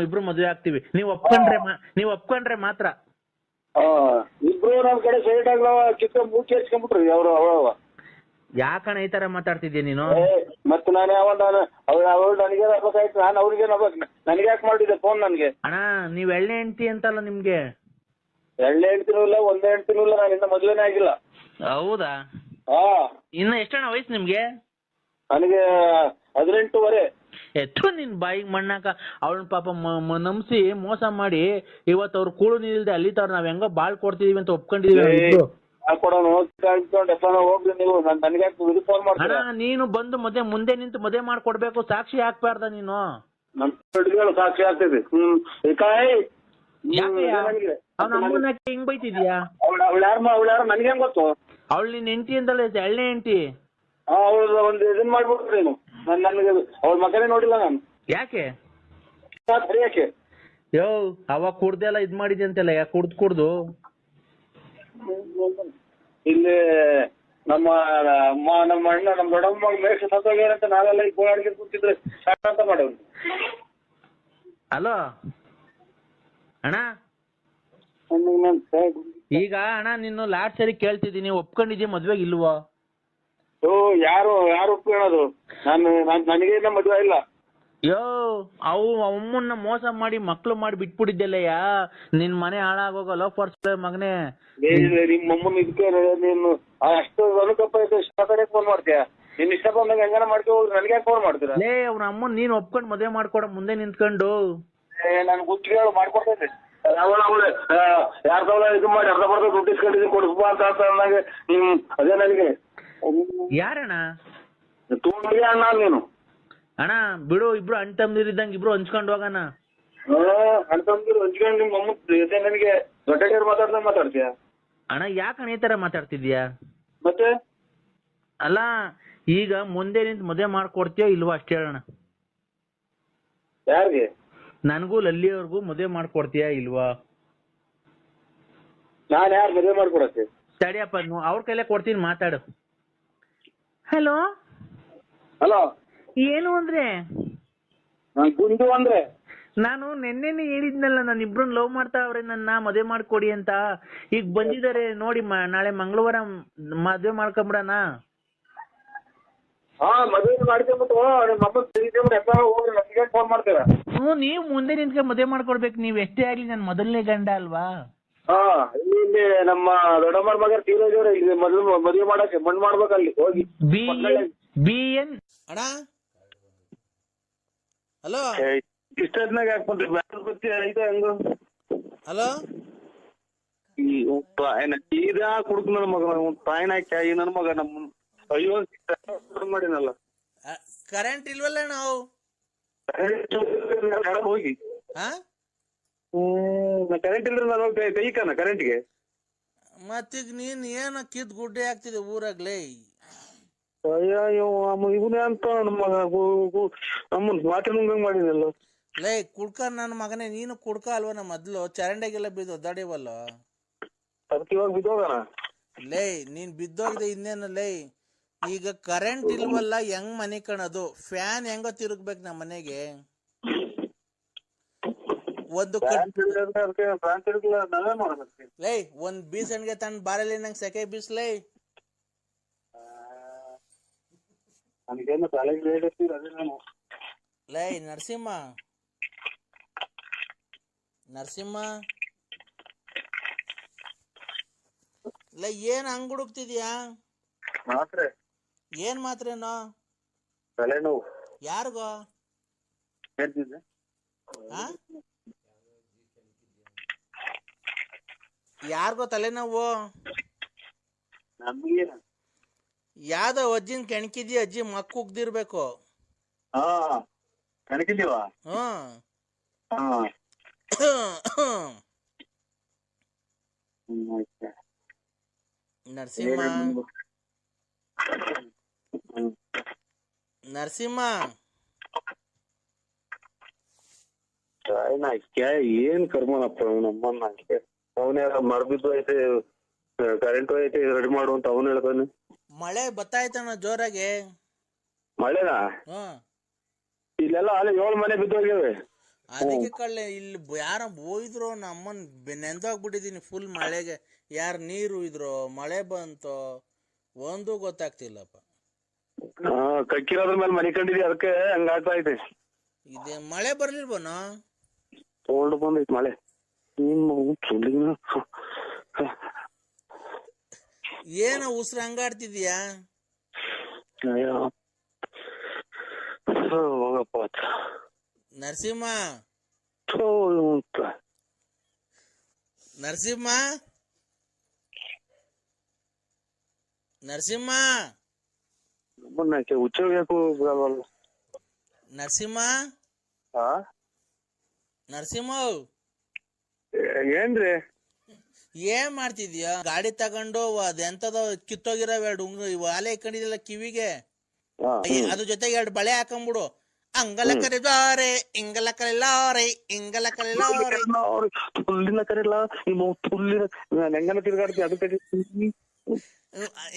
ಇಬ್ರು ಮದ್ವೆ ಆಗ್ತೀವಿ, ನೀವ್ ಒಪ್ಕೊಂಡ್ರೆ ಮಾತ್ರ. ಇಬ್ರು ನಮ್ ಕಡೆ ಸೈಡ್ ಆಗ್ಲವ ಕಿತ್ತ ಮೂಚಿ ಹಚ್ಕೊಂಡ್ಬಿಟ್ರಿ ಅವ್ರು. ಯಾಕಣ್ಣ ಈ ತರ ಮಾತಾಡ್ತಿದ್ಯಾ ನೀನು? ಮತ್ತೆ ನಾನು ಅವಳು ನನಗೆ ಆಗ್ಬೇಕಾಯ್ತು, ನಾನು ಅವ್ರಿಗೆ ನನಗೆ ಯಾಕೆ ಮಾಡಿದ್ದೆ ಫೋನ್ ನನ್ಗೆ? ಅಣ್ಣ ನೀವ್ ಎಳ್ಳೆ ಹೆಂಡ್ತಿ ಅಂತಲ್ಲ ನಿಮ್ಗೆ? ಎಳ್ಳೆ ಹೆಂಡ್ತಿನೂ ಇಲ್ಲ, ಒಂದೇ ಹೆಂಡ್ತಿನೂ ಇಲ್ಲ, ನಾನು ಇನ್ನ ಮದ್ವೆನೇ ಆಗಿಲ್ಲ. ಹೌದಾ? ಇನ್ನ ಎಷ್ಟಣ್ಣ ವಯಸ್ಸು ನಿಮ್ಗೆ? ನನಗೆ 18 ಎತ್ತು ನಿನ್ ಬಾಯಿಗೆ ಮಣ್ಣಾಕ. ಅವಳನ್ನ ಪಾಪ ನಂಬಿಸಿ ಮೋಸ ಮಾಡಿ ಇವತ್ತು ಅವ್ರು ಕೂಳು ನಿಲ್ದೆ ಅಲ್ಲಿತಾವ್ರ, ನಾವ್ ಹೆಂಗೋ ಬಾಳ್ ಕೊಡ್ತಿದೀವಿ ಅಂತ ಒಪ್ಕೊಂಡಿದೀವಿ. ನೀನು ಬಂದು ಮುಂದೆ ನಿಂತು ಮದುವೆ ಮಾಡ್ಕೊಡ್ಬೇಕು, ಸಾಕ್ಷಿ ಹಾಕ್ಬಾರ್ದ ನೀನು? ಸಾಕ್ಷಿ ಆಗ್ತದೆ. ಅವ್ನ ಅಮ್ಮನ ಹಿಂಗ್ ಬೈತಿದ್ಯಾ? ನನ್ಗೆ ಹೆಂಗ್ ಗೊತ್ತು? ಅವಳು ನಿನ್ ಹೆಂಡತಿ ಅಂತಲ್ಲ, ಎಳ್ಳೆ ಹೆಂಡತಿ. ಅವ್ರ ಒಂದು ಇದನ್ ಮಾಡ್ಬಿಟ್ರಿ ನೀನು. ನನ್ಗೆ ಅವ್ರ ಮಗನೇ ನೋಡಿಲ್ಲ ನಾನು. ಯಾಕೆ? ಯಾಕೆ ಯೋ ಅವಾಗ ಕುಡ್ದೆಲ್ಲ ಇದ್ ಮಾಡಿದ್ಯ ಅಂತೆಲ್ಲ, ಯಾಕೆ ಕುಡ್ದು ಇಲ್ಲಿ ನಮ್ಮ ಅಣ್ಣ ನಮ್ಮ ದೊಡ್ಡಮ್ಮ ಮೇಷ ಸತ್ತೋಗ್ಯಾರಂತ ನಾವೆಲ್ಲ ಈ ಗೋಳಾಡಿಗೆ ಕೂತಿದ್ರೆ ಅಂತ ಮಾಡೋದು. ಹಲೋ ಅಣ್ಣ, ಈಗ ಅಣ್ಣ ನಿನ್ನ ಲಾಸ್ಟ್ ಸರಿ ಕೇಳ್ತಿದ್ದೀನಿ, ಒಪ್ಕೊಂಡಿದ್ಯಾ ಮದ್ವೆಗೆ ಇಲ್ವೋ? ಯಾರು ಒಪ್ಕೊಳ್ಳೋದು? ನನಗೇನ ಮದ್ವೆ ಇಲ್ಲ. ಯೋ ಅಮ್ಮನ್ನ ಮೋಸ ಮಾಡಿ ಮಕ್ಳು ಮಾಡಿ ಬಿಟ್ಬಿಟ್ಟಿದ್ದೆಲ್ಲಯ್ಯ, ನಿನ್ ಮನೆ ಹಾಳಾಗೋಗ ಲೋಫರ್ಸ್ ಮಗನೇ. ನಿಮ್ಮ ಅಮ್ಮನ ಇದಕ್ಕೆ ನೀನು ಅಷ್ಟು ಅನುಕಂಪ ಇಷ್ಟ ಫೋನ್ ಮಾಡ್ತೀಯ? ನಿನ್ ಇಷ್ಟ ಬಂದಾಗ ಹೆಂಗಾನ ಮಾಡ್ಕೊ ಹೋಗಿ ನನಗೆ ಫೋನ್ ಮಾಡ್ತೀರಾ? ಅವ್ನ ಅಮ್ಮನ್ ನೀನ್ ಒಪ್ಕೊಂಡ್ ಮದ್ವೆ ಮಾಡ್ಕೊಡ ಮುಂದೆ ನಿಂತ್ಕೊಂಡು. ನನ್ ಗುತ್ತಿಗೆ ಮಾಡ್ಕೊಡ್ತೈತೆ. ಅವಳು 2000 ಇದು ಮಾಡಿ ಅರ್ಧ ಬರ್ಧ ದುಡ್ಡು ಇಸ್ಕೊಂಡಿದ್ದೀನಿ ಕೊಡಿಸ್ಬಾ ಅಂತ ಅಂದಾಗ ಅದೇ ನನಗೆ. ಯಾರಣ್ಣ? ತೂಣಿಗೆ ಅಣ್ಣ ನೀನು. ಅಣ್ಣ ಬಿಡು, ಇಬ್ರು ಅಣ್ಣ ತಮ್ಮದಿರ್ ಇದ್ದಂಗೆ ಇಬ್ರು ಹಂಚ್ಕೊಂಡು ಹೋಗೋಣ. ಅಣ್ಣ ತಮ್ಮದಿರು ಹಂಚ್ಕೊಂಡು ನಿಮ್ಮ ಅಮ್ಮ ಜೊತೆ ನನಗೆ ದೊಡ್ಡ ಮಾತಾಡ್ತೀಯ? ಅಣ್ಣ ಯಾಕಣ್ಣ ಈ ತರ ಮಾತಾಡ್ತಿದ್ಯಾ? ಮತ್ತೆ ಅಲ್ಲ ಈಗ ಮುಂದೆ ನಿಂತು ಮದುವೆ ಮಾಡ್ಕೊಡ್ತೀಯೋ ಇಲ್ವಾ ಅಷ್ಟೇ ಹೇಳೋಣ. ಯಾರಿಗೆ? ನನಗೂ ಲಲ್ಲಿಯವ್ರಿಗೂ ಮದುವೆ ಮಾಡ್ಕೊಡ್ತೀಯಾ ಇಲ್ವಾ? ನಾನು ಯಾರು ಮದುವೆ ಮಾಡ್ಕೊಡಕ್ಕೆ? ತಡಿಯಪ್ಪ, ಅವ್ರ ಕೈಲೇ ಕೊಡ್ತೀನಿ, ಮಾತಾಡು. ಹಲೋ ಏನು ಅಂದ್ರೆ? ಗುಂಡು ಅಂದ್ರೆ ನಾನು ನೆನ್ನೆನೆ ಹೇಳಿದ್ನಲ್ಲ, ನಾನು ಇಬ್ರನ್ನ ಲವ್ ಮಾಡ್ತಾ ಅವ್ರೆ, ನನ್ನ ಮದುವೆ ಮಾಡ್ಕೊಡಿ ಅಂತ. ಈಗ ಬಂದಿದ್ದಾರೆ ನೋಡಿ, ನಾಳೆ ಮಂಗಳವಾರ ಮದುವೆ ಮಾಡ್ಕೊಂಬಿಡಣ. ಮದುವೆ ಮಾಡ್ಕೊಂಡ್ಬಿಟ್ಟು ಫೋನ್ ಮಾಡ್ತೀರ? ನೀವು ಮುಂದೆ ನಿಂತ್ಕೊಂಡು ಮದುವೆ ಮಾಡ್ಕೊಡ್ಬೇಕು, ನೀವ್ ಎಷ್ಟೇ ಆಗ್ಲಿ ನನ್ನ ಮೊದಲನೇ ಗಂಡ ಅಲ್ವಾ? ಇಲ್ಲಿ ನಮ್ಮ ದೊಡ್ಡಮ್ಮರ ಮಗ ತೀರೋಜವ್ರೆ, ಇಲ್ಲಿ ಮದುವೆ ಮಾಡಕ್ಕೆ ಮಣ್ಣು ಮಾಡ್ಬೇಕಲ್ಲಿ ಹೋಗಿ. BN ಅಣ್ಣ ಹಲೋ, ಇಷ್ಟದ್ನಾಗ ಯಾಕೆ ಬಂದ್ರಿ? ಗೊತ್ತಿ ಐತೆ ಹಂಗ. ಹಲೋ, ಇದಾ ಕುಡುಕ್ ನನ್ನ ಮಗ ತಾಯಿನ ಕ್ಯಾಯಿ ನನ್ನ ಮಗ ನಮ್ಮ ಅಯ್ಯೋ ಮಾಡಿನಲ್ಲ. ಕರೆಂಟ್ ಇಲ್ವಲ್ಲ ನಾವು ಹೋಗಿ ಕರೆಂಟ್ ಇಲ್ರಿ ನಾನು ಕೈಕನ ಕರೆಂಟ್ಗೆ. ಮತ್ತೀಗ ನೀನ್ ಏನ ಕಿತ್ ಗುಡ್ಡೆ ಆಗ್ತಿದೆ ಊರಾಗ್ಲೇ? ಅಯ್ಯೋ ಇವನೇ ಅಂತ ನಮ್ಮ ಮಾತಾಡಂಗ ಮಾಡಿದಲ್ಲ. ಲೈ ಕುಡ್ಕ ನನ್ನ ಮಗನೇ, ನೀನು ಕುಡ್ಕ ಅಲ್ವ? ನಮ್ಮ ಮೊದ್ಲು ಚರಂಡಿಗೆಲ್ಲ ಬಿದ್ದು ಒದ್ದಾಡಿವಲ್ಲ, ಅದಕ್ಕೆ ಇವಾಗ ಬಿದ್ದೋಗಣ. ಲೈ ನೀನ್ ಬಿದ್ದೋಗಿದೆ ಇನ್ನೇನು ಲೈ? ಈಗ ಕರೆಂಟ್ ಇಲ್ವಲ್ಲ, ಹೆಂಗ್ ಮನೆ ಕಣದು? ಫ್ಯಾನ್ ಹೆಂಗೋ ತಿರುಗ್ಬೇಕು ನಮ್ಮ ಮನೆಗೆ. ಒಂದು ಲೈ ಒಂದ್ ಬೀಸಣ್ಗೆ ತನ್ನ ಬಾರಲ್ಲಿ ನಂಗೆ ಸೆಕೆ ಬೀಸ್ಲೈ. ಲೈ ನರಸಿಂಹ ಲೈ ಏನ್ ಹಂಗ್ ಹುಡುಕ್ತಿದ್ಯಾ? ಏನ್ ಮಾತ್ರೇನೋ? ತಲೆನೋವು. ಯಾರಿಗೋ? ಯಾರಿಗೋ ತಲೆನೋವು? ಯಾವ್ದೋ ಅಜ್ಜಿನ ಕೆಣಕಿದ್ಯ, ಅಜ್ಜಿ ಮಕ್ಕ ಉಗ್ದಿರ್ಬೇಕು. ಕಣಕಿದ್ದೀವ? ನರಸಿಂಹ ಏನ್ ಕರ್ಮನಪ್ಪ ನಮ್ಮನ್ನ. ಅವನೇ ಮರ್ಬಿದ್ದು ಐತೆ, ಕರೆಂಟ್ ಐತೆ, ರೆಡಿ ಮಾಡು ಅಂತ ಅವನು ಹೇಳ್ತಾನೆ. ಮಳೆ ಬತ್ತಾಯ್ತಣ್ಣ ಜೋರಾಗೆ. ಮಳೆನಾ? ಇಲ್ಲೆಲ್ಲ ಅಲ್ಲಿ 7 ಮನೆ ಬಿದ್ದೋಗ್ಯವೆ. ಅದಕ್ಕೆ ಕಳ್ಳೆ ಇಲ್ಲಿ ಯಾರ ಹೋಯ್ದ್ರು ನಮ್ಮನ್ ನೆಂದೋಗ್ಬಿಟ್ಟಿದೀನಿ ಫುಲ್ ಮಳೆಗೆ. ಯಾರ ನೀರು ಇದ್ರು, ಮಳೆ ಬಂತೋ ಒಂದು ಗೊತ್ತಾಗ್ತಿಲ್ಲಪ್ಪ. ಕಕ್ಕಿರೋದ್ರ ಮೇಲೆ ಮನೆ ಕಂಡಿದ್ವಿ, ಅದಕ್ಕೆ ಹಂಗಾಗ್ತಾ ಐತೆ. ಇದೇ ಮಳೆ ಬರ್ಲಿಲ್ವನೋ? ತಗೊಂಡು ಬಂದೈತ್ ಮಳೆ. ಏನ ಉಸ್ರ ಹಂಗಾಡ್ತಿದ್ಯಾ? ಹೋಗಪ್ಪ ನರಸಿಂಹ ಹುಚ್ಚೋಗ್ಯಾಕು ನರಸಿಂಹ ಏನ್ರಿ? ಏನ್ ಮಾಡ್ತಿದ್ಯಾ? ಗಾಡಿ ತಗೊಂಡು ಅದೆಂತದ ಕಿತ್ತೋಗಿರೋ 2 ವಾಲೆ ಇಕ್ಕೊಂಡಿದ್ಯಲ್ಲ ಕಿವಿಗೆ, ಅದ್ರ ಜೊತೆಗೆ 2 ಬಳೆ ಹಾಕೊಂಡ್ಬಿಡು. ಅಂಗಲ ಕರೆದಾರೆ ಇಂಗಲ ಕರೆಲಾರೆ ಇಂಗಲ ಕರೆಲಾರೆ ತುಲ್ಲಿನ ಕರೆಲ್ಲ ತುಲ್ಲಿನ ಹೆಂಗನ ತಿರ್ಗಾಡ್ತಿ ಅದಕ್ಕೆ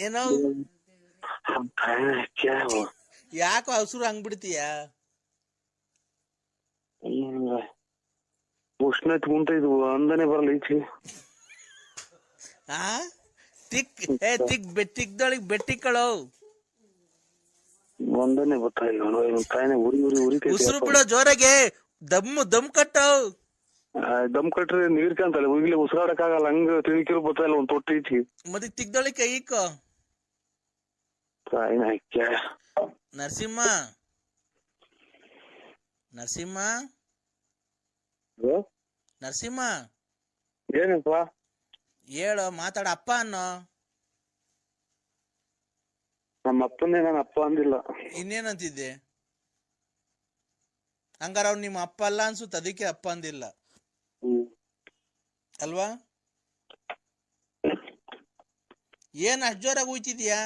ಏನೋ. ಯಾಕೋ ಹಸುರು ಹಂಗ್ ಬಿಡ್ತೀಯ? ಉಷ್ಣತೆ ಉಂಟ ಇದು ಅಂದನೆ ಬರಲ್ಲ ಈಚೆ. ತಿಕ್ದೊಳಗ್ ಬೆಟ್ಟಿಕ್ಕಳು ಒಂದನೆ ಗೊತ್ತಾಯಿಲ್ಲ. ಉಸಿರು ಬಿಡೋ ಜೋರಾಗೆ, ದಮ್ ಕಟ್ಟು. ದಮ್ ಕಟ್ರೆ ನೀರ್ ಕಾಂತಲ್ಲ, ಇಲ್ಲಿ ಉಸಿರಾಡಕ್ ಆಗಲ್ಲ, ಹಂಗ ತಿಳ್ಕಿರು ಗೊತ್ತಾಯಿಲ್ಲ ಒಂದ್ ತೊಟ್ಟಿ ಈಚೆ. ಮತ್ತೆ ತಿಕ್ದೊಳಗ್ ಕೈ ಇಕ್ಕೋ. ನರಸಿಂಹ ಏನಪ್ಪ ಹೇಳೋ, ಮಾತಾಡ. ಅಪ್ಪ ಅನ್ನೋ. ನಮ್ಮ ಅಪ್ಪನೇ ನಾನು ಅಪ್ಪ ಅಂದಿಲ್ಲ. ಇನ್ನೇನಂತಿದ್ದೆ? ಹಂಗಾರ ಅವ್ನು ನಿಮ್ಮ ಅಪ್ಪ ಅಲ್ಲ ಅನ್ಸುತ್ತ, ಅದಕ್ಕೆ ಅಪ್ಪ ಅಂದಿಲ್ಲ ಅಲ್ವಾ? ಏನ್ ಅಷ್ಟ್ ಜೋರಾಗಿ ಹೋಯ್ತಿದ್ಯಾ?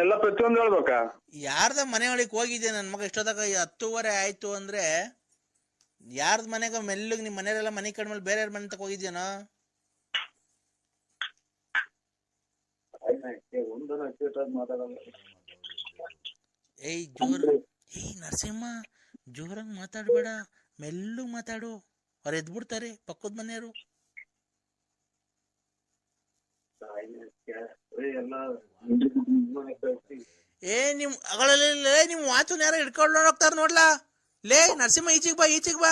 ಎಲ್ಲ ಪ್ರತಿಯೊಂದು ಹೇಳ್ಬೇಕಾ? ಯಾರ್ದ ಮನೆ ಒಳಗೆ ಹೋಗಿದ್ದೆ ನನ್ ಮಗ ಇಷ್ಟೊತ್ತಾಗ 10:30 ಆಯ್ತು ಅಂದ್ರೆ, ಯಾರ್ದ ಮನೆಗ ಮೆಲ್ಲಗ್ ನಿಮ್ ಮನೆಯವರೆಲ್ಲ ಮನೆ ಕಡ್ಮೇಲೆ ಬೇರೆ ಮನೆ ತಕ ಹೋಗಿದ್ಯೇನೋ? ನರಸಿಂಹ ಜೋರಾಗಿ ಮಾತಾಡ್ಬೇಡ, ಮೆಲ್ಲಗ್ ಮಾತಾಡು, ಅವ್ರು ಎದ್ಬಿಡ್ತಾರೆ ಪಕ್ಕದ ಮನೆಯವರು. ನಿಮ್ ವಾಚನ್ ಯಾರ ಹಿಡ್ಕೊಂಡು ಹೋಗ್ತಾರ ನೋಡ್ಲಾ. ಲೇ ನರಸಿಂಹ ಈಚೆಗ್ ಬಾ.